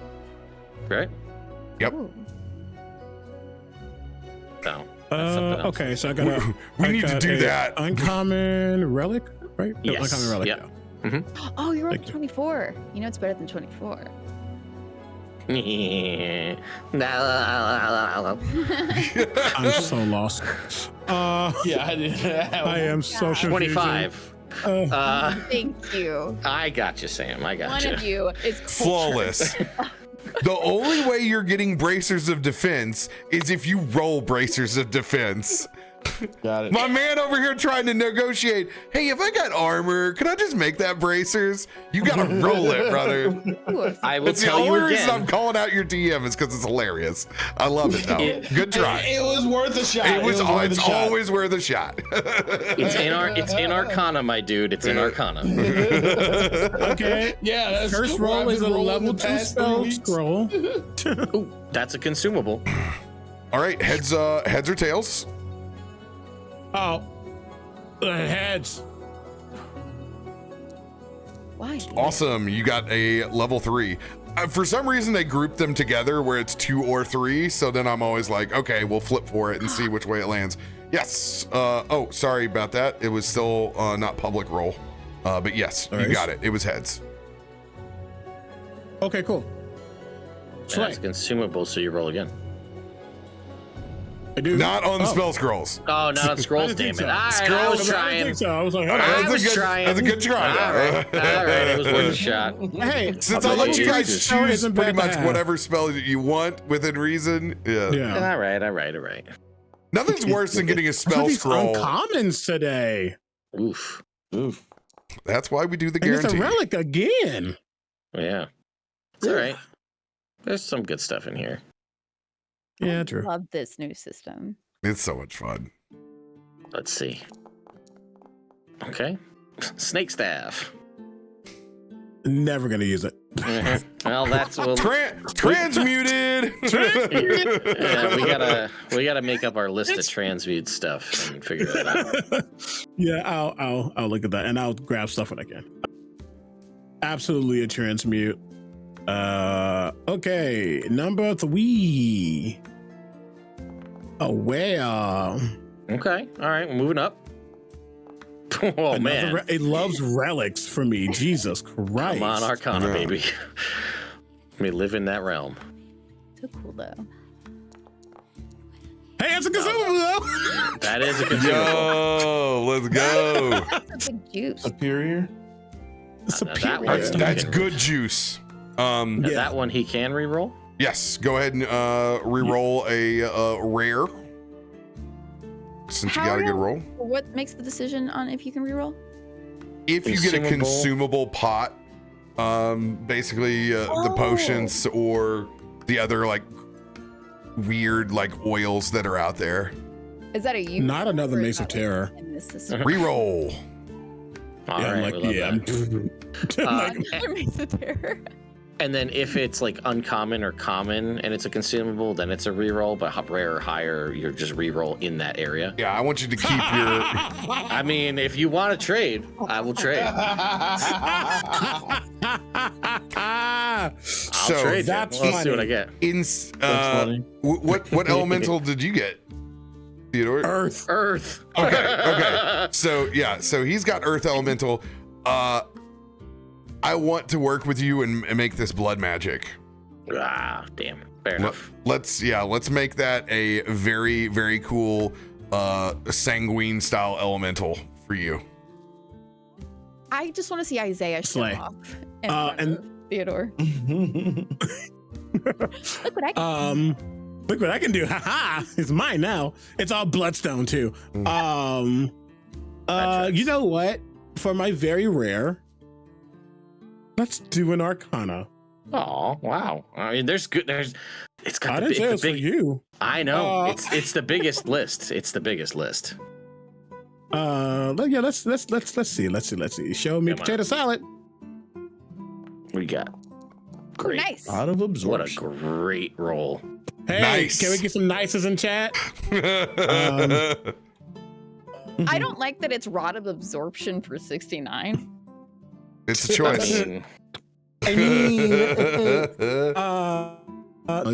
S5: right?
S1: Yep.
S4: Ooh.
S5: So that's something else.
S3: Okay, so I got
S1: We need to do that.
S3: Uncommon relic, right? No,
S5: Yes.
S3: uncommon relic.
S5: Yep.
S3: Yeah.
S4: Oh, you're
S3: Thank
S4: up
S3: you.
S4: 24. You know it's better than 24.
S3: I'm so lost.
S2: Yeah, I did.
S3: I am so confused.
S5: 25.
S4: Thank you.
S5: I got you, Sam. I got
S4: One
S5: you.
S4: of you is
S1: Flawless. The only way you're getting bracers of defense is if you roll bracers of defense.
S2: Got it.
S1: My man over here trying to negotiate. Hey, if I got armor, could I just make that bracers? You gotta roll it, brother.
S4: Ooh,
S5: I will
S1: That's the
S5: tell you
S1: only reason I'm
S5: again.
S1: calling out your DM is because it's hilarious. I love it though. Good try.
S2: It was worth a shot.
S1: It was
S2: worth
S1: it's
S2: a shot.
S1: always worth a shot.
S5: It's in Arcana, my dude. It's in Arcana.
S3: Okay.
S2: Yeah, that's
S3: First
S2: cool.
S3: roll
S2: I've
S3: is
S2: been
S3: a
S2: rolling
S3: level
S2: the
S3: 2
S2: past 3
S3: spell
S2: weeks.
S3: scroll.
S5: Ooh, that's a consumable.
S1: All right, heads or tails?
S3: Oh, the heads.
S4: why?
S1: Awesome. You got a level 3. For some reason, they grouped them together where it's 2 or 3. So then I'm always like, okay, we'll flip for it and see which way it lands. Yes. Oh, sorry about that. It was still not public roll. But yes, you
S3: Nice.
S1: got it. It was heads.
S3: Okay, cool.
S5: That's
S3: Slay.
S5: consumable, so you roll again.
S3: I do.
S1: Not on the
S3: Oh.
S1: spell scrolls.
S5: Oh, not on scrolls,
S3: I didn't
S5: damn it.
S3: think
S5: All
S3: so.
S5: right, I was
S1: Scrolls-
S3: I didn't
S5: trying.
S3: think so. I was like,
S5: I
S3: okay.
S5: was trying.
S1: That's a good try.
S5: All right, it was worth a shot.
S3: Hey,
S1: Since
S5: I'll
S1: I let
S5: let
S1: you
S5: you
S1: guys
S5: choose.
S3: Spell
S1: choose
S3: isn't
S1: pretty
S3: bad to
S1: much
S3: have.
S1: whatever spell that you want within reason. Yeah.
S3: Yeah.
S5: All right.
S1: Nothing's worse than getting a
S3: What's
S1: spell
S3: with these
S1: scroll.
S3: uncommons today?
S5: Oof.
S2: Oof.
S1: That's why we do the
S3: And it's a
S1: guarantee.
S3: relic again.
S5: Yeah. It's all right. There's some good stuff in here.
S3: Yeah,
S4: I
S3: true.
S4: love this new system.
S1: It's so much fun.
S5: Let's see. Okay. Snake staff.
S3: Never gonna use it.
S5: Mhm. Well, that's well.
S1: Transmuted.
S5: Yeah, we gotta make up our list of transmute stuff and figure that out.
S3: Yeah, I'll look at that and I'll grab stuff when I can. Absolutely a transmute. Okay, number 3. Aware.
S5: Okay. All right. We're moving up. Oh man.
S3: It loves relics for me. Jesus Christ.
S5: Come on, Arcana,
S1: Yeah.
S5: baby. We live in that realm.
S4: So cool though.
S3: Hey, it's a consumable though.
S5: That is a consumable.
S1: Yo, let's go.
S4: That's a big juice.
S2: Superior.
S5: That one's
S1: That's good juice.
S5: Now,
S3: Yeah.
S5: that one he can reroll.
S1: Yes, go ahead and re-roll a rare. Since you got a good roll.
S4: What makes the decision on if you can reroll?
S1: if you get a consumable pot, basically the potions or the other like weird like oils that are out there.
S4: Is that a use?
S3: Not another Mace of Terror.
S1: Reroll.
S5: All
S3: Yeah,
S5: right,
S3: I'm like,
S5: we love
S3: yeah,
S5: that.
S3: I'm like,
S4: Another Mace of Terror.
S5: And then if it's like uncommon or common and it's a consumable, then it's a reroll. But rare or higher, you're just reroll in that area.
S1: Yeah, I want you to keep your.
S5: I mean, if you want to trade, I will trade. I'll
S1: So
S5: trade.
S3: that's
S5: Let's see what I
S3: funny.
S5: get.
S1: What elemental did you get, Theodore?
S3: Earth.
S5: Earth.
S1: Okay. So yeah, so he's got Earth Elemental. I want to work with you and make this blood magic.
S5: Ah, damn. Fair enough.
S1: Let's make that a very, very cool sanguine style elemental for you.
S4: I just want to see Isaiah show
S3: Slay.
S4: off.
S3: And-
S4: Theodore. Look what I can
S3: Look what I can do. Haha. It's mine now. It's all bloodstone too. You know what? For my very rare, let's do an Arcana.
S5: Oh, wow. I mean, it's got
S3: I
S5: the
S3: didn't say it was for
S5: big.
S3: you.
S5: I know. It's the biggest list. It's the biggest list.
S3: Yeah, let's see. Show me
S5: Come on.
S3: potato salad.
S5: What do you got? Great.
S4: Nice.
S2: Out of
S5: What a
S2: absorption.
S5: great roll.
S3: Hey,
S1: Nice.
S3: can we get some nices in chat?
S4: I don't like that it's Rod of Absorption for 69.
S1: It's a choice.
S3: I mean,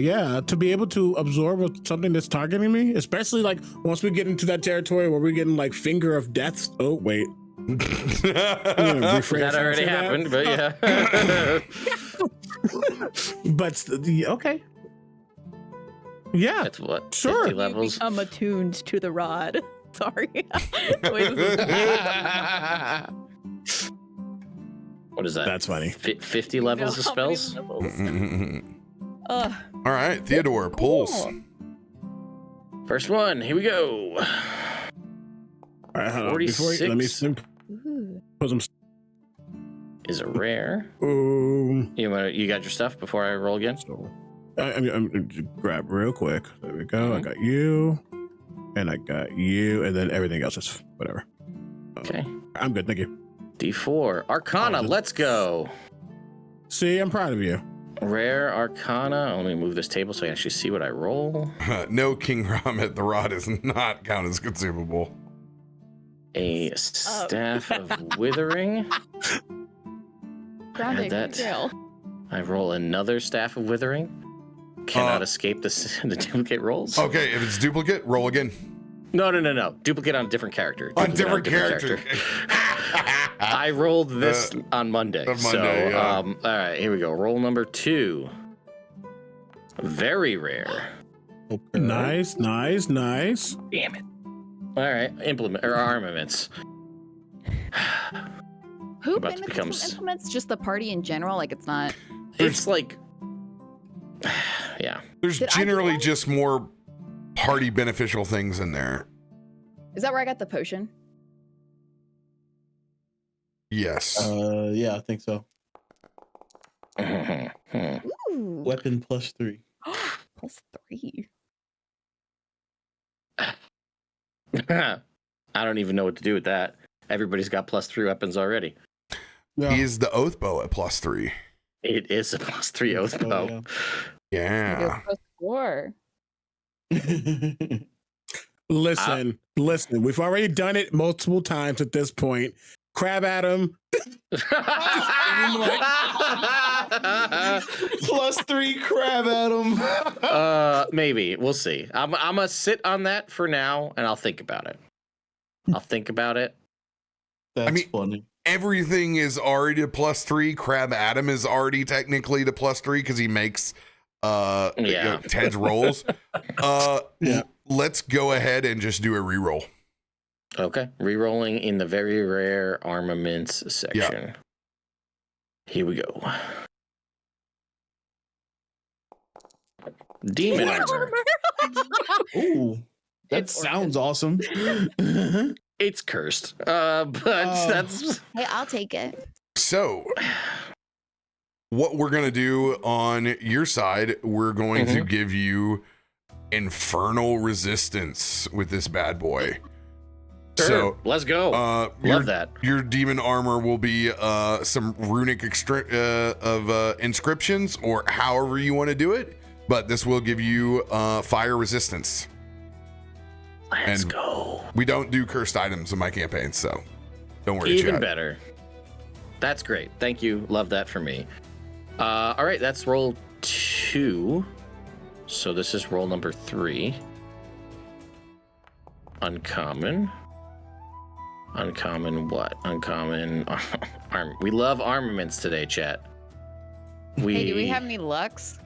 S3: yeah, to be able to absorb something that's targeting me, especially like once we get into that territory where we're getting like finger of death. Oh wait,
S5: That already happened, but yeah.
S3: But okay, yeah,
S5: That's what?
S3: Sure.
S5: 50 levels.
S4: I'm attuned to the rod. Sorry. The way this is-
S5: What is that?
S3: that's funny.
S5: 50 levels of
S4: How many
S5: spells?
S4: levels?
S1: All right, Theodore, pulls.
S4: Cool.
S5: First one, here we go.
S3: All right, hold on. Before let me
S5: 46.
S3: put some.
S5: Is a rare.
S3: Ooh.
S5: You got your stuff before I roll again?
S3: So I'm grab real quick. There we go. I got you, and I got you, and then everything else is whatever.
S5: Okay.
S3: I'm good, thank you.
S5: D4. Arcana, let's go.
S3: See, I'm proud of you.
S5: Rare Arcana. Let me move this table so I can actually see what I roll.
S1: No, King Ramet, the rod is not count as consumable.
S5: A Staff of Withering.
S4: Grounding.
S5: that.
S4: Jail.
S5: I roll another Staff of Withering. Cannot escape the duplicate rolls.
S1: Okay, if it's duplicate, roll again.
S5: No. Duplicate on a different character.
S1: On
S5: Duplicate
S1: different character.
S5: I rolled this on Monday.
S1: On Monday, yeah.
S5: All right, here we go. Roll number 2. Very rare.
S2: Okay.
S3: Nice.
S5: Damn it. All right, armaments.
S4: Who
S5: About to
S4: benefits
S5: become
S4: from implements? Just the party in general? Like it's not.
S5: It's like, yeah.
S1: There's
S4: Did I
S1: generally
S4: do that?
S1: just more party beneficial things in there.
S4: Is that where I got the potion?
S1: Yes.
S2: Yeah, I think so.
S5: Hmm.
S4: Ooh.
S2: Weapon +3.
S4: +3.
S5: I don't even know what to do with that. Everybody's got +3 weapons already.
S2: Yeah.
S1: He is the oath bow at +3.
S5: It is a +3 oath bow.
S2: Oh,
S1: Yeah.
S4: +4.
S2: yeah.
S3: Listen. We've already done it multiple times at this point. Crab Adam.
S2: +3 crab at him.
S5: Maybe we'll see. I'm gonna sit on that for now, and I'll think about it.
S2: That's
S1: mean-
S2: funny.
S1: Everything is already to +3. Crab Adam is already technically to +3 because he makes Ted's rolls.
S2: Yeah.
S1: Let's go ahead and just do a reroll.
S5: Okay, rerolling in the very rare armaments section. Here we go. Demon armor.
S2: Ooh, that
S4: It's
S2: sounds awesome.
S5: It's cursed. But that's
S6: Hey, I'll take it.
S1: So, what we're going to do on your side, we're going to give you infernal resistance with this bad boy.
S5: Sure,
S1: So
S5: let's go. Love that.
S1: Your demon armor will be some runic inscriptions, or however you want to do it. But this will give you fire resistance.
S5: Let's go.
S1: We don't do cursed items in my campaign, so don't worry.
S5: Even
S1: chat.
S5: better. That's great. Thank you. Love that for me. All right, that's roll 2. So this is roll number 3. Uncommon. Uncommon what? Uncommon arm. We love armaments today, chat.
S4: Hey, do we have any lucks?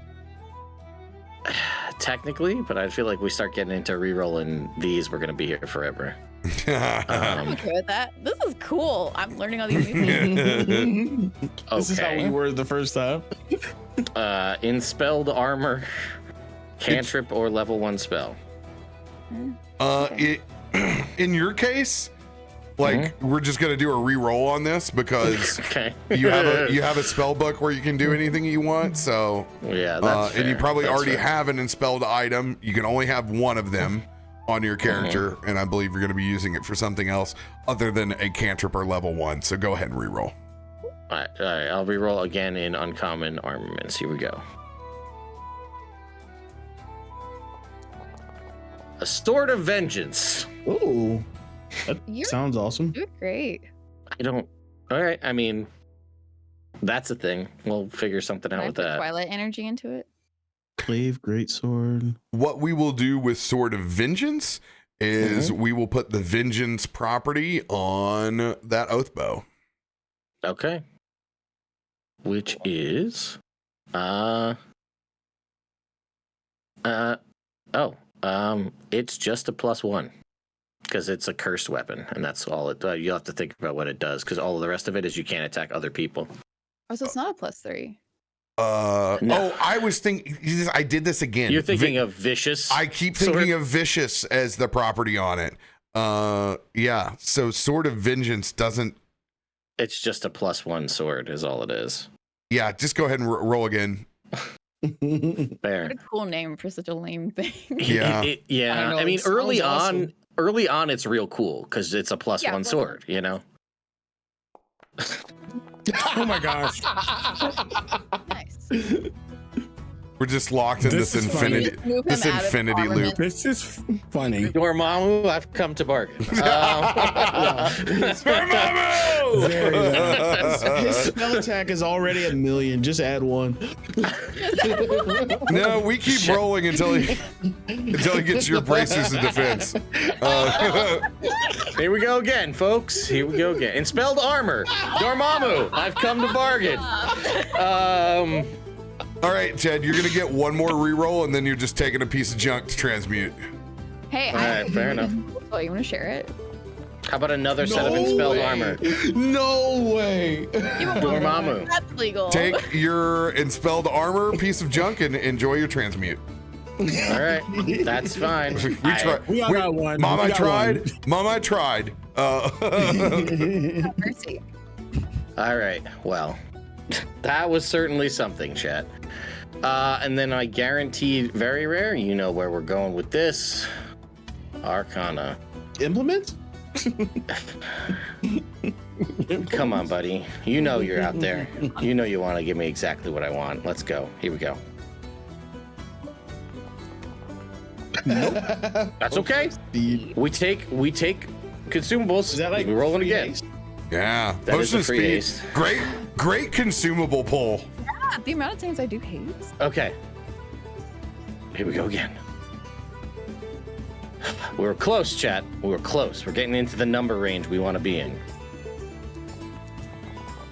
S5: Technically, but I feel like we start getting into re-rolling these, we're gonna be here forever.
S4: I'm okay with that. This is cool. I'm learning all these new things.
S2: This is how we were the first time.
S5: Inspelled armor, cantrip, or level 1 spell.
S1: In your case, like we're just gonna do a re-roll on this because
S5: Okay.
S1: you have a spell book where you can do anything you want. So
S5: Yeah, that's
S1: and you
S5: fair.
S1: probably
S5: That's
S1: already
S5: fair.
S1: have an enspelled item. You can only have one of them on your character, and I believe you're gonna be using it for something else other than a cantrip or level 1. So go ahead and re-roll.
S5: All right, I'll re-roll again in uncommon armaments. Here we go. A Sword of Vengeance.
S2: Ooh, that
S4: You're
S2: sounds awesome.
S4: doing great.
S5: I don't. All right, I mean, that's a thing. We'll figure something
S4: Can
S5: out
S4: I
S5: with
S4: put
S5: that.
S4: Twilight energy into it?
S2: Clave greatsword.
S1: What we will do with Sword of Vengeance is we will put the vengeance property on that oath bow.
S5: Okay. Which is, it's just a +1 because it's a cursed weapon, and that's all it. You'll have to think about what it does because all of the rest of it is you can't attack other people.
S4: Oh, so it's not a +3.
S5: No.
S1: Oh, I was thinking. I did this again.
S5: You're thinking of vicious.
S1: I keep thinking
S5: sword?
S1: of vicious as the property on it. Yeah. So Sword of Vengeance doesn't.
S5: It's just a +1 sword, is all it is.
S1: Yeah. Just go ahead and roll again.
S5: Fair.
S4: What a cool name for such a lame thing.
S1: Yeah.
S5: Yeah.
S4: I don't know,
S5: I mean,
S4: it sounds
S5: early
S2: awesome.
S5: on, it's real cool because it's a +1
S4: Yeah,
S5: sword. You know.
S3: Oh my gosh.
S4: Nice.
S1: We're just locked in this
S3: This is funny.
S1: infinity.
S4: Just move him
S1: This
S4: out of
S1: infinity
S4: armament.
S1: loop.
S3: This is funny.
S5: Dormammu, I've come to bargain.
S2: His spell attack is already 1,000,000. Just add 1.
S1: No, we keep rolling until he gets your braces of defense.
S5: Here we go again, folks. Here we go again. Inspelled armor. Dormammu, I've come to bargain.
S1: All right, Ted, you're gonna get one more reroll, and then you're just taking a piece of junk to transmute.
S4: Hey,
S5: All right, fair enough.
S4: Oh, you want to share it?
S5: How about another set of inspelled armor?
S2: No way.
S5: Dormammu.
S4: That's legal.
S1: Take your inspelled armor piece of junk and enjoy your transmute.
S5: All right, that's fine.
S1: We tried.
S3: We all got one.
S1: Mom,
S3: We
S1: I
S3: got
S1: tried. Mom, I tried.
S4: Mercy.
S5: All right, well, that was certainly something, chat. And then I guaranteed very rare. You know where we're going with this. Arcana.
S2: Implement?
S5: Come on, buddy. You know you're out there. You know you want to give me exactly what I want. Let's go. Here we go. Nope. That's okay. We take consumables.
S2: Is that like
S5: we rolling again.
S2: ace?
S1: Yeah.
S5: That is
S1: Potion
S5: a
S1: of
S5: free
S1: speed.
S5: ace.
S1: Great consumable pull.
S4: Yeah, the amount of times I do haste.
S5: Okay. Here we go again. We were close, chat. We were close. We're getting into the number range we want to be in.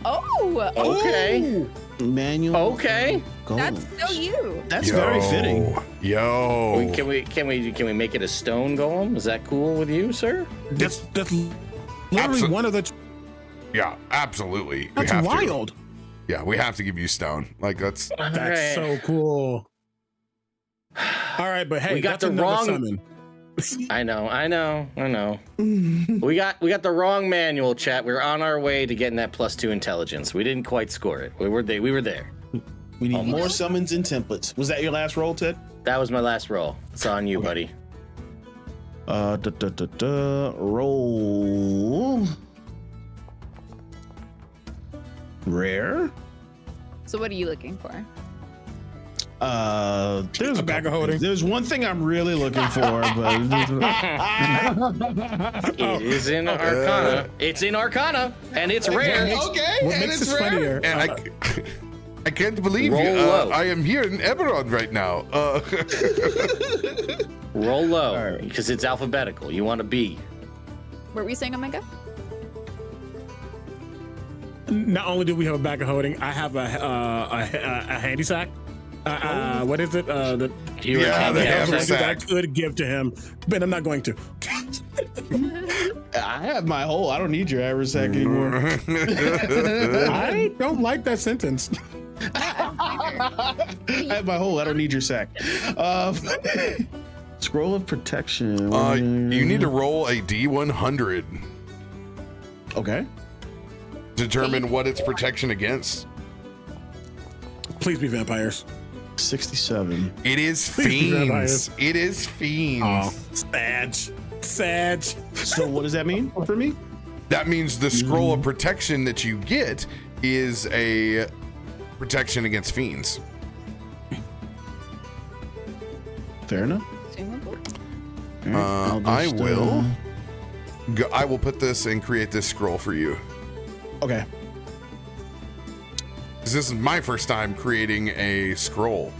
S4: Oh,
S5: Okay.
S2: Manual.
S5: Okay.
S4: that's so you.
S2: That's very fitting.
S1: Yo.
S5: Can we make it a stone golem? Is that cool with you, sir?
S3: That's literally
S1: Absol-
S3: one of the.
S1: Yeah, absolutely.
S3: That's
S1: we have
S3: wild.
S1: To. Yeah, we have to give you stone. Like that's
S3: That's so cool. All right, but hey,
S5: We got
S3: that's
S5: the
S3: another
S5: wrong-
S3: summon.
S5: I know. We got the wrong manual, chat. We were on our way to getting that +2 intelligence. We didn't quite score it. We were there.
S2: We need
S5: Almost.
S2: more summons and templates. Was that your last roll, Ted?
S5: That was my last roll. It's on you, buddy.
S2: Roll. Rare.
S4: So what are you looking for?
S2: There's
S3: A bag of holding.
S2: There's one thing I'm really looking for, but
S5: It is in Arcana. It's in Arcana, and it's rare.
S1: Okay,
S3: What
S1: and
S3: makes
S1: it's
S3: this
S1: rare.
S3: funnier?
S1: And I can't believe
S5: Roll
S1: you.
S5: low.
S1: I am here in Eberron right now.
S5: Roll low,
S2: All right.
S5: because it's alphabetical. You want a B.
S4: What were you saying, Omega?
S3: Not only do we have a bag of holding, I have a handy sack. What is it?
S5: You
S1: Yeah, the
S5: yeah,
S1: hammer
S3: something that I
S1: sack.
S3: could give to him, but I'm not going to.
S2: I have my whole. I don't need your haversack anymore.
S3: I don't like that sentence.
S2: I have my whole. I don't need your sack. Scroll of protection.
S1: You need to roll a D100.
S2: Okay.
S1: Determine what it's protection against.
S3: Please be vampires.
S2: 67.
S1: It is
S3: Please be
S1: fiends.
S3: vampires.
S1: It is fiends.
S3: Sad.
S2: So what does that mean for me?
S1: That means the scroll of protection that you get is a protection against fiends.
S2: Fair enough.
S4: Consumable?
S2: All right, I'll just,
S1: I will put this and create this scroll for you.
S2: Okay.
S1: 'Cause this is my first time creating a scroll.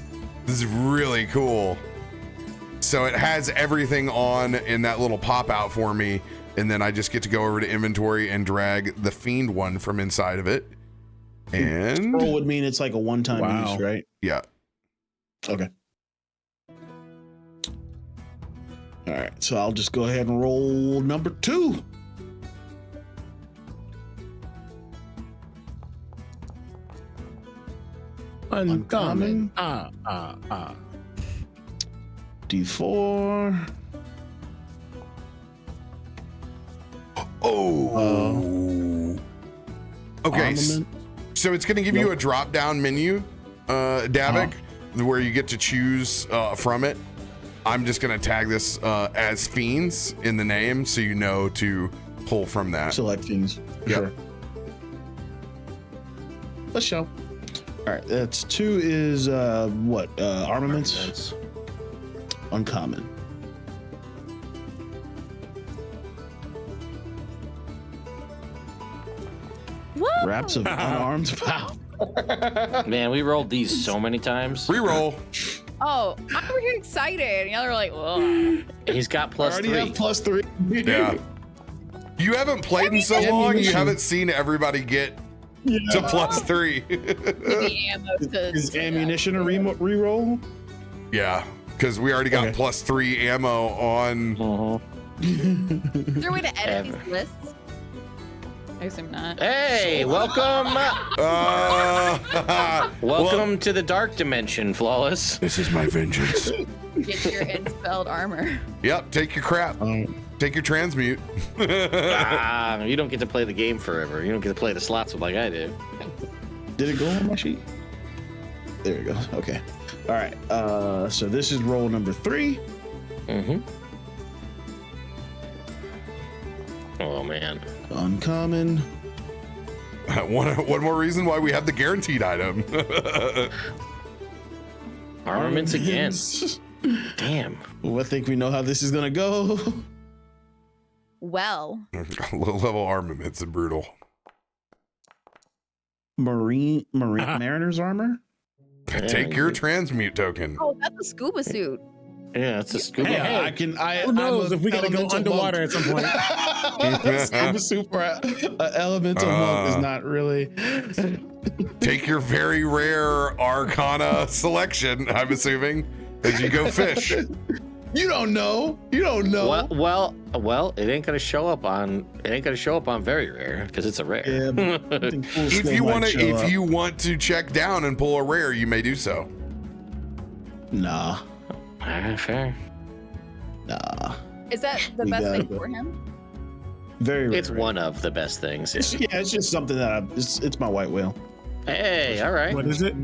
S1: This is really cool. So it has everything on in that little pop out for me. And then I just get to go over to inventory and drag the fiend one from inside of it. And
S2: Scroll would mean it's like a one-time
S3: Wow.
S2: use, right?
S1: yeah.
S2: Okay. All right. So I'll just go ahead and roll number 2.
S3: Uncommon.
S2: D4.
S1: Oh. Okay.
S2: Armament.
S1: So it's going to give you a drop down menu, Davik, where you get to choose from it. I'm just going to tag this as fiends in the name so you know to pull from that.
S2: Select things. For
S1: Yep.
S2: sure. Let's show. All right. That's 2 is what? Armaments? Uncommon.
S4: Whoa!
S2: Wraps of unarmed power.
S5: Man, we rolled these so many times.
S1: Reroll.
S4: Oh, I'm over here excited. And y'all are like, whoa.
S5: He's got
S2: I already
S5: +3.
S2: have +3.
S1: Yeah. You haven't played in so long, you
S2: Ammunition.
S1: haven't seen everybody get to +3.
S4: The ammo to
S2: Is ammunition a reroll?
S1: Yeah, because we already got
S2: Okay.
S1: +3 ammo on.
S5: Mhm.
S4: Is there a way to edit
S5: Ever.
S4: these lists? I assume not.
S5: Hey, welcome. Welcome to the dark dimension, Flawless.
S1: This is my vengeance.
S4: Get your enspelled armor.
S1: Yep, take your crap. Take your transmute.
S5: You don't get to play the game forever. You don't get to play the slots like I do.
S2: Did it go on my sheet? There we go. Okay. All right. So this is roll number 3.
S5: Mm-hmm. Oh, man.
S2: Uncommon.
S1: One more reason why we have the guaranteed item.
S5: Armaments again. Damn.
S2: Well, I think we know how this is gonna go.
S4: Well,
S1: Low level armaments and brutal.
S2: Marine mariner's armor.
S1: Take your transmute token.
S4: oh, that's a scuba suit.
S5: Yeah, it's a scuba.
S3: Hey,
S2: Hey,
S3: who knows if we gotta go underwater at some point?
S2: Scuba suit for elemental monk is not really.
S1: Take your very rare Arcana selection, I'm assuming, as you go fish.
S2: You don't know. You don't know.
S5: Well, it ain't gonna show up on. It ain't gonna show up on very rare because it's a rare.
S2: Yeah, but I think full
S1: If
S2: skill
S1: you
S2: might
S1: want to,
S2: show up.
S1: if you want to check down and pull a rare, you may do so.
S2: Nah.
S5: Alright, fair.
S2: Nah.
S4: Is that the
S2: We
S4: best
S2: got
S4: thing
S2: it.
S4: for him?
S2: Very rare.
S5: It's one of the best things. Yeah.
S2: It's just something that it's my white whale.
S5: Hey, all right.
S3: What is it?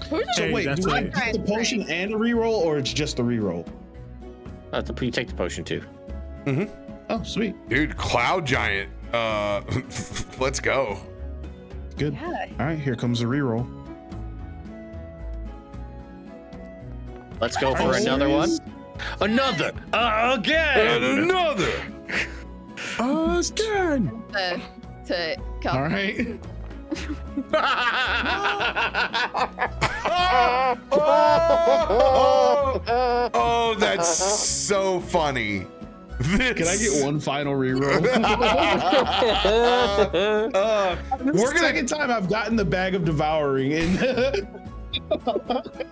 S2: So
S3: Hey,
S2: wait,
S3: that's
S2: do I
S3: right.
S2: get the potion and a reroll, or it's just the reroll?
S5: You take the potion too.
S2: Oh, sweet.
S1: Dude, Cloud Giant. Let's go.
S2: Good.
S4: Yeah.
S2: All right, here comes the reroll.
S5: Let's go
S2: Are
S5: for
S2: you
S5: another one.
S2: serious?
S5: Another
S1: And
S5: again.
S1: another.
S3: Oh, it's done.
S4: To
S2: All right.
S1: Oh, that's so funny.
S2: Can I get one final reroll?
S1: We're gonna
S2: Second time I've gotten the bag of devouring in.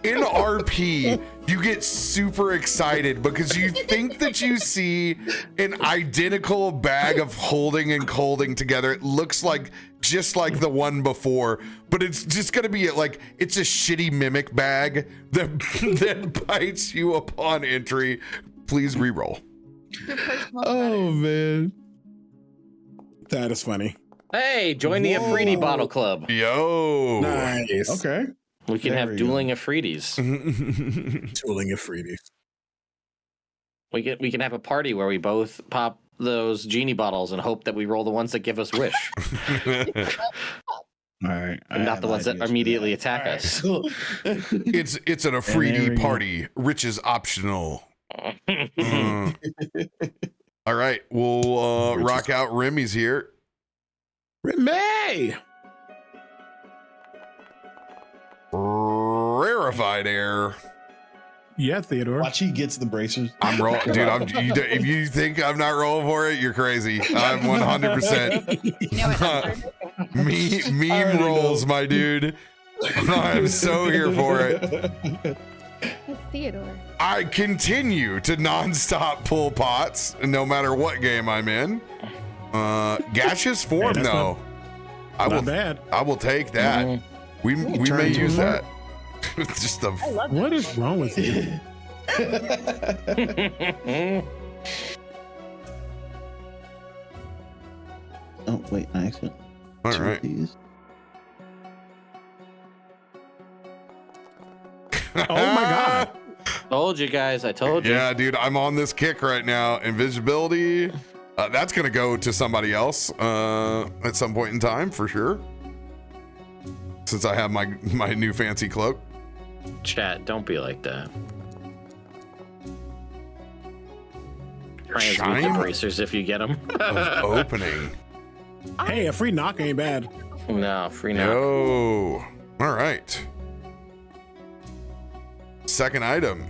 S1: in RP, you get super excited because you think that you see an identical bag of holding and colding together. It looks like just like the one before, but it's just gonna be it's a shitty mimic bag that that bites you upon entry. Please reroll.
S4: your personal
S2: Oh man.
S3: That is funny.
S5: Hey, join the Afridi
S2: Whoa.
S5: Bottle Club.
S1: Yo.
S3: Nice.
S2: Okay.
S5: We can
S2: There
S5: have
S2: we
S5: dueling Afridis.
S3: Tooling of freebies.
S5: We can have a party where we both pop those genie bottles and hope that we roll the ones that give us wish,
S2: All right.
S5: and not the ones that immediately attack us.
S2: Cool.
S1: It's an
S2: There we
S1: Afridi
S2: go.
S1: party. Riches optional. All right, we'll rock out. Remy's here.
S3: Remy!
S1: Rarefied air.
S3: Yeah, Theodore.
S2: Watch, he gets the bracers.
S1: I'm rolling, dude. If you think I'm not rolling for it, you're crazy. I'm 100%.
S4: You know what?
S1: Meme
S2: already
S1: rolls,
S2: know.
S1: my dude. I'm so here for it.
S4: That's Theodore.
S1: I continue to nonstop pull pots, no matter what game I'm in. Gaseous form,
S3: Hey, that's
S1: though.
S3: Not bad.
S1: I will take that. We
S2: turn
S1: may
S2: into
S1: use
S2: a
S1: that. It's just a
S3: What is wrong with you?
S2: Oh wait, I accidentally.
S1: all right.
S3: Oh my god.
S5: Told you guys. I told you.
S1: Yeah, dude, I'm on this kick right now. Invisibility. That's gonna go to somebody else at some point in time for sure. Since I have my new fancy cloak.
S5: Chat, don't be like that. Transmute
S1: Shine
S5: the bracers if you get them.
S1: of opening.
S3: Hey, a free knock ain't bad.
S5: No, free now.
S1: Yo. All right. Second item.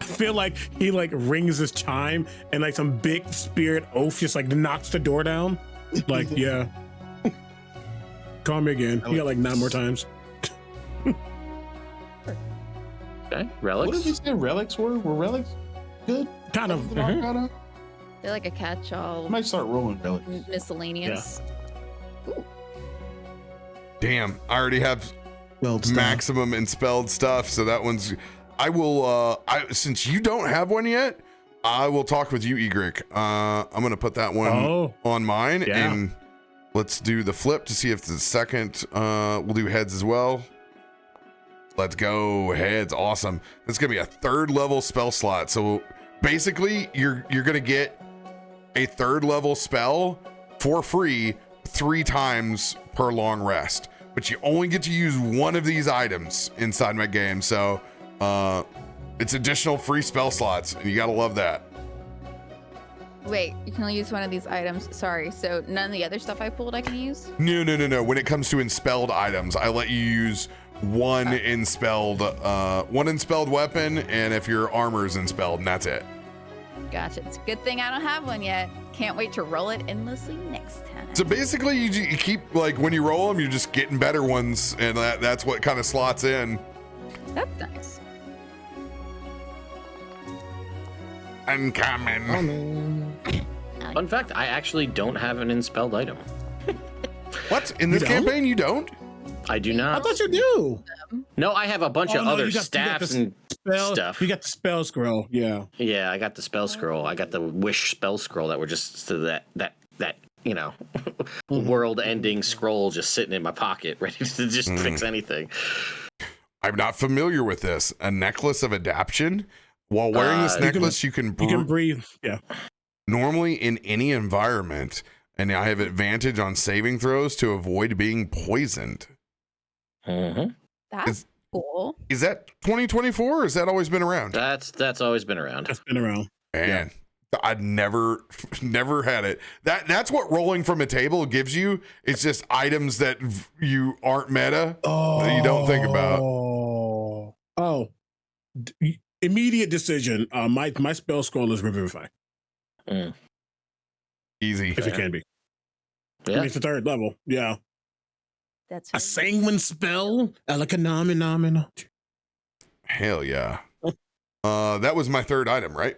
S3: I feel like he rings his chime and some big spirit oath just knocks the door down. Yeah. Call me again. You got 9 more times.
S5: Okay,
S2: What
S5: relics.
S2: did you say relics were? Were relics good?
S3: Kind of.
S2: Something I gotta-
S4: They're like a catch-all,
S2: I might start rolling relics.
S4: miscellaneous.
S1: Damn, I already have
S2: Well, it's
S1: maximum and spelled stuff, so that one's I will since you don't have one yet, I will talk with you, Egrik. I'm gonna put that one on mine,
S3: Yeah.
S1: and let's do the flip to see if the second we'll do heads as well. Let's go heads. Awesome. It's gonna be a 3rd level spell slot. So basically you're gonna get a 3rd level spell for free 3 times per long rest, but you only get to use one of these items inside my game. So it's additional free spell slots, and you gotta love that.
S4: Wait, you can only use one of these items. Sorry, so none of the other stuff I pulled I can use?
S1: No. When it comes to enspelled items, I let you use one enspelled weapon, and if your armor is enspelled, and that's it.
S4: Gotcha. It's a good thing I don't have one yet. Can't wait to roll it endlessly next time.
S1: So basically, you keep when you roll them, you're just getting better ones, and that's what kind of slots in.
S4: That's nice.
S1: Uncommon.
S5: Fun fact, I actually don't have an enspelled item.
S1: What? In this
S3: You don't?
S1: campaign, you don't?
S5: I do
S3: I
S5: not.
S3: thought you do.
S5: No, I have a bunch of
S3: Oh, no,
S5: other
S3: you got
S5: staffs
S3: this-
S5: and
S3: spell
S5: stuff.
S3: You got the spell scroll. Yeah.
S5: Yeah, I got the spell scroll. I got the wish spell scroll that were just so that world-ending scroll just sitting in my pocket, ready to just fix anything.
S1: I'm not familiar with this. A necklace of adaption. While wearing this necklace, you can
S3: breathe. Yeah.
S1: Normally in any environment, and I have advantage on saving throws to avoid being poisoned.
S4: That's cool.
S1: Is that 2024 or has that always been around?
S5: That's always been around.
S3: That's been around.
S1: Man, I'd never had it. That's what rolling from a table gives you. It's just items that you aren't meta that you don't think about.
S3: Immediate decision. My spell scroll is Revivify.
S1: Easy.
S3: If it can be.
S5: Yeah.
S3: I mean, it's the 3rd level. Yeah.
S6: That's
S3: A sanguine spell? Eliconominal.
S1: Hell yeah. That was my 3rd item, right?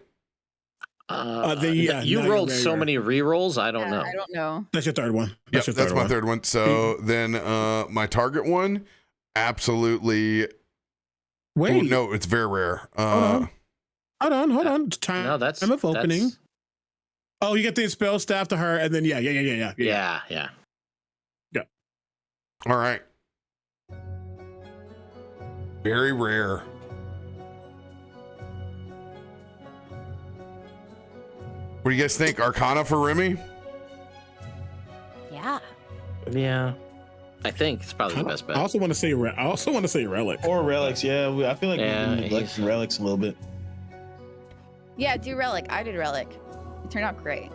S5: You rolled so many rerolls. I don't know.
S4: I don't know.
S3: That's your 3rd one.
S1: That's my 3rd one. So then my target one, absolutely.
S3: Wait.
S1: Ooh, no, it's very rare.
S3: Hold on. Time of opening. Oh, you get the spell staff to her, and then yeah.
S1: All right. Very rare. What do you guys think? Arcana for Remy?
S6: Yeah.
S5: Yeah. I think it's probably the best bet.
S3: I also want to say relic.
S2: Or relics, yeah. I feel like we've been neglecting relics a little bit.
S4: Yeah, do relic. I did relic. It turned out great.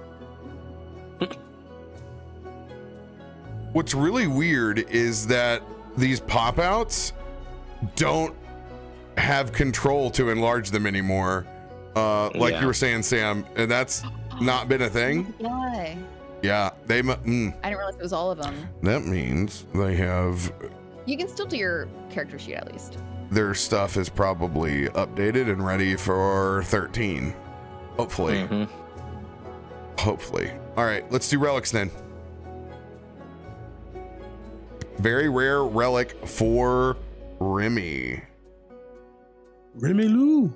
S1: What's really weird is that these pop-outs don't have control to enlarge them anymore. You were saying, Sam, and that's not been a thing. Yeah, I didn't
S4: realize it was all of them.
S1: That means they have.
S4: You can still do your character sheet at least.
S1: Their stuff is probably updated and ready for 13. Hopefully. Hopefully. All right, let's do relics then. Very rare relic for Remy.
S3: Remy Lou.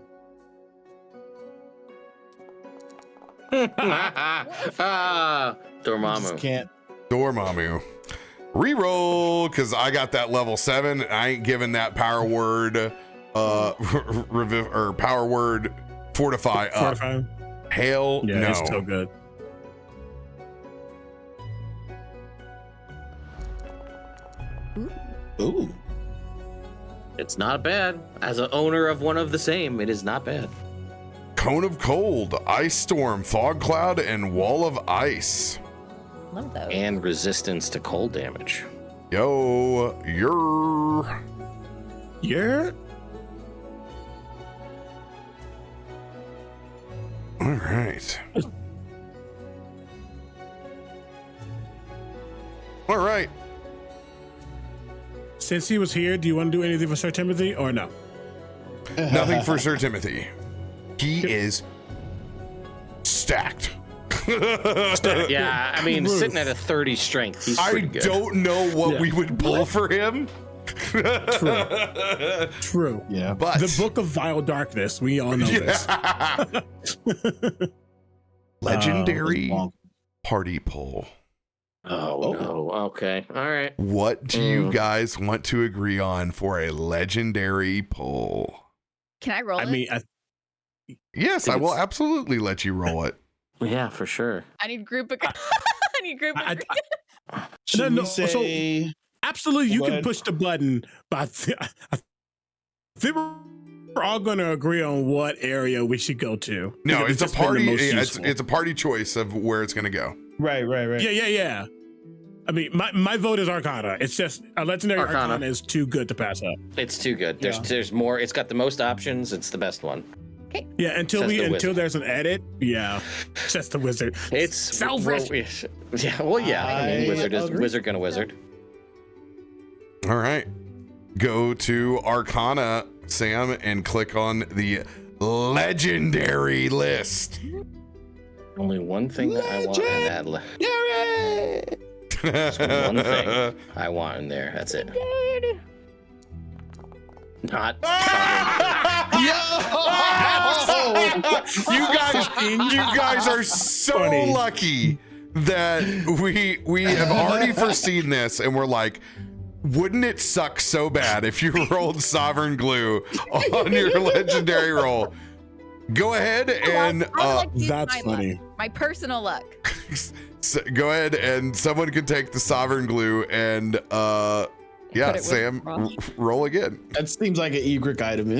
S5: Dormammu.
S2: Can't.
S1: Dormammu. Reroll, because I got that level 7. I ain't giving that power word power word fortify up. Hell no.
S3: It's so good.
S2: Ooh.
S5: It's not bad. As an owner of one of the same, it is not bad.
S1: Cone of Cold, Ice Storm, Fog Cloud, and Wall of Ice.
S4: Love those.
S5: And resistance to cold damage.
S1: Yo, you're. All right. All right.
S3: Since he was here, do you want to do anything for Sir Timothy or no?
S1: Nothing for Sir Timothy. He is stacked.
S5: Yeah, I mean, sitting at a 30 strength, he's pretty good.
S1: I don't know what we would pull for him.
S3: True.
S2: Yeah.
S1: But
S3: the Book of Vile Darkness, we all know this.
S1: Legendary party pull.
S5: Oh, no. Okay. All right.
S1: What do you guys want to agree on for a legendary pull?
S4: Can I roll it?
S1: Yes, I will absolutely let you roll it.
S5: Yeah, for sure.
S4: I need group. I need group.
S2: Should we say?
S3: So, absolutely, you can push the button, but I think we're all going to agree on what area we should go to.
S1: No, it's a party. It's a party choice of where it's going to go.
S2: Right.
S3: Yeah. I mean, my vote is Arcana. It's just a legendary Arcana is too good to pass up.
S5: It's too good. There's more. It's got the most options. It's the best one.
S4: Okay.
S3: Yeah, until there's an edit. Yeah, just the wizard.
S5: It's
S3: selfish.
S5: Wizard gonna wizard.
S1: All right, go to Arcana, Sam, and click on the legendary list.
S5: Only one thing that I want in that list. Just one thing I want in there. That's it. Not.
S1: You guys are so lucky that we have already foreseen this, and we're like, wouldn't it suck so bad if you rolled Sovereign Glue on your legendary roll? Go ahead and
S3: that's funny.
S4: Luck, my personal luck.
S1: So go ahead and someone can take the Sovereign Glue and Sam, roll again.
S2: That seems like an Egrik item.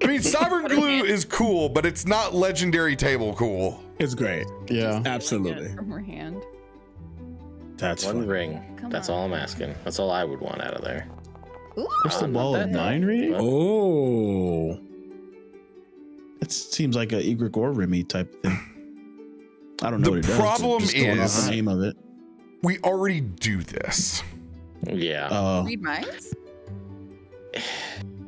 S1: I mean, Sovereign Glue is cool, but it's not legendary table cool.
S3: It's great.
S2: Yeah,
S3: absolutely.
S4: From her hand.
S3: That's
S5: one
S3: fun.
S5: ring.
S4: Come
S5: That's
S4: on.
S5: all I'm asking. That's all I would want out of there.
S4: Ooh.
S2: Crystal Ball
S5: not
S2: of
S5: that
S2: Mind reading.
S3: Oh,
S2: It seems like a Egrik or Remy type thing. I don't know what it does.
S1: problem
S2: Just going off
S1: is-
S2: the name of it.
S1: We already do this.
S5: Yeah.
S4: Read minds?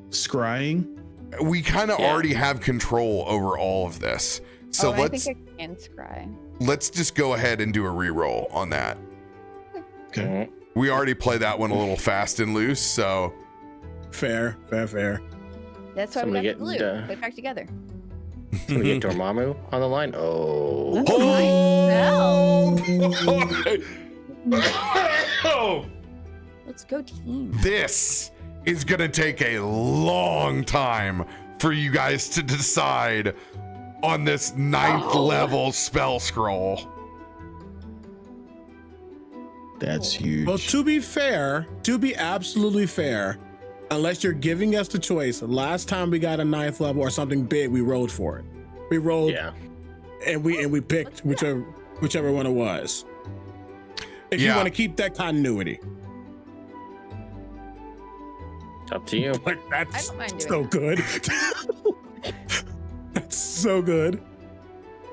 S2: Scrying.
S1: We kind of already have control over all of this. So
S4: I
S1: let's
S4: think I can scry.
S1: let's just go ahead and do a re-roll on that.
S2: Okay.
S1: We already played that one a little fast and loose, so
S3: fair.
S4: That's why
S5: Somebody
S4: we got the glue.
S5: get,
S4: Put it back together.
S5: Somebody get Dormammu on the line. Oh.
S4: That's
S1: Oh!
S6: Let's go team.
S1: This is gonna take a long time for you guys to decide on this 9th level spell scroll.
S2: That's huge.
S3: Well, to be absolutely fair, unless you're giving us the choice, last time we got a 9th level or something big, we rolled for it. We rolled, and we picked whichever one it was. If you want to keep that continuity,
S5: It's up to you.
S3: like
S4: I
S3: that's
S4: don't mind doing
S3: so
S4: that.
S3: good. That's so good.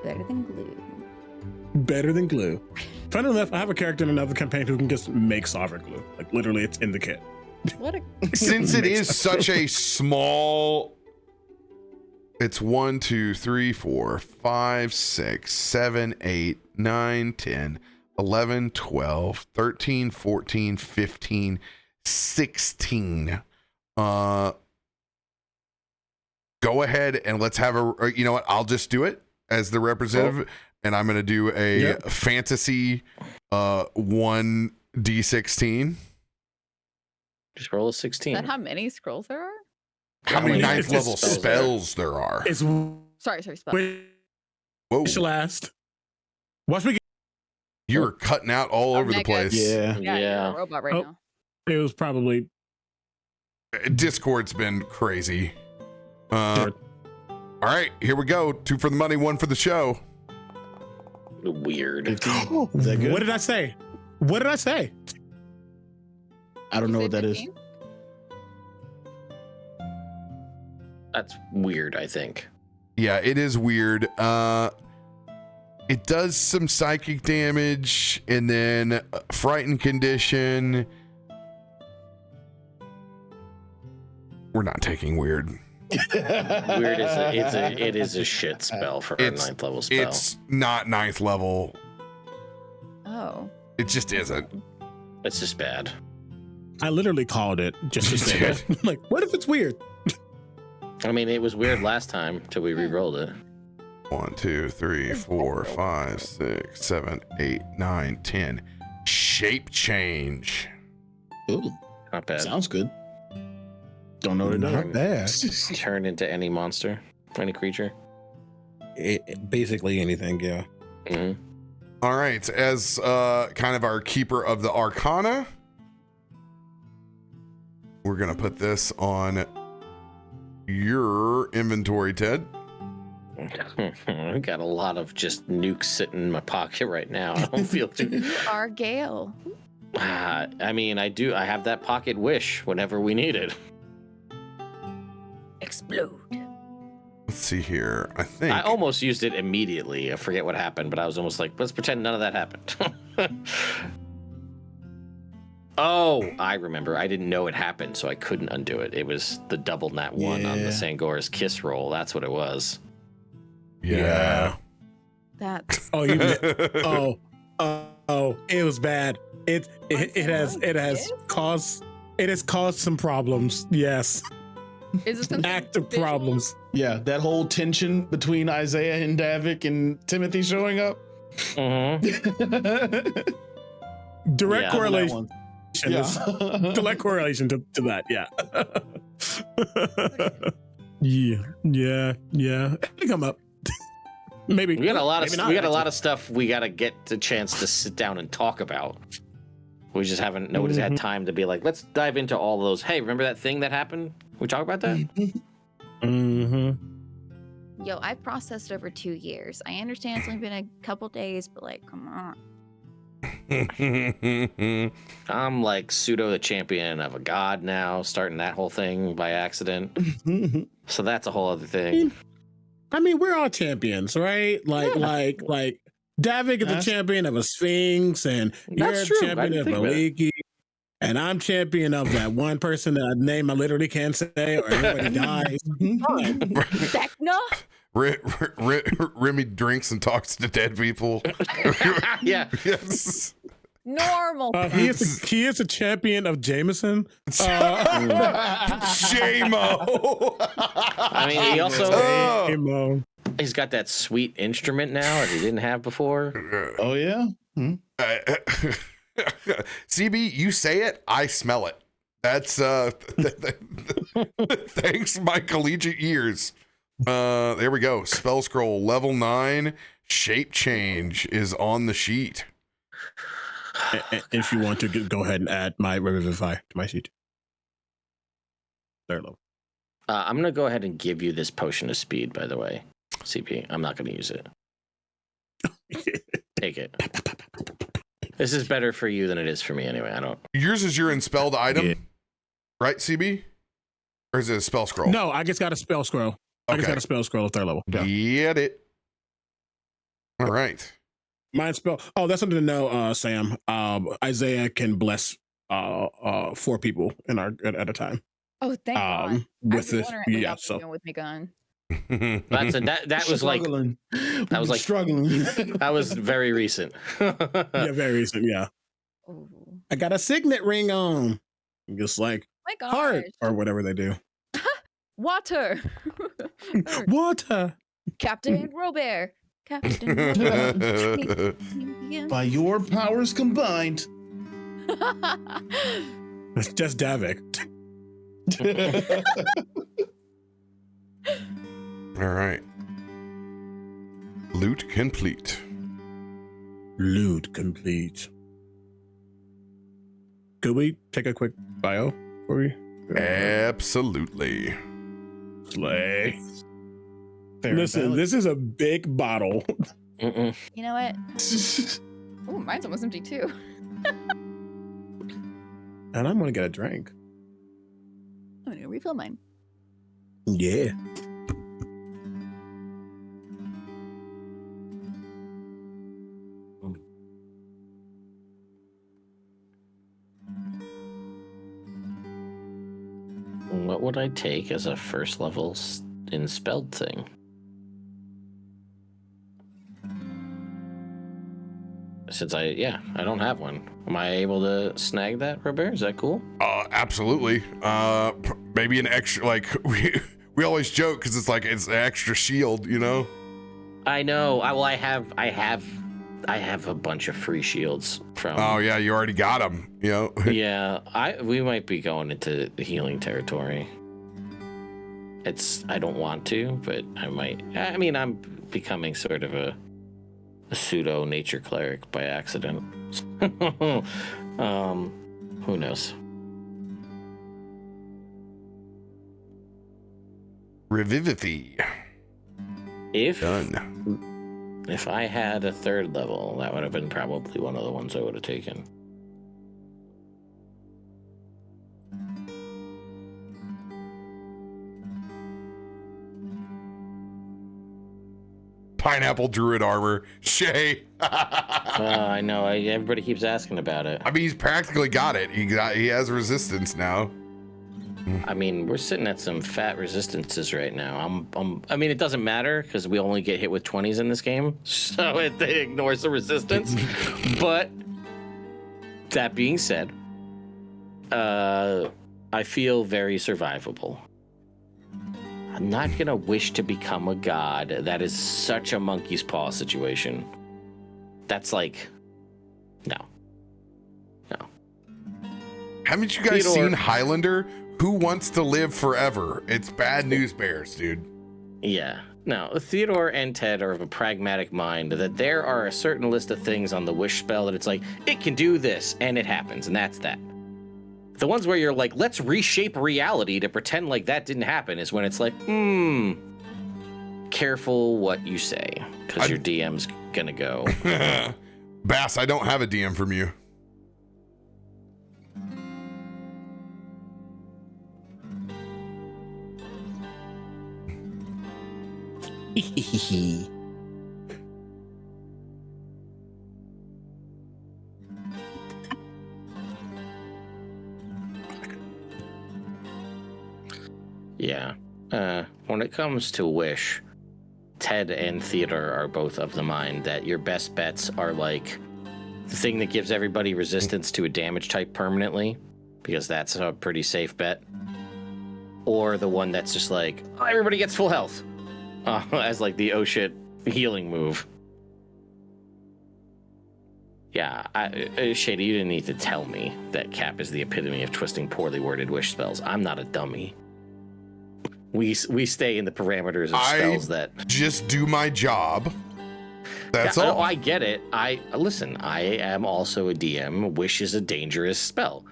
S6: Better than glue.
S3: Better than glue. Funny enough, I have a character in another campaign who can just make sovereign glue. Like literally, it's in the kit.
S4: What a
S1: Since it is such a small, it's 1, 2, 3, 4, 5, 6, 7, 8, 9, 10, 11, 12, 13, 14, 15, 16. Go ahead and let's have you know what? I'll just do it as the representative, and I'm going to do a fantasy 1d16.
S5: Just roll a
S4: Is
S5: 16.
S4: that how many scrolls there are?
S1: How many
S3: many
S1: 9th level
S5: spells
S1: spells there are?
S3: It's
S4: Sorry, spell.
S1: Whoa,
S3: last. Watch me.
S1: you were cutting out all over the
S4: Mega.
S1: place.
S2: Yeah.
S4: Yeah, you're
S5: Yeah.
S4: a robot right
S3: Oh.
S4: now.
S3: It was probably
S1: Discord's been crazy.
S3: Sure.
S1: All right, here we go. 2 for the money, 1 for the show.
S5: Weird.
S2: 15. Is that good?
S3: What did I say?
S2: I don't know what that is.
S4: 15?
S5: That's weird, I think.
S1: Yeah, it is weird. It does some psychic damage and then frightened condition. We're not taking weird.
S5: Weird it is a shit spell for a 9th level spell.
S1: It's not 9th level.
S4: Oh.
S1: It just isn't.
S5: It's just bad.
S3: I literally called it just to
S1: You
S3: say
S1: did.
S3: that. Like, what if it's weird?
S5: I mean, it was weird last time till we re-rolled it.
S1: 1, 2, 3, 4, 5, 6, 7, 8, 9, 10. Shape change.
S2: Ooh,
S5: Not bad.
S2: sounds good. Don't know what it does.
S3: Not bad.
S5: Turn into any monster, any creature.
S3: Basically anything, yeah.
S5: Mm-hmm.
S1: All right, as kind of our keeper of the Arcana, we're gonna put this on your inventory, Ted.
S5: I got a lot of just nukes sitting in my pocket right now. I don't feel too.
S4: You are Gale.
S5: I mean, I do. I have that pocket wish whenever we need it.
S6: Explode.
S1: Let's see here. I think
S5: I almost used it immediately. I forget what happened, but I was almost like, let's pretend none of that happened. Oh, I remember. I didn't know it happened, so I couldn't undo it. It was the double nat 1 on the
S2: Yeah.
S5: Sangora's kiss roll. That's what it was.
S1: yeah.
S4: That's
S3: Oh, it was bad. It has caused some problems. Yes.
S4: Is this something
S3: Active
S4: visual?
S3: problems.
S2: Yeah, that whole tension between Isaiah and Davik and Timothy showing up.
S5: Mhm.
S3: Direct
S5: Yeah.
S3: correlation.
S2: Yeah.
S3: Direct correlation to that. Yeah. Yeah. It'll come up. Maybe
S5: We got a lot of
S3: maybe not,
S5: we got a
S3: actually.
S5: lot of stuff we got to get the chance to sit down and talk about. We just haven't. Nobody's had time to be like, let's dive into all of those. Hey, remember that thing that happened? We talk about that.
S3: Mm-hmm.
S6: Yo, I've processed over 2 years. I understand it's only been a couple days, but like, come on.
S5: I'm like pseudo the champion of a god now, starting that whole thing by accident. So that's a whole other thing.
S3: I mean, we're all champions, right? Like Davik is the champion of a Sphinx, and you're
S5: That's
S3: a
S5: true. I
S3: champion
S5: didn't
S3: of
S5: think
S3: a
S5: about it.
S3: Leaky, and I'm champion of that one person that name I literally can't say, or everybody dies.
S6: Vecna?
S1: Remy drinks and talks to dead people.
S5: Yeah.
S1: Yes.
S4: Normal.
S3: He is a champion of Jameson.
S1: Shame-o.
S5: I mean, he also
S1: Oh.
S5: he's got that sweet instrument now that he didn't have before.
S2: Oh yeah.
S1: CB, you say it, I smell it. That's thanks my collegiate years. There we go. Spell scroll level 9 shape change is on the sheet.
S3: If you want to go ahead and add my Revivify to my sheet. Third level.
S5: I'm gonna go ahead and give you this potion of speed, by the way, CP. I'm not gonna use it. Take it. This is better for you than it is for me anyway. I don't.
S1: Yours is your enspelled item,
S3: Yeah.
S1: right, CB? Or is it a spell scroll?
S3: No, I just got a spell scroll. I just
S1: Okay.
S3: got a spell scroll of third level. Yeah.
S1: Get it. All right.
S3: Mine spell. Oh, that's something to know, Sam. Isaiah can bless 4 people in our at a time.
S4: Oh, thank God.
S3: With this, yeah.
S4: So
S3: So
S4: with me gone.
S5: That was like
S2: Struggling.
S5: that was like-
S2: struggling.
S5: that was very recent.
S3: yeah, very recent. Yeah,
S4: Oh
S3: I got a signet ring on, just like
S4: my God.
S3: heart or whatever they do.
S4: Water.
S3: Water.
S6: CaptainRoBear. Captain.
S2: By your powers combined.
S3: It's just Davik.
S1: All right. Loot complete.
S3: Loot complete. Could we take a quick bio before we
S1: Absolutely.
S3: slay?
S2: Fair and
S3: Listen,
S2: valid.
S3: this is a big bottle.
S5: Mm-mm.
S6: You know what?
S4: Oh, mine's almost empty too.
S3: And I'm gonna get a drink.
S6: I'm gonna refill mine.
S3: Yeah.
S5: What would I take as a first level inspelled thing? Since I don't have one. Am I able to snag that, RoBear? Is that cool?
S1: Absolutely. Maybe an extra, like we always joke because it's like it's an extra shield, you know.
S5: I know. I have a bunch of free shields from.
S1: Oh yeah, you already got them. You know.
S5: Yeah, we might be going into the healing territory. I don't want to, but I might. I mean, I'm becoming sort of a pseudo nature cleric by accident. Who knows?
S1: Revivify. Done.
S5: If I had a third level, that would have been probably one of the ones I would have taken.
S1: Pineapple druid armor. Shay.
S5: I know. Everybody keeps asking about it.
S1: I mean, he's practically got it. He has resistance now.
S5: I mean, we're sitting at some fat resistances right now. I mean, it doesn't matter because we only get hit with 20s in this game, so it ignores the resistance. But that being said, I feel very survivable. I'm not gonna wish to become a god. That is such a monkey's paw situation. That's like, no.
S1: Haven't you guys
S5: Theodore.
S1: seen Highlander? Who wants to live forever? It's bad news bears, dude.
S5: Yeah. No, Theodore and Ted are of a pragmatic mind that there are a certain list of things on the wish spell that it's like, it can do this, and it happens, and that's that. The ones where you're like, let's reshape reality to pretend like that didn't happen is when it's like, careful what you say, because your DM's gonna go.
S1: Bass, I don't have a DM from you.
S5: Yeah. When it comes to wish, Ted and Theodore are both of the mind that your best bets are like the thing that gives everybody resistance to a damage type permanently, because that's a pretty safe bet. Or the one that's just like, oh, everybody gets full health. As like the oh shit healing move. Yeah, Shady, you didn't need to tell me that Cap is the epitome of twisting poorly worded wish spells. I'm not a dummy. We stay in the parameters of spells that
S1: just do my job. That's all.
S5: I get it. Listen, I am also a DM. Wish is a dangerous spell.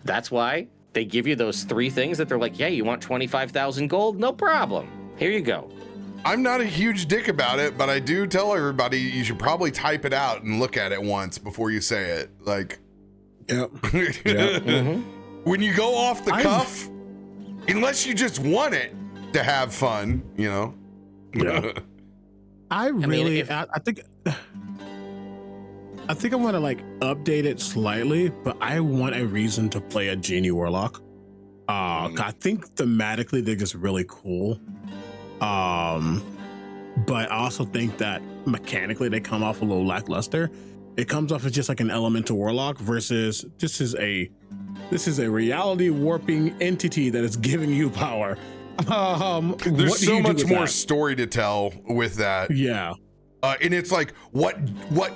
S5: That's why they give you those 3 things that they're like, yeah, you want 25,000 gold? No problem. Here you go.
S1: I'm not a huge dick about it, but I do tell everybody you should probably type it out and look at it once before you say it. Like,
S3: Yep. Yep.
S1: When you go off the cuff, unless you just want it to have fun, you know.
S3: Yeah. I think I want to like update it slightly, but I want a reason to play a Genie Warlock. I think thematically they're just really cool. But I also think that mechanically they come off a little lackluster. It comes off as just like an elemental warlock versus this is a reality warping entity that is giving you power.
S1: There's so much more story to tell with that.
S3: Yeah.
S1: And it's like, what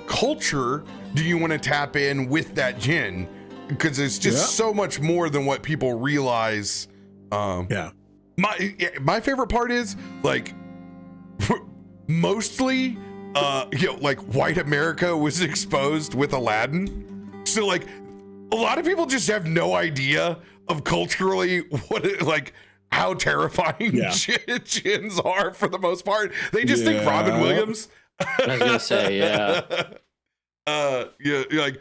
S1: culture do you want to tap in with that djinn? Because it's just so much more than what people realize. My favorite part is like mostly like white America was exposed with Aladdin. So like a lot of people just have no idea of culturally what it, like how terrifying djinns are for the most part. They just think Robin Williams.
S5: I was gonna say,
S1: like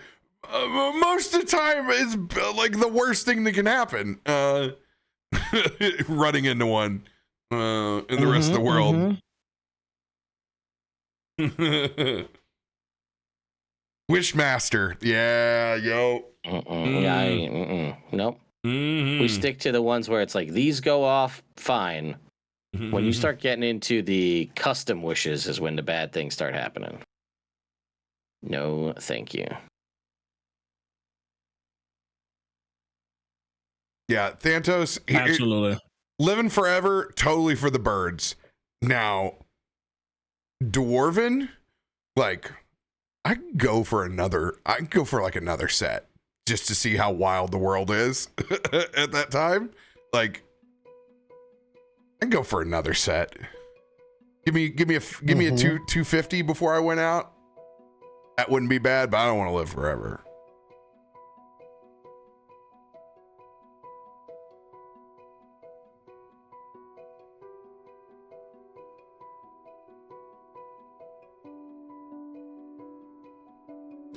S1: most of the time is like the worst thing that can happen. Running into one in the rest of the world. Wishmaster,
S5: nope. We stick to the ones where it's like these go off fine. When you start getting into the custom wishes is when the bad things start happening. No, thank you.
S1: Yeah, Thantos,
S3: Absolutely.
S1: Living forever, totally for the birds. Now, Dwarven, like, I could go for like another set just to see how wild the world is at that time. Like, I'd go for another set. Give me a 250 before I went out. That wouldn't be bad, but I don't want to live forever.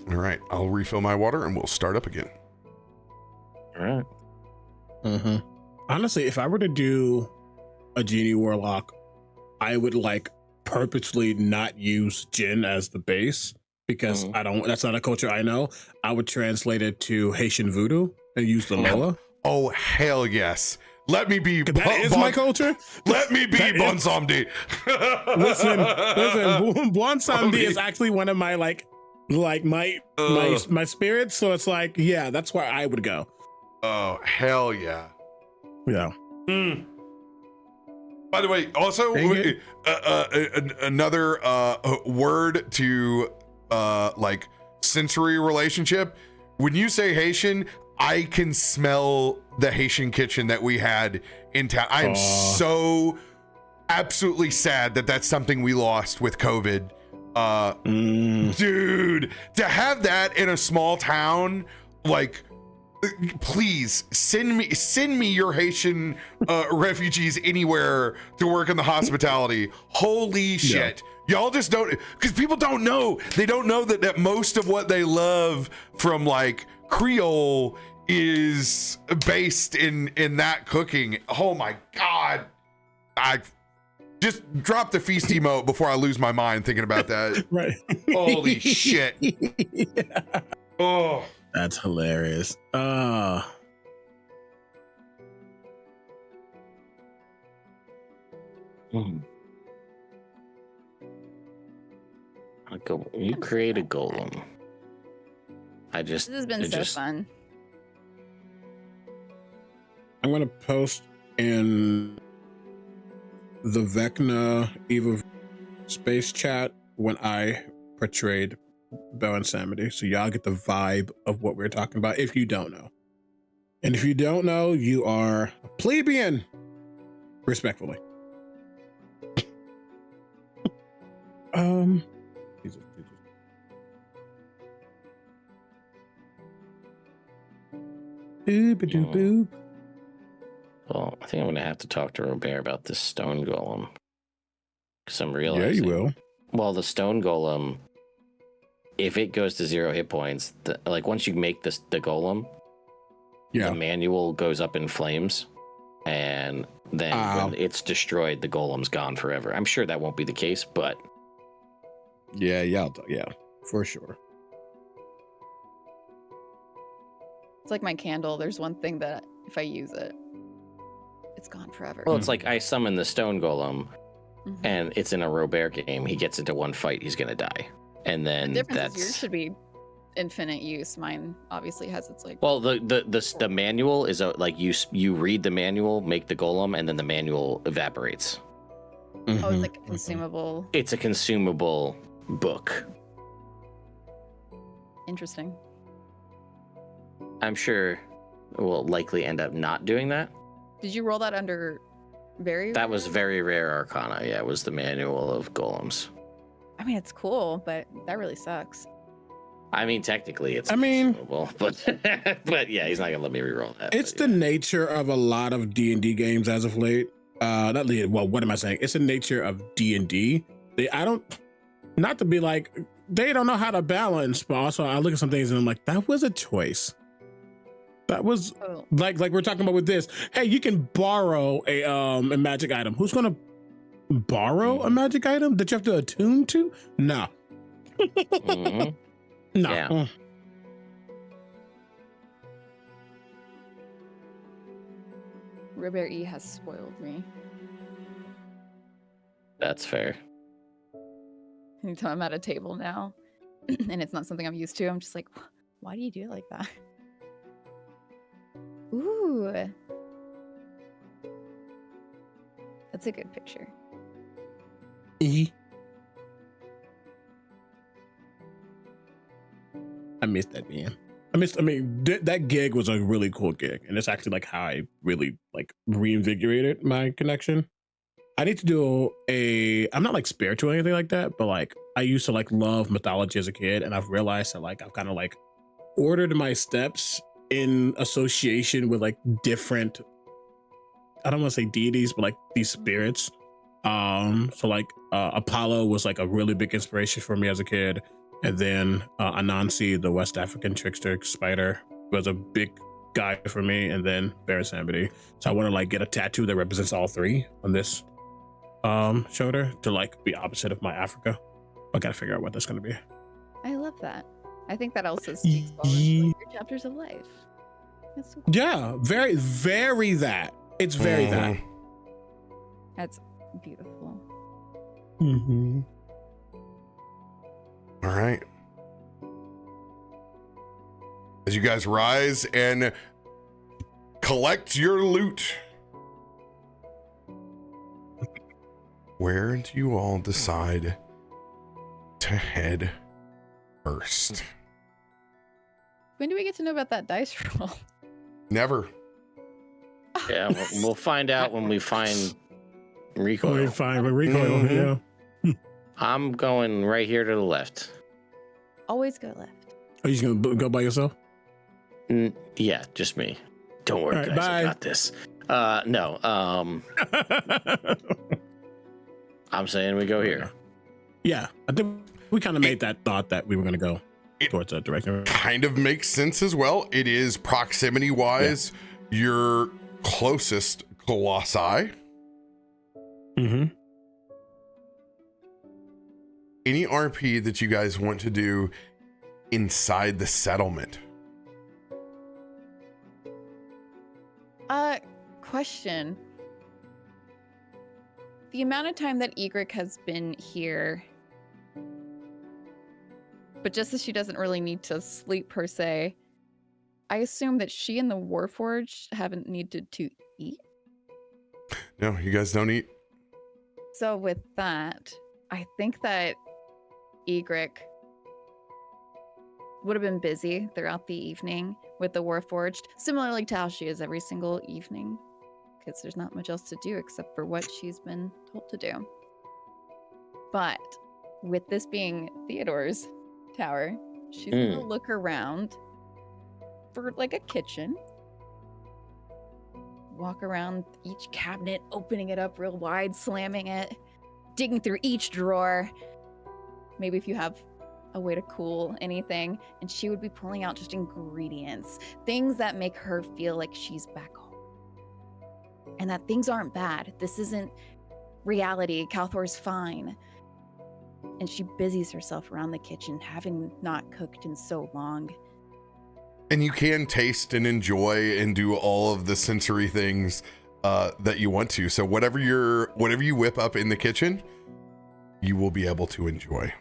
S1: All right, I'll refill my water and we'll start up again.
S5: All right.
S3: Honestly, if I were to do a Genie Warlock, I would like purposely not use Djinn as the base because that's not a culture I know. I would translate it to Haitian Voodoo and use the Loa.
S1: Oh, hell yes. Let me be.
S3: That is my culture.
S1: Let me be Bonsamdi.
S3: Listen, Bonsamdi is actually one of my my spirits. So it's like, yeah, that's where I would go.
S1: Oh, hell yeah.
S3: Yeah.
S1: By the way, also another word to like sensory relationship. When you say Haitian, I can smell the Haitian kitchen that we had in town. I am so absolutely sad that that's something we lost with COVID. Dude, to have that in a small town, like, please send me your Haitian refugees anywhere to work in the hospitality. Holy shit. Y'all just don't, because people don't know. They don't know that most of what they love from like Creole is based in that cooking. Oh my God. I just drop the feast emote before I lose my mind thinking about that.
S3: Right.
S1: Holy shit. Oh.
S3: That's hilarious.
S5: I'll go. You create a golem.
S4: This has been so fun.
S3: I'm gonna post in the Vecna Eve space chat when I portrayed Bell and Samity, so y'all get the vibe of what we're talking about if you don't know. And if you don't know, you are a plebeian, respectfully. Jesus. Boop.
S5: Well, I think I'm gonna have to talk to RoBear about this stone golem, because I'm realizing.
S3: Yeah, you will.
S5: Well, the stone golem, if it goes to 0 hit points, like once you make the golem, the manual goes up in flames, and then when it's destroyed, the golem's gone forever. I'm sure that won't be the case, but
S3: yeah, for sure.
S4: It's like my candle. There's one thing that if I use it, it's gone forever.
S5: Well, it's like I summon the stone golem, and it's in a RoBear game. He gets into one fight, he's gonna die, and then
S4: the difference is yours should be infinite use. Mine obviously has its like.
S5: Well, the manual is like you read the manual, make the golem, and then the manual evaporates.
S4: Oh, it's like a consumable.
S5: It's a consumable book.
S4: Interesting.
S5: I'm sure we'll likely end up not doing that.
S4: Did you roll that under very?
S5: That was very rare arcana. Yeah, it was the manual of golems.
S4: I mean, it's cool, but that really sucks.
S5: I mean, technically, it's consumable, but but yeah, he's not gonna let me reroll that.
S3: It's the nature of a lot of D&D games as of late. What am I saying? It's the nature of D&D. Not to be like, they don't know how to balance, but also I look at some things and I'm like, that was a choice. That was like we're talking about with this. Hey, you can borrow a magic item. Who's gonna borrow a magic item that you have to attune to? No. No.
S5: Yeah.
S4: RoBear E has spoiled me.
S5: That's fair.
S4: Anytime I'm at a table now, and it's not something I'm used to, I'm just like, why do you do it like that? Ooh. That's a good picture.
S3: I missed that, man. That gig was a really cool gig, and it's actually like how I really like reinvigorated my connection. I need to do I'm not like spiritual or anything like that, but like I used to like love mythology as a kid, and I've realized that like I've kind of like ordered my steps in association with like different, I don't want to say deities, but like these spirits. So like Apollo was like a really big inspiration for me as a kid. And then Anansi, the West African trickster spider, was a big guy for me. And then Baron Samity. So I want to like get a tattoo that represents all three on this shoulder to like be opposite of my Africa. I gotta figure out what that's gonna be.
S4: I love that. I think that also speaks volumes to like, your chapters of life. That's so cool.
S3: Yeah, very, very that. It's very that.
S4: That's beautiful.
S3: Mm-hmm.
S1: All right. As you guys rise and collect your loot. where do you all decide to head first?
S4: When do we get to know about that dice roll?
S1: Never.
S5: Yeah, we'll find out when we find recoil.
S3: We're fine with recoil.
S1: Mhm.
S3: Yeah.
S5: I'm going right here to the left.
S4: Always go left.
S3: Are you just gonna go by yourself?
S5: Yeah, just me. Don't worry,
S3: All right,
S5: guys. I
S3: bye.
S5: got this. No. I'm saying we go here.
S3: Yeah, I think we kind of made that thought that we were gonna go
S1: It-
S3: towards that direction.
S1: Kind of makes sense as well. It is proximity wise your closest colossi.
S3: Mm-hmm.
S1: Any RP that you guys want to do inside the settlement?
S4: Question. The amount of time that Egrik has been here, but just as she doesn't really need to sleep per se, I assume that she and the Warforged haven't needed to eat.
S1: No, you guys don't eat.
S4: So with that, I think that Egrik would have been busy throughout the evening with the Warforged, similarly to how she is every single evening, because there's not much else to do except for what she's been told to do. But with this being Theodore's tower, she's gonna look around for like a kitchen, walk around each cabinet, opening it up real wide, slamming it, digging through each drawer. Maybe if you have a way to cool anything, and she would be pulling out just ingredients, things that make her feel like she's back home. And that things aren't bad. This isn't reality. Kalthorr's fine. And she busies herself around the kitchen, having not cooked in so long.
S1: And you can taste and enjoy and do all of the sensory things that you want to. So whatever you whip up in the kitchen, you will be able to enjoy.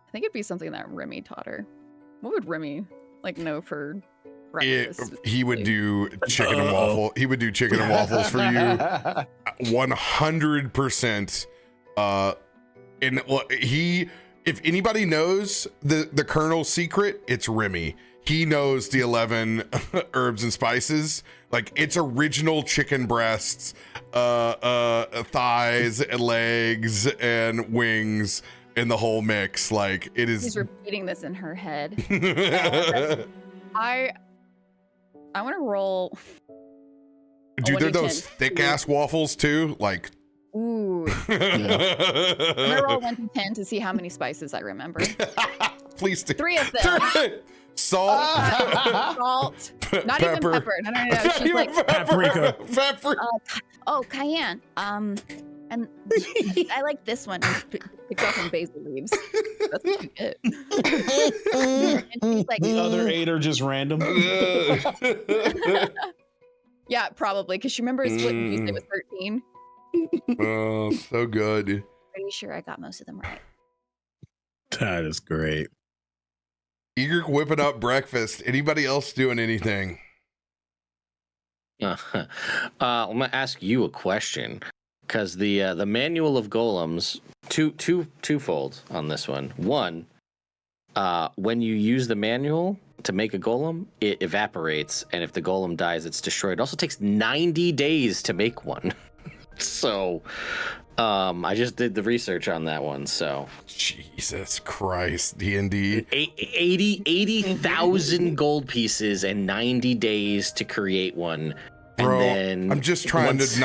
S4: I think it'd be something that Remy taught her. What would Remy know for breakfast?
S1: He would do chicken and waffle. He would do chicken and waffles for you 100%. And if anybody knows the Colonel's secret, it's Remy. He knows the 11 herbs and spices. Like, it's original chicken breasts, thighs and legs and wings in the whole mix. Like, it is.
S4: She's repeating this in her head. I want to roll.
S1: Dude, they're
S4: 1d10.
S1: those thick ass waffles too. Like,
S4: Ooh. I'm gonna roll 1d10 to see how many spices I remember.
S1: please do.
S4: 3 of them.
S1: Salt,
S4: Salt. Not even pepper. No.
S1: Not
S4: She's
S1: even
S4: like,
S1: paprika. Paprika.
S6: Oh, cayenne. And I like this one.
S4: picks up some basil leaves. That's what you get.
S6: And she's like,
S2: The other 8 are just random.
S4: Yeah, probably, because she remembers what you said was 13.
S1: Oh, so good.
S6: pretty sure I got most of them right.
S3: That is great.
S1: Egrik whipping up breakfast. Anybody else doing anything?
S5: I'm gonna ask you a question, because the manual of golems twofold on this one. One, when you use the manual to make a golem, it evaporates, and if the golem dies, it's destroyed. It also takes 90 days to make one. So, I just did the research on that one. So,
S1: Jesus Christ, D&D.
S5: 80,000 gold pieces and 90 days to create one.
S1: Bro,
S5: And then
S1: I'm just trying to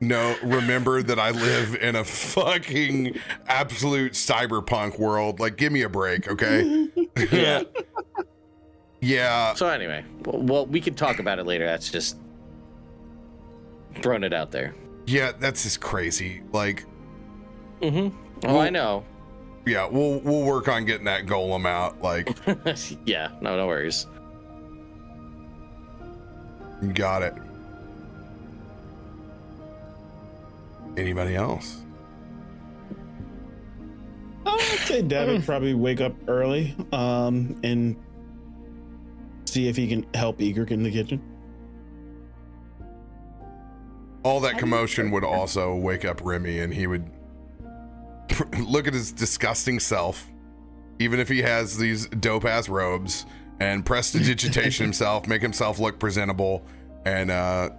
S1: not remember that I live in a fucking absolute cyberpunk world. Like, give me a break, okay?
S5: Yeah.
S1: Yeah.
S5: So anyway, well, we can talk about it later. That's just throwing it out there.
S1: Yeah, that's just crazy. Like,
S5: Oh, I know.
S1: yeah, we'll work on getting that golem out. Like,
S5: Yeah, no worries.
S1: you got it. Anybody else?
S2: I'd say Davik probably wake up early and see if he can help Egrik in the kitchen.
S1: All that commotion would also wake up Remy, and he would look at his disgusting self, even if he has these dope ass robes, and prestidigitation himself, make himself look presentable, and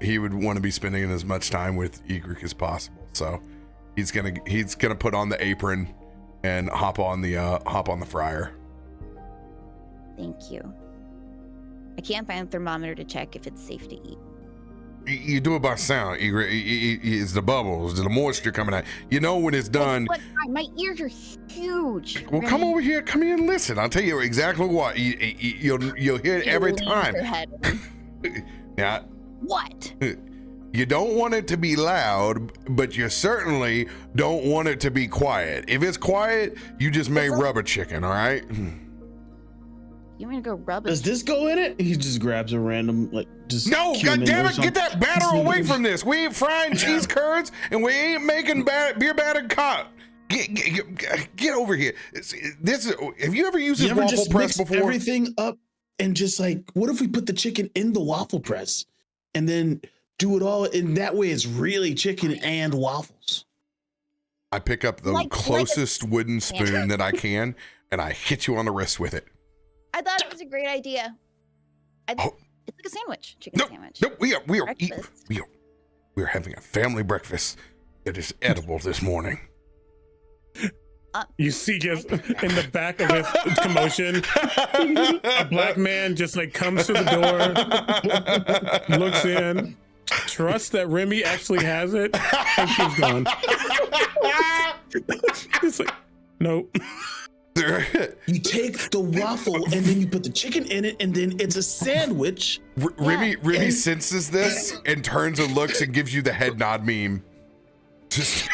S1: he would want to be spending as much time with Egrik as possible. So he's gonna put on the apron and hop on the fryer.
S6: Thank you. I can't find a thermometer to check if it's safe to eat.
S1: You do it by sound. It's the bubbles, the moisture coming out. You know when it's done.
S6: Look, my ears are huge.
S1: Well, come over here, come here and listen. I'll tell you exactly what you'll hear it every time. Yeah.
S6: What?
S1: You don't want it to be loud, but you certainly don't want it to be quiet. If it's quiet, you just made rubber chicken, all right?
S6: You want to go rub it?
S2: Does this go in it? He just grabs a random, like, just.
S1: No,
S2: cumin
S1: goddammit,
S2: or
S1: get that batter away from this. We ain't frying cheese curds, and we ain't making beer battered cod. Get over here. Have you ever used this waffle
S2: just
S1: press
S2: mix
S1: before?
S2: everything up and just like, what if we put the chicken in the waffle press and then do it all in that way? It's really chicken and waffles.
S1: I pick up the closest wooden spoon that I can, and I hit you on the wrist with it.
S6: I thought it was a great idea. It's like a sandwich, chicken sandwich.
S1: No, we are having a family breakfast. It is edible this morning.
S3: You see, just in the back of his commotion, a black man just like comes to the door, looks in, trusts that Remy actually has it, and keeps going. It's like, nope.
S2: You take the waffle and then you put the chicken in it, and then it's a sandwich.
S1: Remy senses this and turns and looks and gives you the head nod meme. Just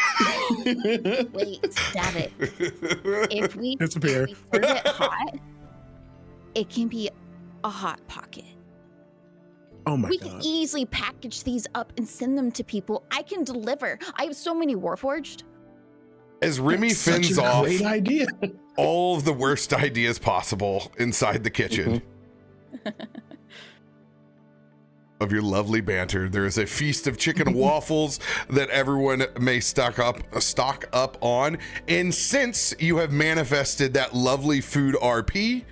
S6: Wait, stab it. If we serve it hot, it can be a hot pocket.
S3: Oh my
S6: we
S3: god.
S6: can easily package these up and send them to people. I can deliver. I have so many Warforged.
S1: as Remy
S2: That's such
S1: fends
S2: a
S1: off
S2: great idea.
S1: all of the worst ideas possible inside the kitchen of your lovely banter, there is a feast of chicken and waffles that everyone may stock up on. And since you have manifested that lovely food RP,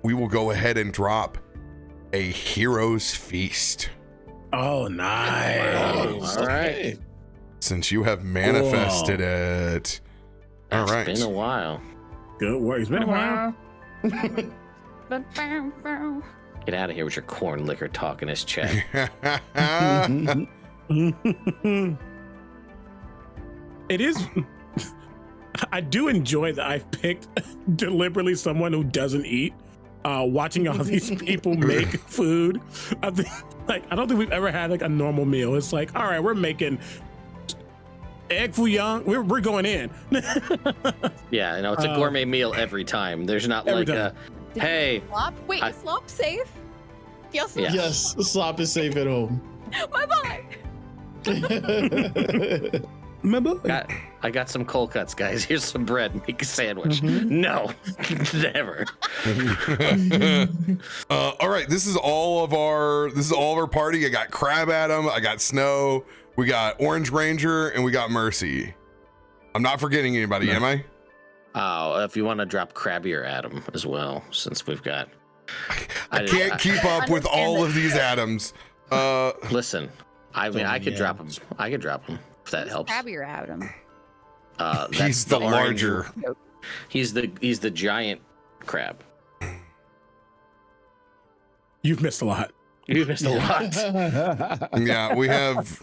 S1: we will go ahead and drop a hero's feast.
S3: Oh, nice.
S5: All right.
S1: Since you have manifested it. All right.
S5: It's been a while.
S3: Good work. It's been a while.
S5: Get out of here with your corn liquor talking this chat.
S3: It is. I do enjoy that I've picked deliberately someone who doesn't eat. Watching all these people make food. I don't think we've ever had like a normal meal. It's like, all right, we're making egg foo young. We're going in.
S5: Yeah, you know, it's a gourmet meal every time. There's not like a, hey.
S4: Slop? Wait, is slop safe? Yes.
S5: Yeah.
S2: Yes, the slop is safe at home.
S4: My boy.
S3: My boy.
S5: I got some cold cuts, guys. Here's some bread. Make a sandwich. No, never.
S1: All right, this is all of our party. I got Crab Adam, I got Snow, we got Orange Ranger, and we got Mercy. I'm not forgetting anybody, am I?
S5: Oh, if you want to drop Crabbier Adam as well, since we've got.
S1: I can't keep up with all of these Adams.
S5: Listen, I mean, I could drop him. I could drop him if that helps.
S4: Crabbier Adam.
S1: He's the larger.
S5: He's the giant crab.
S3: You've missed a lot.
S5: You missed a lot.
S1: Yeah, we have.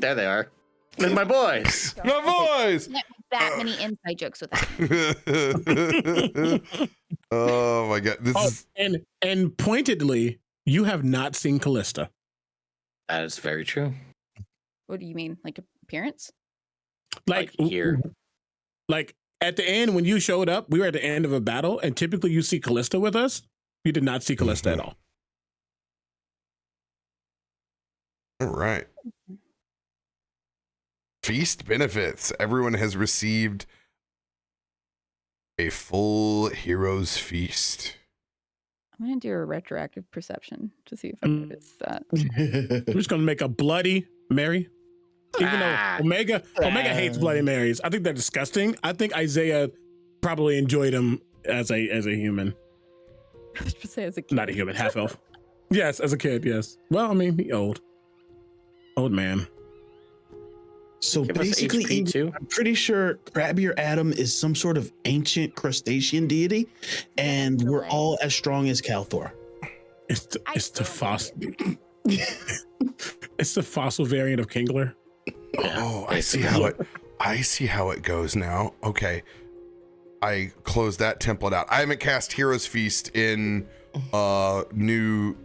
S5: There they are. And my boys.
S1: My boys.
S6: That many inside jokes with that.
S1: Oh my god! This is
S3: and pointedly, you have not seen Callista.
S5: That is very true.
S4: What do you mean? Like appearance?
S5: Like here.
S3: Like at the end when you showed up, we were at the end of a battle, and typically you see Callista with us. You did not see Callista at all.
S1: all right. Feast benefits. Everyone has received a full hero's feast.
S4: I'm gonna do a retroactive perception to see if I notice that.
S3: I'm just gonna make a Bloody Mary. Even though Omega hates Bloody Marys, I think they're disgusting. I think Isaiah probably enjoyed them as a human.
S4: I was just say as a kid.
S3: Not a human, half elf. Yes, as a kid. Yes. Well, I mean, he old man.
S2: So
S5: Give us
S2: basically,
S5: HP too.
S2: I'm pretty sure Crabbier Adam is some sort of ancient crustacean deity, and we're all as strong as Kalthorr.
S3: It's the fossil. It's the fossil variant of Kingler.
S1: Oh, I see how it goes now. Okay. I closed that template out. I haven't cast Hero's Feast in new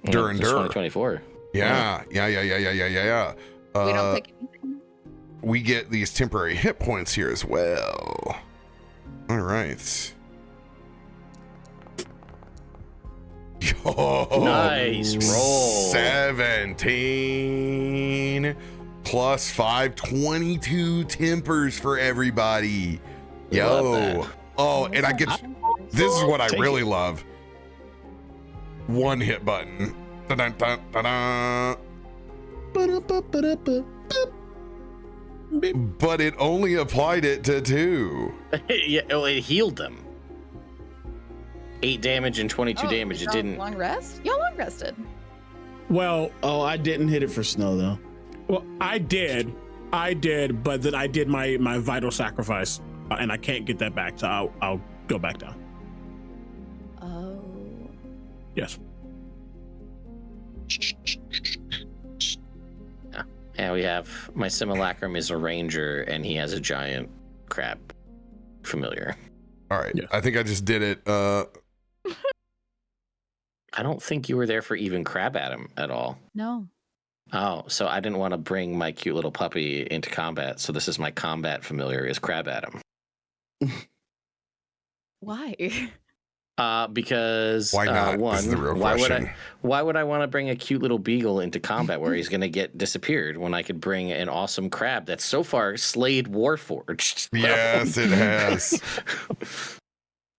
S1: Dur and Dur.
S5: 2024.
S1: Yeah.
S4: We don't pick anything.
S1: We get these temporary hit points here as well. All right. Yo,
S5: Nice roll.
S1: 17 plus 5, 22 tempers for everybody.
S5: Love
S1: Yo.
S5: that.
S1: Oh, and I get this is what I
S2: Take
S1: really
S2: it.
S1: love. One hit button. Dun, dun, dun, dun. But it only applied it to 2.
S5: Yeah, it healed them. 8 damage and 22 damage. It
S4: y'all
S5: didn't.
S4: long rest. Y'all long rested.
S3: Well,
S2: Oh, I didn't hit it for snow though.
S3: I did, but then I did my vital sacrifice, and I can't get that back, so I'll go back down.
S4: Oh.
S3: Yes.
S5: Yeah, we have my simulacrum is a ranger, and he has a giant crab familiar.
S1: All right.
S3: Yeah.
S1: I think I just did it.
S5: I don't think you were there for even Crab Adam at all.
S4: No.
S5: Oh, so I didn't want to bring my cute little puppy into combat, so this is my combat familiar is Crab Adam.
S4: Why?
S5: Because
S1: Why not?
S5: one,
S1: is the real
S5: why
S1: question.
S5: would I want to bring a cute little beagle into combat where he's going to get disappeared when I could bring an awesome crab that's so far slayed Warforged?
S1: Yes, it has.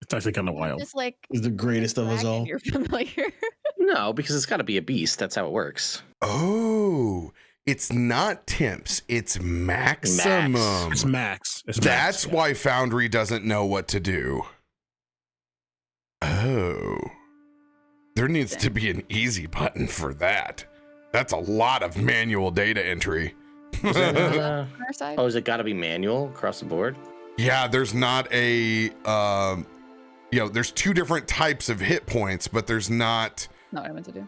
S3: It's actually kind of wild.
S4: Just like
S2: He's the greatest of us
S4: dragon
S2: all.
S4: You're familiar.
S5: No, because it's got to be a beast. That's how it works.
S1: Oh, it's not temps. It's maximum.
S3: It's max.
S1: That's why Foundry doesn't know what to do. Oh, there needs to be an easy button for that. That's a lot of manual data entry.
S4: On our side.
S5: Oh, is it got to be manual across the board?
S1: Yeah, there's not a, there's 2 different types of hit points, but there's not
S4: Not what I meant to do.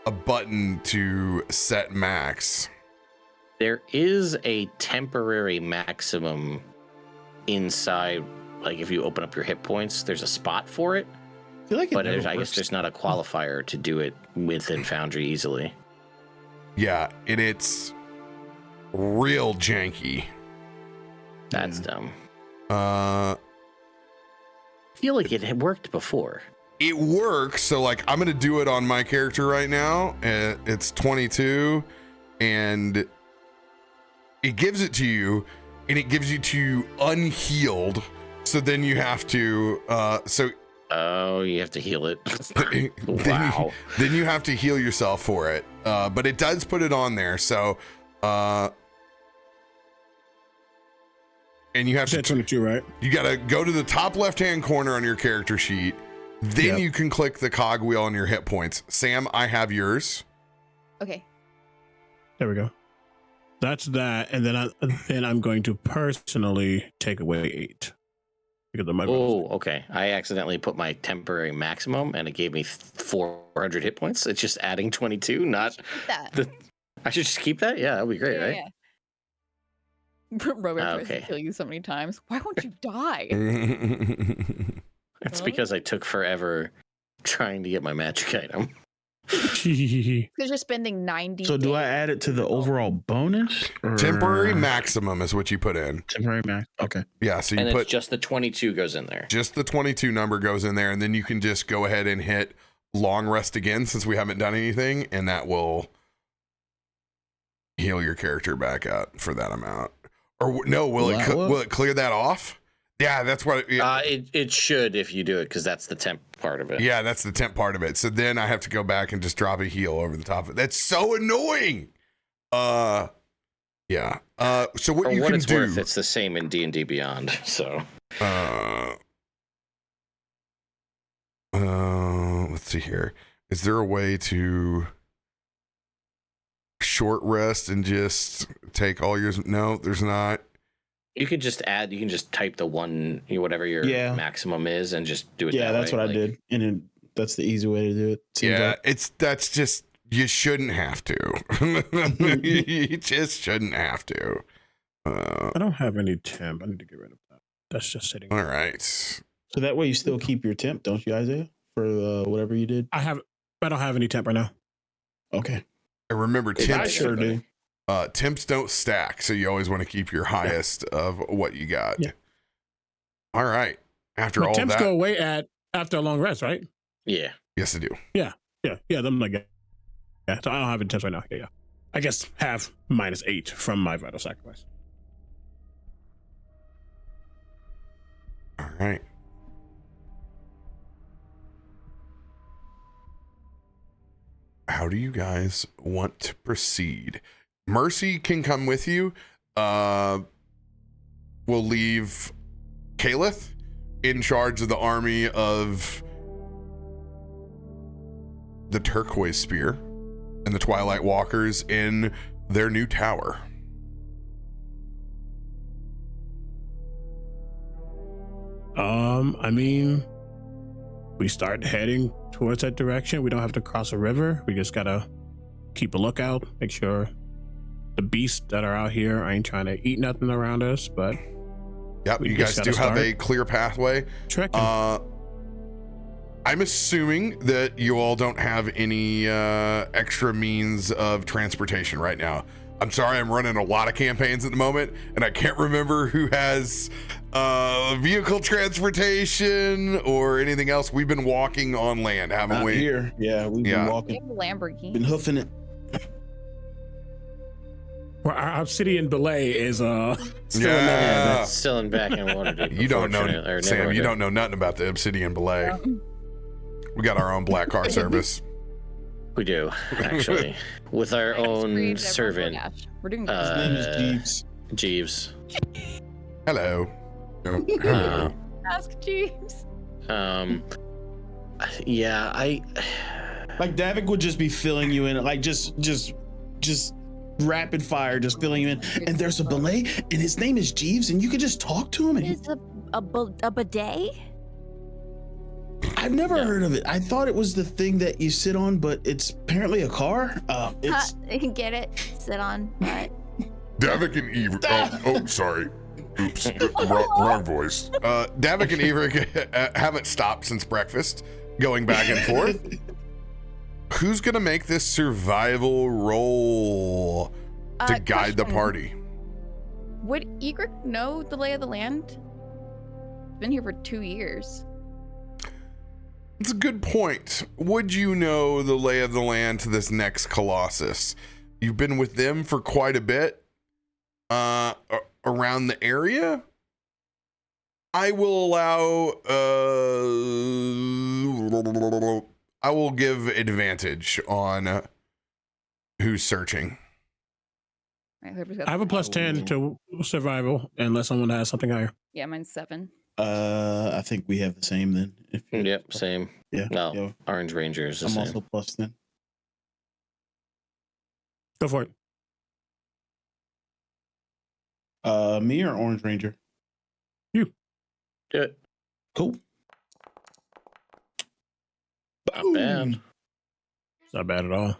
S1: a button to set max.
S5: There is a temporary maximum inside. Like if you open up your hit points, there's a spot for it.
S2: I feel like it
S5: But
S2: never
S5: I guess
S2: works.
S5: there's not a qualifier to do it within Foundry easily.
S1: Yeah, and it's real janky.
S5: That's dumb.
S1: Uh,
S5: I feel like it had worked before.
S1: it works. So like, I'm going to do it on my character right now. It's 22 and it gives it to you and it gives you to unhealed. So then you have to,
S5: Oh, you have to heal it.
S1: then,
S5: Wow.
S1: then you have to heal yourself for it. But it does put it on there. So, and you have
S3: Said
S1: to,
S3: 22, right?
S1: you got to go to the top left-hand corner on your character sheet. Then
S3: Yep.
S1: you can click the cogwheel on your hit points. Sam, I have yours.
S4: Okay.
S3: There we go. That's that, and then I'm going to personally take away 8 because of my.
S5: Oh, okay. I accidentally put my temporary maximum and it gave me 400 hit points. It's just adding 22, not
S4: Keep that.
S5: the. I should just keep that? Yeah, that'd be great, right?
S4: Yeah. RoBear tries
S5: Okay.
S4: to kill you so many times. Why won't you die?
S5: It's
S4: Huh?
S5: because I took forever trying to get my magic item.
S4: Because you're spending 90.
S2: So do I
S4: days.
S2: add it to the overall bonus? Or
S1: Temporary maximum is what you put in.
S2: Temporary max. Okay.
S1: Yeah, so you
S5: And
S1: put
S5: it's just the 22 goes in there.
S1: just the 22 number goes in there, and then you can just go ahead and hit long rest again since we haven't done anything, and that will heal your character back out for that amount. Or no, will it clear that off? Yeah, that's what.
S5: It should if you do it, because that's the temp part of it.
S1: Yeah, that's the temp part of it. So then I have to go back and just drop a heal over the top of it. That's so annoying. Yeah. So what
S5: For
S1: you
S5: what
S1: can
S5: it's
S1: do?
S5: worth, it's the same in D&D Beyond. So.
S1: Let's see here. Is there a way to short rest and just take all yours? No, there's not.
S5: You can just add. You can just type the one, whatever your maximum is, and just do it.
S2: Yeah,
S5: that
S2: that's
S5: way.
S2: what I did, and that's the easy way to do it. Seems like.
S1: That's just, you shouldn't have to. You just shouldn't have to.
S3: I don't have any temp. I need to get rid of that. That's just sitting.
S1: All right.
S2: So that way you still keep your temp, don't you, Isaiah? For whatever you did.
S3: I don't have any temp right now.
S2: Okay.
S1: I remember
S2: I
S1: temps.
S2: sure do.
S1: Temps don't stack, so you always want to keep your highest of what you got.
S3: Yeah.
S1: All right. After
S3: But
S1: all
S3: temps
S1: that,
S3: go away after a long rest, right?
S5: Yeah.
S1: yes, I do.
S3: Yeah. I'm like, yeah. So I don't have any temps right now. Yeah. I guess have -8 from my vital sacrifice.
S1: All right. How do you guys want to proceed? Mercy can come with you. We'll leave Kalith in charge of the army of the Turquoise Spear and the Twilight Walkers in their new tower.
S3: I mean, we start heading towards that direction. We don't have to cross a river. We just gotta keep a lookout, make sure the beasts that are out here ain't trying to eat nothing around us. But
S1: yep, you guys do have a clear pathway.
S3: Trekking.
S1: I'm assuming that you all don't have any extra means of transportation right now. I'm sorry, I'm running a lot of campaigns at the moment, and I can't remember who has vehicle transportation or anything else. We've been walking on land, haven't we?
S2: Here. Yeah, we've been walking.
S4: Lamborghini.
S2: Been hoofing it.
S3: Well, our obsidian belay is still
S5: That's still in back in water.
S1: You don't know, Sam. You don't know nothing about the obsidian belay. We got our own black car service.
S5: We do, actually, with our own servant.
S4: We're doing
S2: His name is Jeeves.
S5: Jeeves.
S1: Hello.
S4: Ask Jeeves.
S5: Yeah,
S2: Like Davik would just be filling you in, like just rapid fire, just filling you in. And there's a belay, and his name is Jeeves, and you could just talk to him. And
S6: Is a bidet?
S2: I've never heard of it. I thought it was the thing that you sit on, but it's apparently a car. It's
S6: Get it? Sit on what?
S1: Davik and Egrik. Oh, sorry. Oops. Wrong voice. Davik and Egrik haven't stopped since breakfast, going back and forth. Who's going to make this survival roll to guide the party?
S4: Would Egrik know the lay of the land? He's been here for 2 years.
S1: It's a good point. Would you know the lay of the land to this next Colossus? You've been with them for quite a bit around the area. I will allow I will give advantage on who's searching.
S4: Right,
S3: I have a +10 to survival unless someone has something higher.
S4: Yeah, mine's 7.
S2: I think we have the same then.
S5: Yep, same.
S2: Yeah.
S5: No,
S2: yeah.
S5: Orange Ranger is the
S2: I'm
S5: same.
S2: also plus then.
S3: Go for it.
S2: Me or Orange Ranger?
S3: You.
S5: Do it.
S2: Cool.
S5: Not bad.
S3: It's not bad at all.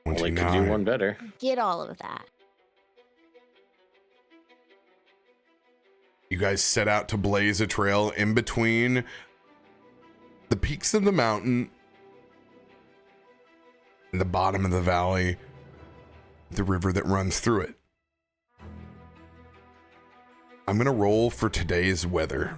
S5: Only could do one better.
S6: Get all of that.
S1: You guys set out to blaze a trail in between the peaks of the mountain and the bottom of the valley, the river that runs through it. I'm going to roll for today's weather.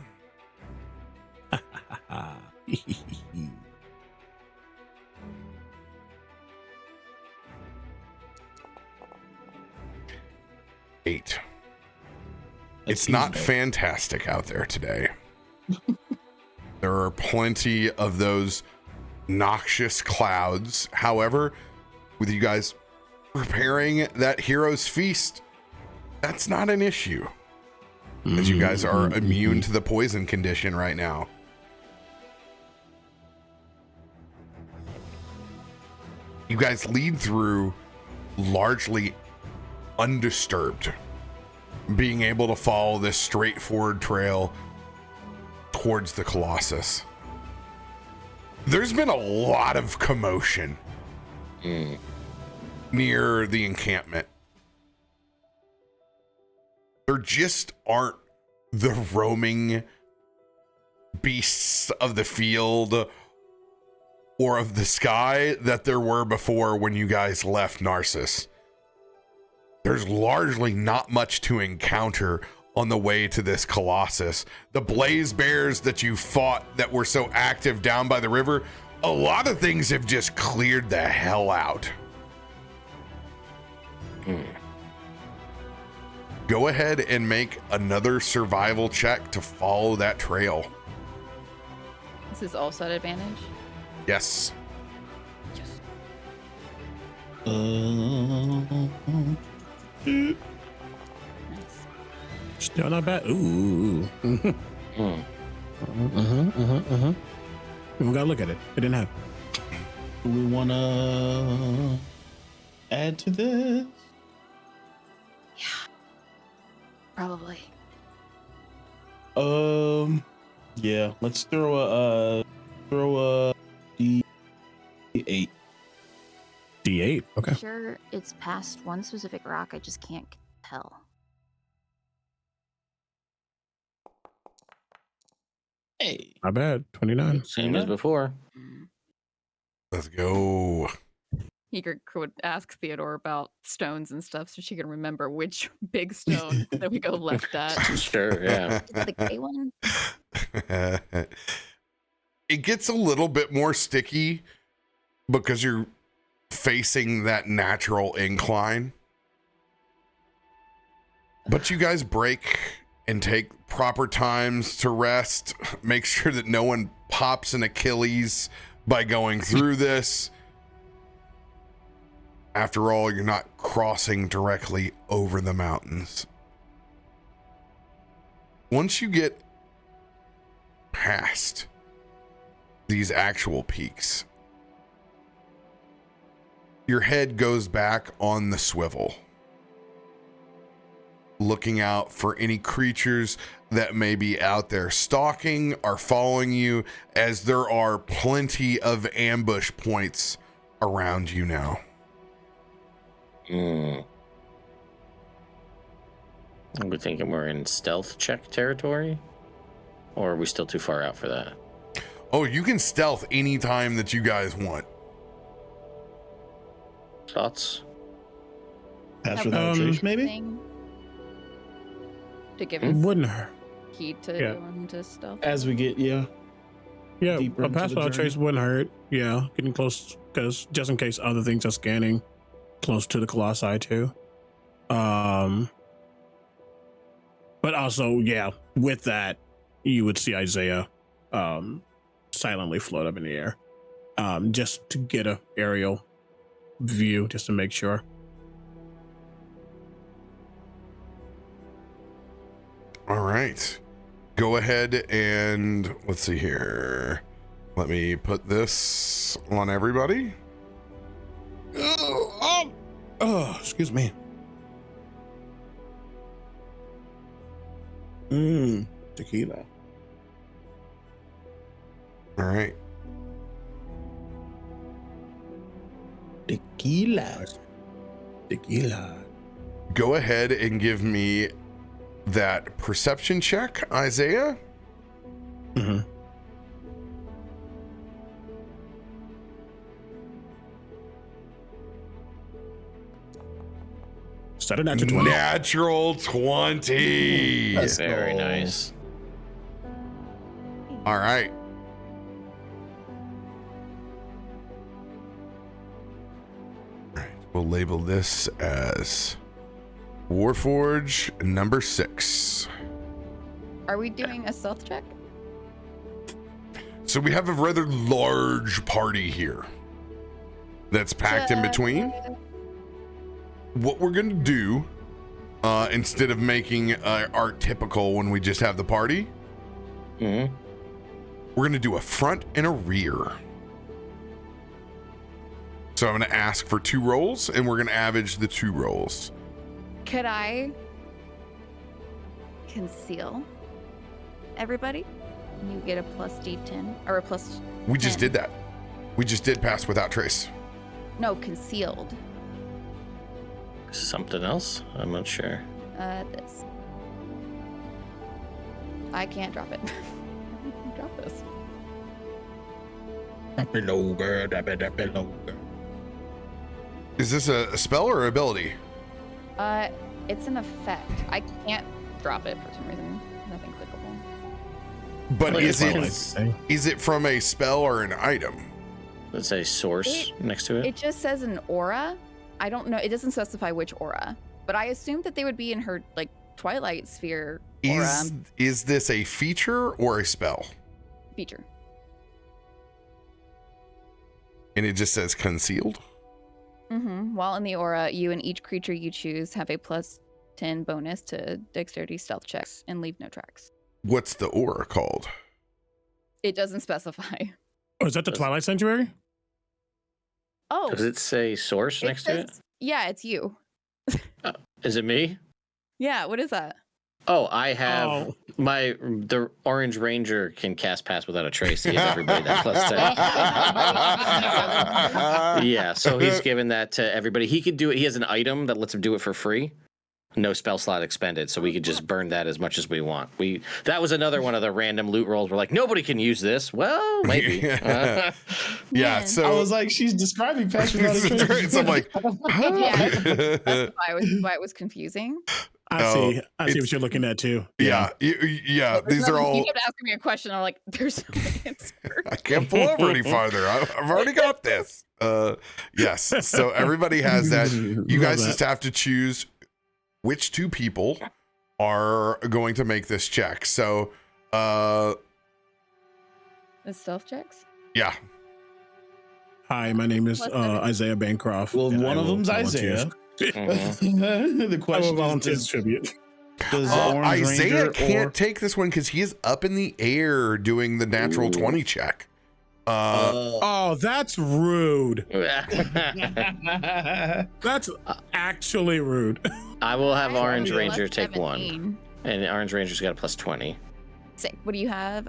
S1: Eight. It's not fantastic out there today. There are plenty of those noxious clouds. However, with you guys preparing that hero's feast, that's not an issue, as you guys are immune to the poison condition right now. You guys lead through largely undisturbed, being able to follow this straightforward trail towards the Colossus. There's been a lot of commotion near the encampment. There just aren't the roaming beasts of the field or of the sky that there were before when you guys left Narcissus. There's largely not much to encounter on the way to this Colossus. The blaze bears that you fought that were so active down by the river, a lot of things have just cleared the hell out. Go ahead and make another survival check to follow that trail.
S4: This is also at advantage.
S1: Yes.
S4: Nice.
S3: Still not bad. Ooh. We gotta look at it. It didn't happen.
S2: Do we want to add to this?
S4: Probably.
S2: Yeah. Let's throw a D8.
S3: D8. Okay.
S6: Sure, it's past one specific rock. I just can't tell.
S2: Hey.
S3: Not bad. 29.
S5: Same as before.
S1: Let's go.
S4: Egrik would ask Theodore about stones and stuff so she can remember which big stone that we go left at.
S5: Sure, yeah.
S6: Is it the gray one?
S1: It gets a little bit more sticky because you're facing that natural incline. But you guys break and take proper times to rest. Make sure that no one pops an Achilles by going through this. After all, you're not crossing directly over the mountains. Once you get past these actual peaks, your head goes back on the swivel, looking out for any creatures that may be out there stalking or following you, as there are plenty of ambush points around you now.
S5: Are we thinking we're in stealth check territory? Or are we still too far out for that?
S1: Oh, you can stealth anytime that you guys want.
S5: Thoughts?
S2: Pass without trace, maybe?
S4: Thing to give
S3: It
S4: us
S3: wouldn't hurt.
S4: heed to
S3: Yeah.
S4: go into stuff.
S2: As we get,
S3: Yeah,
S2: deeper
S3: a
S2: into
S3: pass
S2: the
S3: without
S2: journey.
S3: trace wouldn't hurt. Yeah, getting close, because just in case other things are scanning close to the Colossi too. But also, yeah, with that, you would see Isaiah silently float up in the air, just to get a aerial view, just to make sure.
S1: All right. Go ahead and let's see here. Let me put this on everybody.
S3: Excuse me. Tequila.
S1: All right.
S3: Tequila.
S1: Go ahead and give me that perception check, Isaiah.
S3: Mm-hmm. Set it at 20.
S1: Natural 20.
S2: Let's
S5: Very
S2: go.
S5: nice.
S1: All right. All right. We'll label this as Warforge number 6.
S4: Are we doing a stealth check?
S1: So we have a rather large party here that's packed in between. What we're going to do, instead of making our typical when we just have the party, we're going to do a front and a rear. So I'm going to ask for 2 rolls, and we're going to average the 2 rolls.
S4: Could I conceal everybody? And you get a plus D10 or a plus.
S1: We just
S4: 10.
S1: did that. We just did pass without trace.
S4: No, concealed.
S5: Something else? I'm not sure.
S4: This. I can't drop it. Drop this.
S1: Is this a spell or ability?
S4: It's an effect. I can't drop it for some reason. Nothing clickable.
S1: But
S5: Like
S1: is it from a spell or an item?
S5: Let's say source next to it.
S4: It just says an aura. I don't know. It doesn't specify which aura, but I assumed that they would be in her like Twilight sphere aura
S1: Is this a feature or a spell?
S4: feature.
S1: And it just says concealed?
S4: While in the aura, you and each creature you choose have a plus 10 bonus to dexterity stealth checks and leave no tracks.
S1: What's the aura called?
S4: It doesn't specify.
S3: Oh, is that the Twilight Sanctuary?
S4: Oh,
S5: Does it say source next to it?
S4: Yeah, it's you.
S5: Is it me?
S4: Yeah, what is that?
S5: Oh, I have the Orange Ranger can cast pass without a trace. He gives everybody that plus 10. Yeah, so he's given that to everybody. He could do it. He has an item that lets him do it for free. No spell slot expended, so we could just burn that as much as we want. That was another one of the random loot rolls. We're like, nobody can use this. Well, maybe.
S1: Yeah, so
S2: I was like, she's describing Pass without a trace.
S1: so I'm like,
S4: Yeah, that's why it was confusing.
S3: I see what you're looking at too.
S1: yeah. These are all.
S4: You kept asking me a question. I'm like, there's no answer.
S1: I can't pull over any farther. I've already got this. Yes. So everybody has that. You guys just have to choose which 2 people are going to make this check. So,
S4: The stealth checks?
S1: yeah.
S3: Hi, my name is Isaiah Bancroft.
S2: Well,
S3: and
S2: one
S3: I
S2: of
S3: will
S2: them's
S3: volunteer.
S2: Isaiah.
S5: Mhm.
S2: The
S3: I will
S2: question
S3: volunteer
S2: is,
S3: tribute.
S2: does Orange
S1: Isaiah
S2: Ranger
S1: can't
S2: or
S1: take this one because he is up in the air doing the natural 20 check.
S3: Oh, that's rude. That's actually rude.
S5: I will have
S4: I
S5: Orange
S4: have
S5: Ranger
S4: plus
S5: take
S4: 17.
S5: 1. And Orange Ranger's got a plus 20.
S4: Sick. What do you have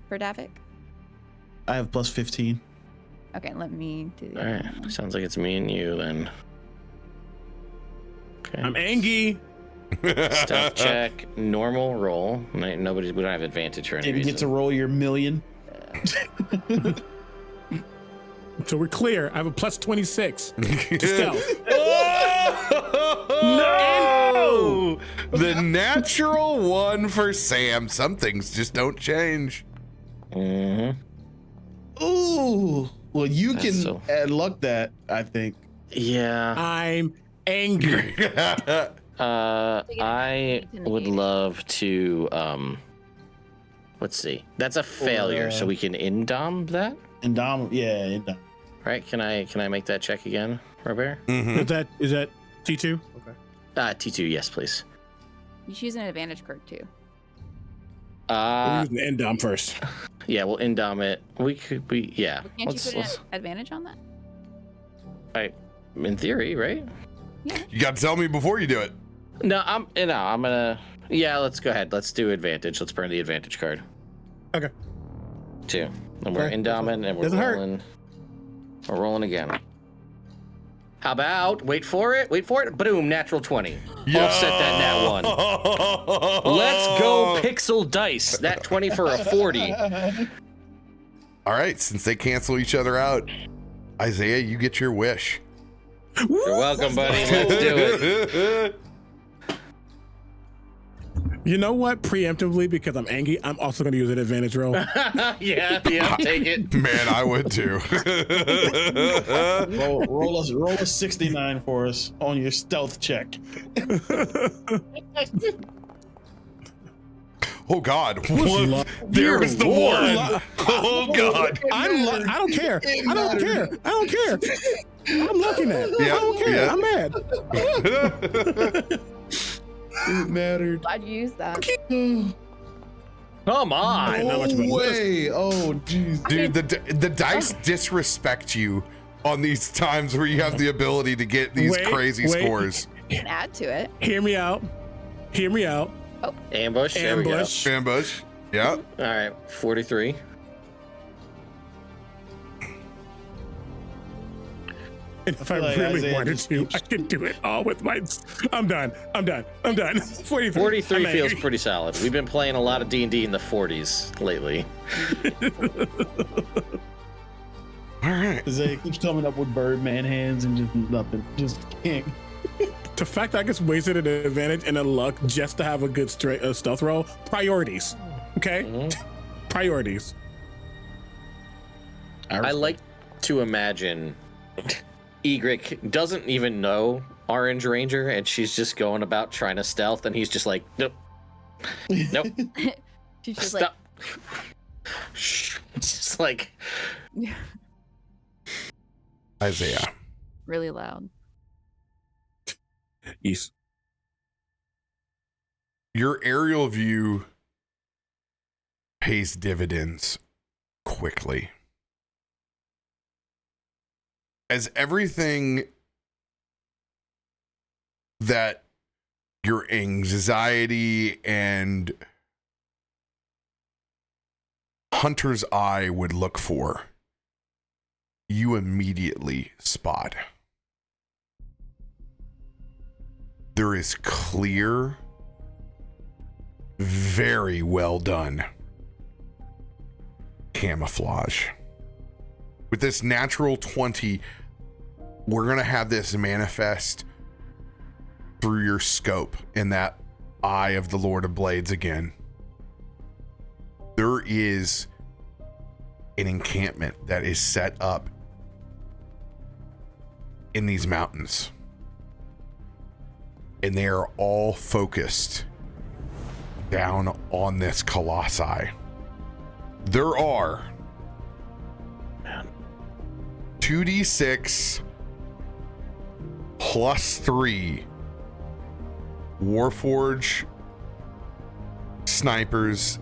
S4: for Davik?
S2: I have plus 15.
S4: Okay, let me do the
S5: All right. Sounds like it's me and you then. Okay.
S3: I'm angry.
S5: Stealth check, normal roll. We don't have advantage for any
S2: Didn't
S5: reason.
S2: get to roll your million.
S3: So we're clear. I have a plus 26 to stealth.
S1: No! The natural 1 for Sam. Some things just don't change.
S5: Mm-hmm.
S2: Ooh. Well, you
S5: That's
S2: can
S5: so-
S2: add luck that, I think.
S5: Yeah.
S3: I'm angry.
S5: I would love to. Let's see. That's a failure, so we can indom that,
S2: Indom.
S5: right? Can I make that check again, RoBear?
S1: Mhm.
S3: Is that T2?
S5: T2, yes, please.
S4: You choose an advantage card too.
S3: We're using the end dom first.
S5: Yeah, we'll indom it. Yeah.
S4: Can't you put an advantage on that?
S5: In theory, right?
S1: You got to tell me before you do it.
S5: No, I'm gonna. Yeah, let's go ahead. Let's do advantage. Let's burn the advantage card.
S3: Okay.
S5: 2. And we're
S3: Okay.
S5: indoming and we're
S3: Doesn't hurt.
S5: rolling. We're rolling again. How about wait for it? Boom, natural 20. Offset that nat 1. Let's go pixel dice. That 20 for a 40.
S1: All right, since they cancel each other out, Isaiah, you get your wish.
S5: You're welcome, buddy. Let's do it.
S3: You know what? Preemptively, because I'm angry, I'm also going to use an advantage roll.
S5: yeah, take it.
S1: Man, I would too.
S2: roll a 69 for us on your stealth check.
S1: Oh God! There was the one. Oh God!
S3: I don't care. I don't care. I don't care. I'm looking at it.
S1: Yeah,
S3: I don't care.
S1: yeah.
S3: I'm mad.
S2: It mattered.
S4: Glad you used that.
S5: Come on.
S3: Not much of a
S2: No way. Oh, jeez.
S1: Dude, the dice disrespect you on these times where you have the ability to get these crazy scores.
S4: You can add to it.
S3: Hear me out. Hear me out.
S5: Ambush. There we go.
S1: Ambush. Yeah.
S5: All right, 43.
S3: And if I
S2: Like
S3: really
S2: Isaiah
S3: wanted
S2: just
S3: to,
S2: keeps-
S3: I could do it all with my. I'm done. 43.
S5: 43
S3: I'm
S5: feels
S3: angry.
S5: pretty solid. We've been playing a lot of D&D in the 40s lately.
S1: All right.
S2: Isaiah keeps coming up with Birdman hands and just nothing. Just can't.
S3: The fact that I just wasted an advantage and a luck just to have a good stealth roll. Priorities. Okay?
S5: Mhm.
S3: Priorities.
S5: I like to imagine Egrik doesn't even know Orange Ranger, and she's just going about trying to stealth, and he's just like, nope, nope,
S4: She's just
S5: stop. Shh. Just like,
S4: like
S1: Isaiah.
S4: really loud.
S3: East.
S1: Your aerial view pays dividends quickly. As everything that your anxiety and hunter's eye would look for, you immediately spot. There is clear, very well done camouflage. With this natural 20, we're going to have this manifest through your scope in that eye of the Lord of Blades again. There is an encampment that is set up in these mountains. And they are all focused down on this colossi. There are 2d6 plus 3 Warforge snipers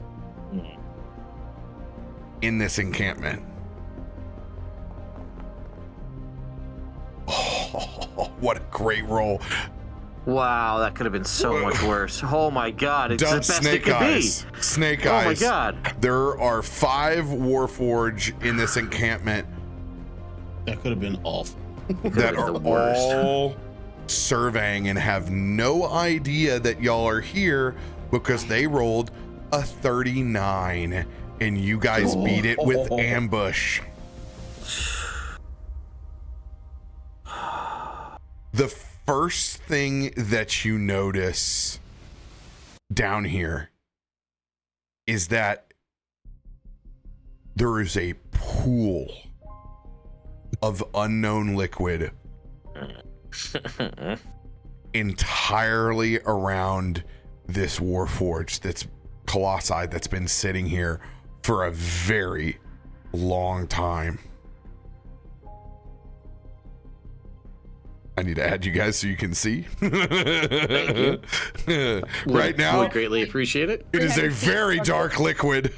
S1: in this encampment. Oh, what a great roll.
S5: wow, that could have been so much worse. Oh my God, it's the best it could be.
S1: Snake
S5: Oh my
S1: eyes.
S5: God.
S1: There are 5 Warforge in this encampment
S2: That could have been awful.
S1: that
S5: been
S1: are
S5: the worst.
S1: all surveying and have no idea that y'all are here because they rolled a 39 and you guys beat it with ambush. The first thing that you notice down here is that there is a pool of unknown liquid entirely around this Warforge, that's colossi that's been sitting here for a very long time. I need to add you guys so you can see.
S5: Thank you.
S1: Right now,
S5: Would greatly appreciate it.
S1: it is a very dark liquid.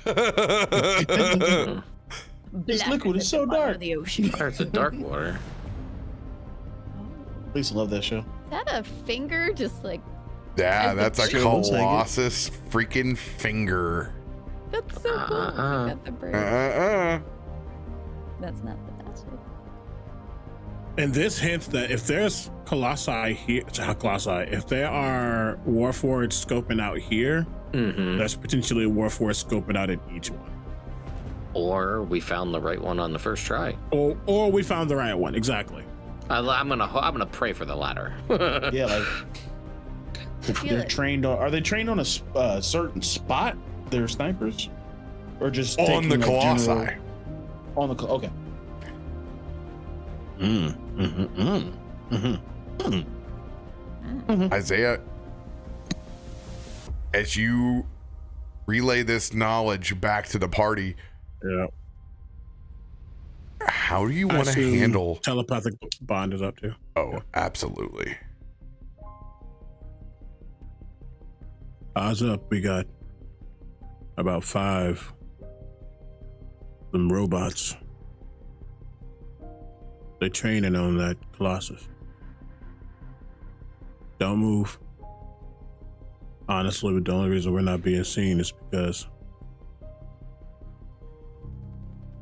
S2: This liquid is so dark.
S4: The ocean.
S5: Oh, it's a dark water.
S2: I used to love that show.
S4: Is that a finger? Just like
S1: Yeah, that's a
S2: Sure, we'll take it.
S1: Colossus freaking finger.
S4: that's so cool. You got the bird. That's not the best.
S3: And this hints that if there's colossi here, if there are Warforged scoping out here,
S5: Mm-hmm.
S3: there's potentially a Warforged scoping out in each one.
S5: Or we found the right one on the first try.
S3: Or we found the right one. Exactly.
S5: I'm gonna pray for the latter.
S2: Yeah, like
S4: Feel
S2: They're
S4: it.
S2: trained on. Are they trained on a certain spot? They're snipers, or just
S1: On
S2: taking,
S1: the
S2: like,
S1: colossi.
S2: general- On the okay.
S1: Isaiah, as you relay this knowledge back to the party,
S3: Yeah.
S1: how do you
S3: I
S1: want to
S3: assume
S1: handle?
S3: telepathic bond is up too.
S1: Oh, absolutely.
S3: Odds up, we got about 5 them robots. They training on that Colossus. Don't move. Honestly, the only reason we're not being seen is because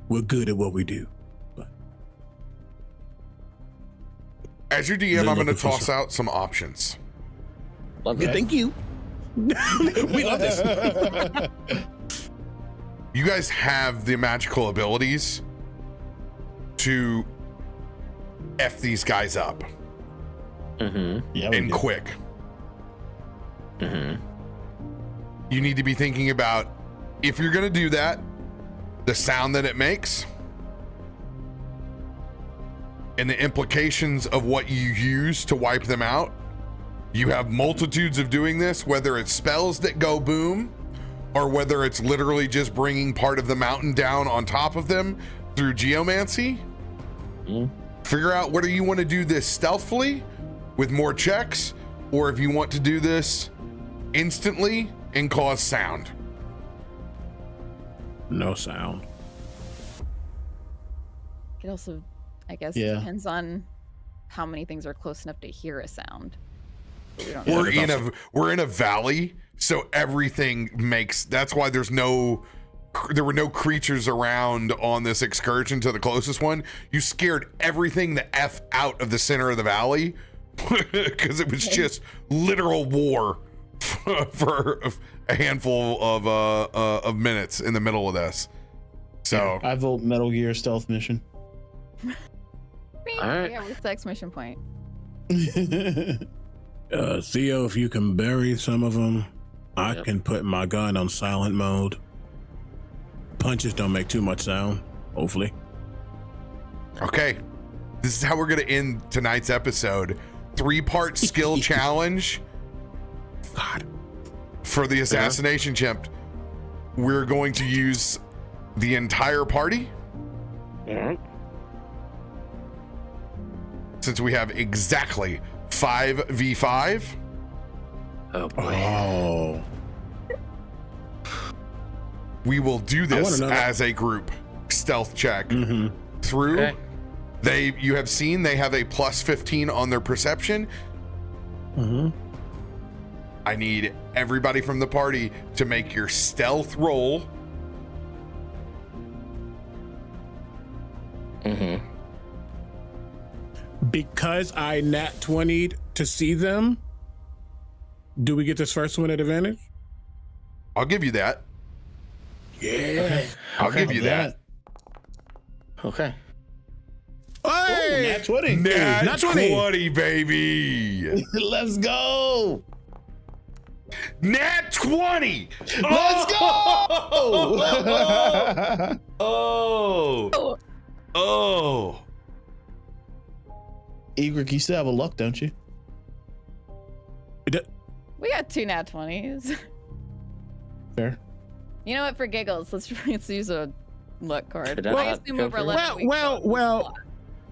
S3: we're good at what we do.
S1: As your DM,
S3: They're
S1: I'm going to
S3: looking for
S1: toss out some options.
S5: Love that.
S3: Thank you. We love this.
S1: You guys have the magical abilities to F these guys up
S5: Mm-hmm.
S2: Yeah, we
S1: and
S2: do.
S1: quick.
S5: Mm-hmm.
S1: You need to be thinking about, if you're going to do that, the sound that it makes and the implications of what you use to wipe them out. You have multitudes of doing this, whether it's spells that go boom or whether it's literally just bringing part of the mountain down on top of them through geomancy. Figure out whether you want to do this stealthily with more checks, or if you want to do this instantly and cause sound.
S3: No sound.
S4: It also, I guess,
S2: Yeah.
S4: depends on how many things are close enough to hear a sound. But we don't
S3: Yeah,
S4: know.
S1: We're in a valley, so everything makes. That's why there were no creatures around on this excursion to the closest one. You scared everything the F out of the center of the valley because it was just literal war for a handful of minutes in the middle of this. So
S2: I vote Metal Gear stealth mission.
S5: All right.
S4: Yeah, with the exclamation point.
S3: Theo, if you can bury some of them, I
S5: Yep.
S3: can put my gun on silent mode. Punches don't make too much sound, hopefully.
S1: okay, this is how we're gonna end tonight's episode. 3-part skill challenge.
S3: God.
S1: For the assassination chimp, we're going to use the entire party since we have exactly 5v5.
S5: Oh boy.
S3: Oh.
S1: We will do
S3: wanna
S1: this
S3: know that.
S1: as a group stealth check
S3: Mm-hmm.
S1: through.
S5: Okay.
S1: You have seen they have a plus 15 on their perception.
S3: Mm-hmm.
S1: I need everybody from the party to make your stealth roll.
S5: Mm-hmm.
S3: Because I nat 20'd to see them, do we get this first one at advantage?
S1: I'll give you that.
S3: Yeah.
S1: I'll give you that.
S5: Okay.
S3: Hey!
S2: Nat 20.
S1: Nat
S3: Nat 20.
S1: 20, baby.
S2: Let's go.
S1: Nat 20.
S2: Let's go.
S1: Oh. Oh.
S2: Egrik, you still have a luck, don't you?
S4: We got 2 nat 20s.
S2: Fair.
S4: You know what? For giggles, let's use a luck card.
S5: Could I
S4: I
S5: not
S4: assume
S5: go
S4: over
S5: first?
S4: 11.
S3: Well,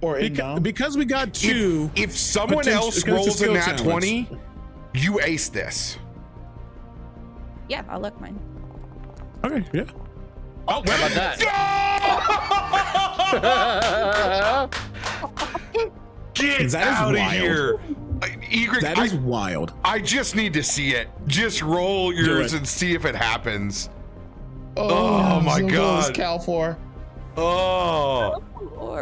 S2: Or inbound.
S3: because we got 2.
S1: If someone
S3: Potential-
S1: else
S3: because it's
S1: rolls
S3: a
S1: a
S3: skill
S1: nat
S3: challenge.
S1: 20, you ace this.
S4: Yeah, I'll look mine.
S3: Okay, yeah.
S5: Oh, how about that?
S1: Get
S3: That is
S1: out of
S3: wild.
S1: here. Egrik,
S3: That is wild.
S1: I just need to see it. Just roll yours
S3: it.
S1: and see if it happens. Oh my God.
S2: Kalthorr.
S1: Oh.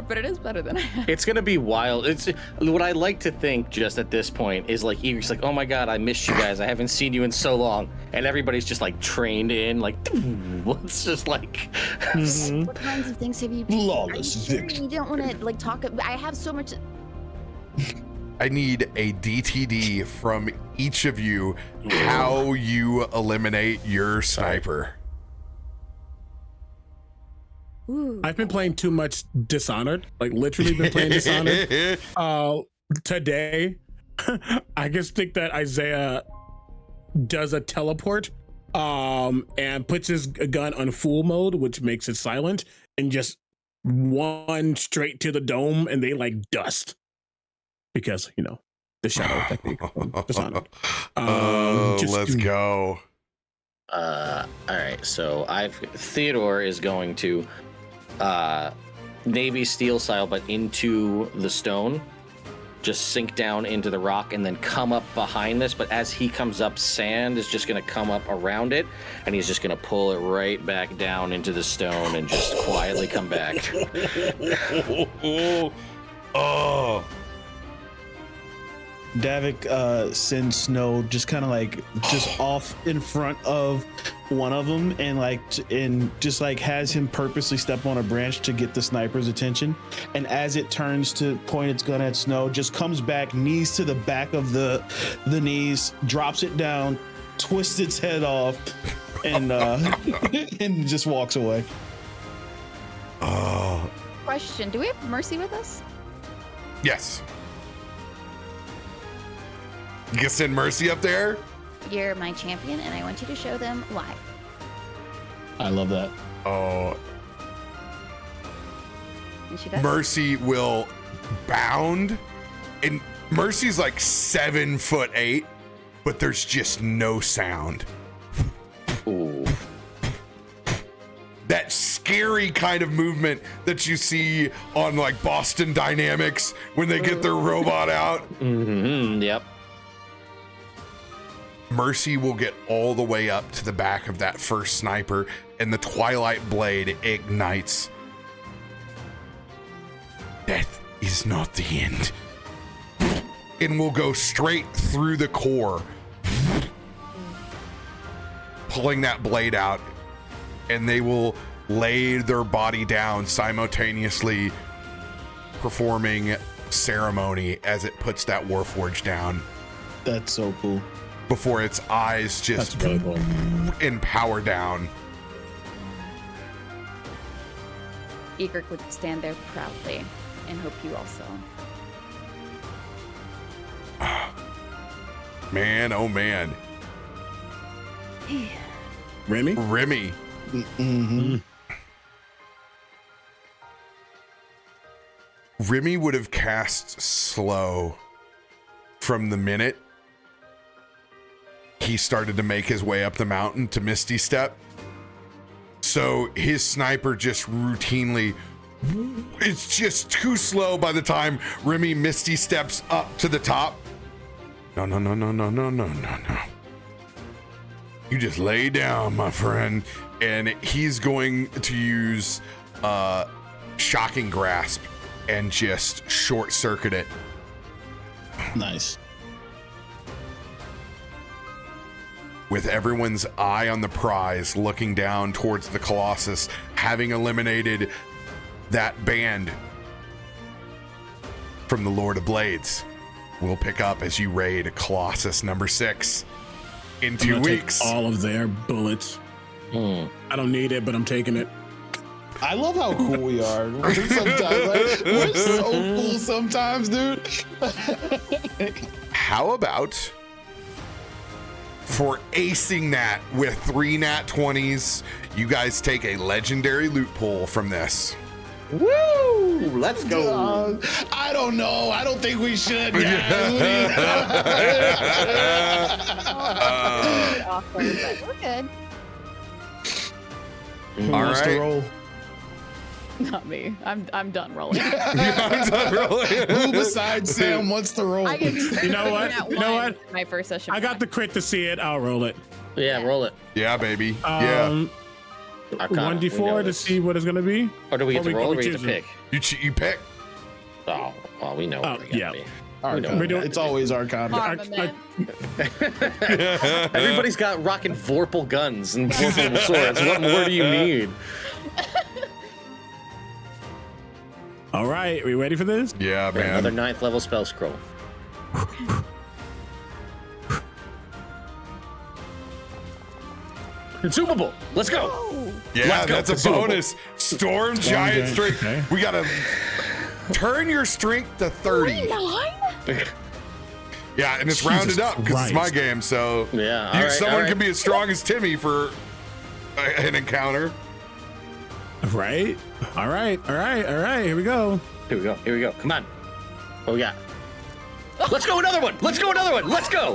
S4: But it is better than I had.
S5: It's gonna be wild. It's what I like to think just at this point is like Egrik's like, oh my god, I missed you guys. I haven't seen you in so long, and everybody's just like trained in, like it's just like.
S6: What kinds of things have you done?
S2: Flawless
S6: Are you sure
S2: victory.
S6: you don't want to like talk? I have so much.
S1: I need a DTD from each of you how you eliminate your sniper.
S6: Ooh.
S3: I've been playing too much Dishonored, like literally been playing Dishonored. Today, I just think that Isaiah does a teleport and puts his gun on full mode, which makes it silent, and just one straight to the dome, and they like dust because the shadow technique. Dishonored.
S1: Let's go.
S5: All right, so Theodore is going to Navy steel style, but into the stone, just sink down into the rock and then come up behind this. But as he comes up, sand is just going to come up around it, and he's just going to pull it right back down into the stone and just quietly come back.
S1: Oh.
S2: Davik sends Snow just kind of like just off in front of one of them, and just has him purposely step on a branch to get the sniper's attention. And as it turns to point its gun at Snow, just comes back, knees to the back of the knees, drops it down, twists its head off, and and just walks away.
S1: Oh.
S4: Question: do we have Mercy with us?
S1: Yes. You can send Mercy up there?
S6: You're my champion, and I want you to show them why.
S2: I love that.
S1: Oh.
S4: And she does.
S1: Mercy will bound, and Mercy's like 7'8", but there's just no sound.
S5: Ooh.
S1: That scary kind of movement that you see on like Boston Dynamics when they get their robot out.
S5: Mm-hmm, yep.
S1: Mercy will get all the way up to the back of that first sniper, and the Twilight blade ignites. Death is not the end. And will go straight through the core, pulling that blade out, and they will lay their body down simultaneously, performing ceremony as it puts that Warforged down.
S2: That's so cool.
S1: Before its eyes just
S3: That's really cool.
S1: and power down.
S4: Egrik would stand there proudly and hope you also.
S1: Man, oh man.
S3: Remy?
S1: Remy.
S2: Mm-hmm.
S1: Remy would have cast slow from the minute he started to make his way up the mountain to Misty Step. So his sniper just routinely, it's just too slow by the time Remy Misty Steps up to the top. No. You just lay down, my friend. And he's going to use Shocking Grasp and just short circuit it.
S2: Nice.
S1: With everyone's eye on the prize, looking down towards the Colossus, having eliminated that band from the Lord of Blades. We'll pick up as you raid Colossus number 6 in 2 weeks.
S3: Take all of their bullets. I don't need it, but I'm taking it.
S2: I love how cool we are. Sometimes, we're so cool sometimes, dude.
S1: How about for acing that with 3 nat 20s, you guys take a legendary loot pool from this.
S5: Woo! Let's go.
S2: I don't know. I don't think we should.
S4: Awkward, but we're good.
S2: Who
S1: All
S2: wants
S1: right.
S2: to roll?
S4: Not me. I'm done rolling.
S1: I'm done rolling.
S2: Who besides Sam wants to roll?
S4: I get
S3: You know what? You know what?
S4: My first session.
S3: I got the crit to see it. I'll roll it.
S5: Yeah, roll it.
S1: Yeah, baby. Yeah.
S5: Arcana, we know
S3: 1d4 to
S5: this.
S3: see what it's going to be.
S5: Or do we get to
S3: Or we-
S5: roll
S3: or
S5: or
S3: we
S5: we get to
S3: choose
S5: pick?
S1: You pick.
S5: Oh, well, we know what we
S3: yeah.
S5: gotta be.
S2: Arcana.
S3: We're doing-
S2: It's always Arcana.
S4: Armament.
S5: Everybody's got rocking Vorpal guns and Vorpal swords. What more do you need?
S3: All right, we ready for this?
S1: Yeah, man.
S5: Another 9th level spell scroll. Consumable. Let's go.
S1: Yeah,
S5: Let's go.
S1: that's a
S5: Consumable.
S1: bonus. Storm Giant Strength.
S3: Okay.
S1: We gotta turn your strength to 30.
S4: 49?
S1: Yeah, and it's
S3: Jesus
S1: rounded up because it's my
S3: Christ.
S1: game. So
S5: Yeah, all right,
S1: someone
S5: all right.
S1: can be as strong as Timmy for an encounter.
S3: Right. All right. Here we go.
S5: Here we go. Come on. What we got? Let's go another one. Let's go.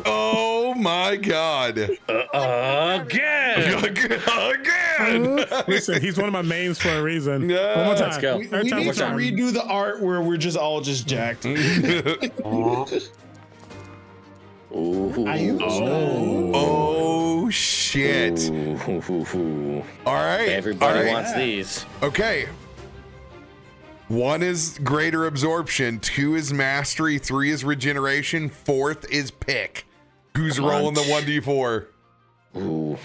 S1: Oh my God!
S5: Again.
S1: Again!
S3: Listen, he's one of my mains for a reason.
S1: Yeah.
S3: One more time.
S5: Let's go.
S2: We
S3: Third
S2: need
S3: time's
S2: to
S3: a charm.
S2: redo the art where we're just all just jacked.
S5: Ooh.
S1: Oh shit!
S5: Ooh.
S1: All right,
S5: Everybody
S1: all right.
S5: wants these.
S1: Okay. 1 is greater absorption, 2 is mastery, 3 is regeneration, 4th is pick. Who's rolling the 1d4?
S5: Ooh.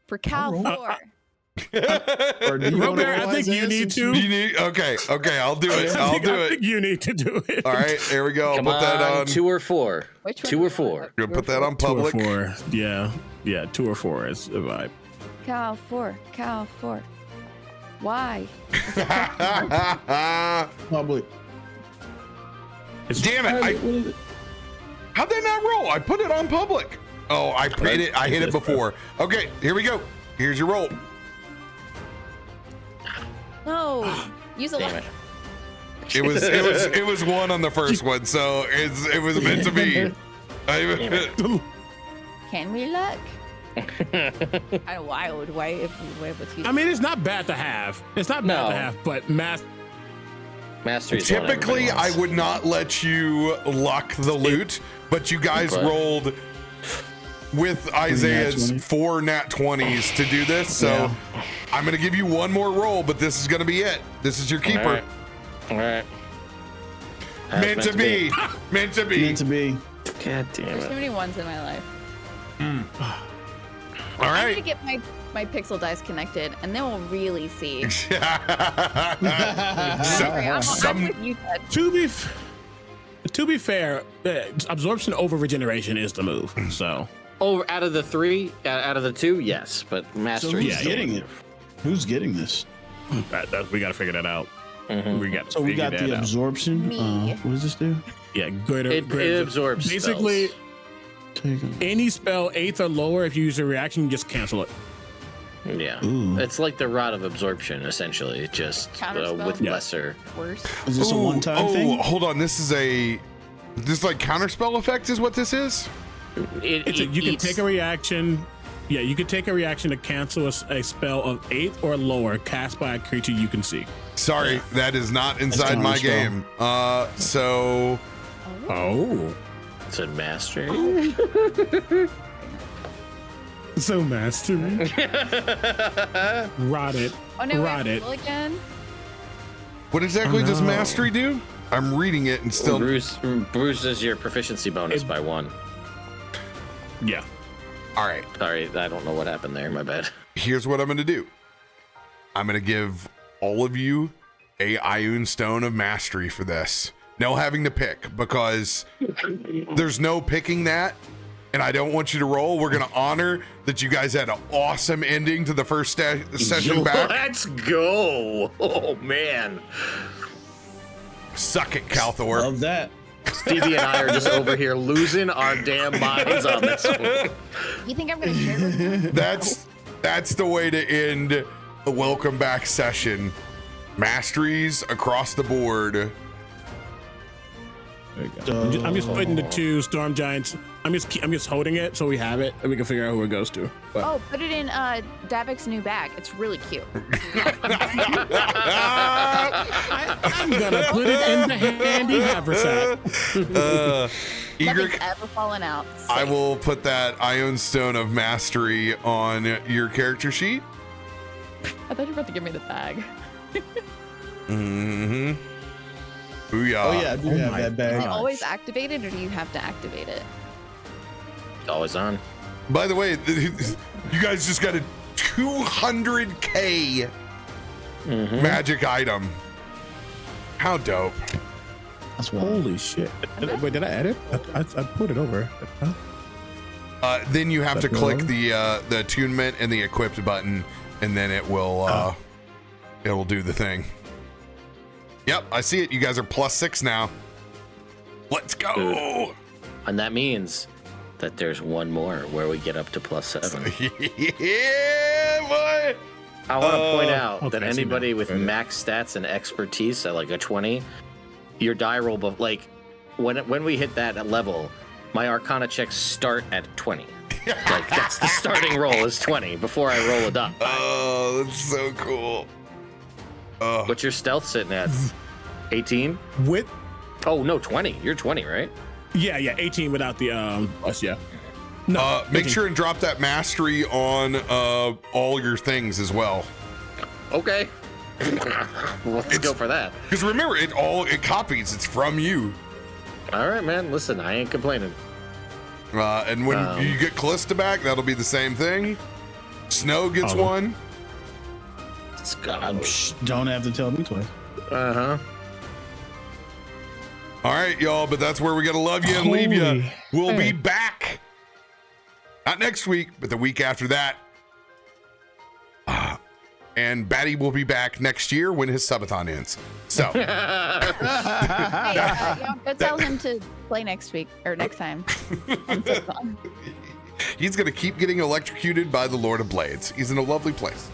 S4: For Kalthorr.
S2: Or do you wanna
S3: RoBear, I
S2: roll
S3: think
S2: his
S3: you
S2: ass
S3: need
S2: since
S3: to.
S1: You need okay, I'll do it.
S3: I think you need to do it.
S1: All right, there we go. I'll
S5: Come
S1: put that
S5: on,
S1: on.
S5: 2 or 4.
S4: Which one
S5: 2
S4: do
S5: or
S4: you
S5: 4.
S4: want?
S1: Gonna put that on
S3: 2 or
S1: public.
S3: 4. Yeah. 2 or 4 is the vibe.
S4: Kalthorr. Why?
S2: public.
S1: Damn it! How'd that not roll? I put it on public. Oh, I hit it. I hit it before. Okay, here we go. Here's your roll.
S4: No. Use a
S5: Damn
S4: lot.
S5: it.
S1: It was 1 on the first one, so it was meant to be.
S4: Can we look? I don't know why I would why if we were able to use
S3: I mean, it's not bad to have. It's not bad
S5: No.
S3: to have, but
S5: Mastery. is the one
S1: Typically,
S5: everybody
S1: I
S5: wants.
S1: would not let you luck the loot, but you guys
S5: But-
S1: rolled with Isaiah's
S2: 20s.
S1: 4 nat 20s to do this. So I'm going to give you one more roll, but this is going to be it. This is your keeper.
S5: All right. That's
S1: Meant to be. Meant to be.
S2: Meant to be.
S5: God damn
S4: There's too
S5: it.
S4: many ones in my life.
S1: All
S4: I'm
S1: right.
S4: gonna get my pixel dice connected, and then we'll really see.
S1: Some-
S4: I'm with you, Ted.
S3: to be fair, absorption over regeneration is the move. So
S5: Oh, out of the 3, out of the 2, yes, but
S2: So
S5: mastery.
S2: who's
S5: is
S2: getting it? Who's getting this?
S3: we got to figure that out.
S5: Mhm.
S3: We got to
S2: So we
S3: figure
S2: got
S3: that
S2: the
S3: out.
S2: absorption.
S4: Me.
S2: What does this do?
S3: Yeah, greater.
S5: It absorbs.
S3: Basically,
S5: spells.
S2: Take 'em.
S3: any spell 8th or lower, if you use a reaction, you just cancel it.
S5: Yeah.
S2: Ooh.
S5: It's like the Rod of Absorption, essentially, just
S4: Counterspell?
S5: with
S3: Yeah.
S5: lesser.
S4: Worse.
S2: Is this a
S1: Ooh,
S2: one-time thing?
S1: hold on. This is like counterspell effect is what this is?
S3: You can take a reaction. Yeah, you can take a reaction to cancel a spell of 8th or lower cast by a creature you can see.
S1: Sorry, that is not inside my
S2: counterspell.
S1: game. So
S3: Oh,
S5: It's a mastery.
S3: so master. Rot it.
S4: Oh no,
S3: Rot
S4: wait,
S3: it.
S4: roll again.
S1: what exactly does
S3: no.
S1: mastery do? I'm reading it and still.
S5: Bruises your proficiency bonus by 1.
S3: Yeah.
S1: All right.
S5: Sorry, I don't know what happened there. My bad.
S1: Here's what I'm going to do. I'm going to give all of you a Ioun Stone of Mastery for this. No having to pick because there's no picking that. And I don't want you to roll. We're going to honor that you guys had an awesome ending to the first session back.
S5: Let's go. Oh, man.
S1: Suck it, Kalthorr.
S2: Love that.
S5: Stevie and I are just over here losing our damn minds on this one.
S4: You think I'm gonna share with you?
S1: That's the way to end a welcome back session. Masteries across the board.
S3: I'm just putting the 2 storm giants. I'm just holding it so we have it and we can figure out who it goes to. But
S4: Oh, put it in Davik's new bag. It's really cute.
S3: I'm gonna put it in the handy haversack.
S1: Egrik,
S4: Nothing's ever fallen out.
S1: I
S4: Safe.
S1: will put that Ioun Stone of Mastery on your character sheet.
S4: I thought you were about to give me the bag.
S1: Mm-hmm. Booyah.
S2: Oh yeah, I do have
S3: my
S2: that bag.
S4: Is it always activated, or do you have to activate it?
S5: Always on.
S1: By the way, you guys just got a 200k magic item. How dope.
S2: That's wild.
S3: Holy shit! Wait, did I add it? I put it over. Huh?
S1: Then you have to click the attunement and the equipped button, and then it will do the thing. Yep, I see it. You guys are +6 now. Let's go.
S5: Dude. And that means that there's one more where we get up to +7.
S1: Yeah, boy.
S5: I want to point out that
S3: okay,
S5: anybody with max stats and expertise at like a 20, your die roll, like when we hit that level, my Arcana checks start at 20. Like that's the starting roll is 20 before I roll a die.
S1: Oh, that's so cool.
S5: What's your stealth sitting at? 18?
S3: With
S5: Oh no, 20. You're 20, right?
S3: yeah, 18 without the us, yeah. No,
S1: Make
S3: 18.
S1: sure and drop that mastery on all your things as well.
S5: Okay. Let's go for that.
S1: Because remember, it copies. It's from you.
S5: All right, man. Listen, I ain't complaining.
S1: And when you get Callista back, that'll be the same thing. Snow gets one.
S5: Let's go.
S2: Don't have to tell me twice.
S5: Uh-huh.
S1: All right, y'all, but that's where we got to love you and leave you.
S2: Holy
S1: We'll be
S2: heck.
S1: back. Not next week, but the week after that. And Baddie will be back next year when his subathon ends. So,
S4: Hey, go tell him to play next week or next time.
S1: he's going to keep getting electrocuted by the Lord of Blades. He's in a lovely place.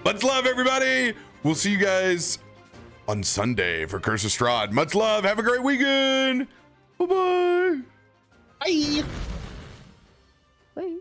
S1: Much love, everybody. We'll see you guys on Sunday for Curse of Strahd. Much love. Have a great weekend. Bye-bye.
S3: Bye.
S4: Bye.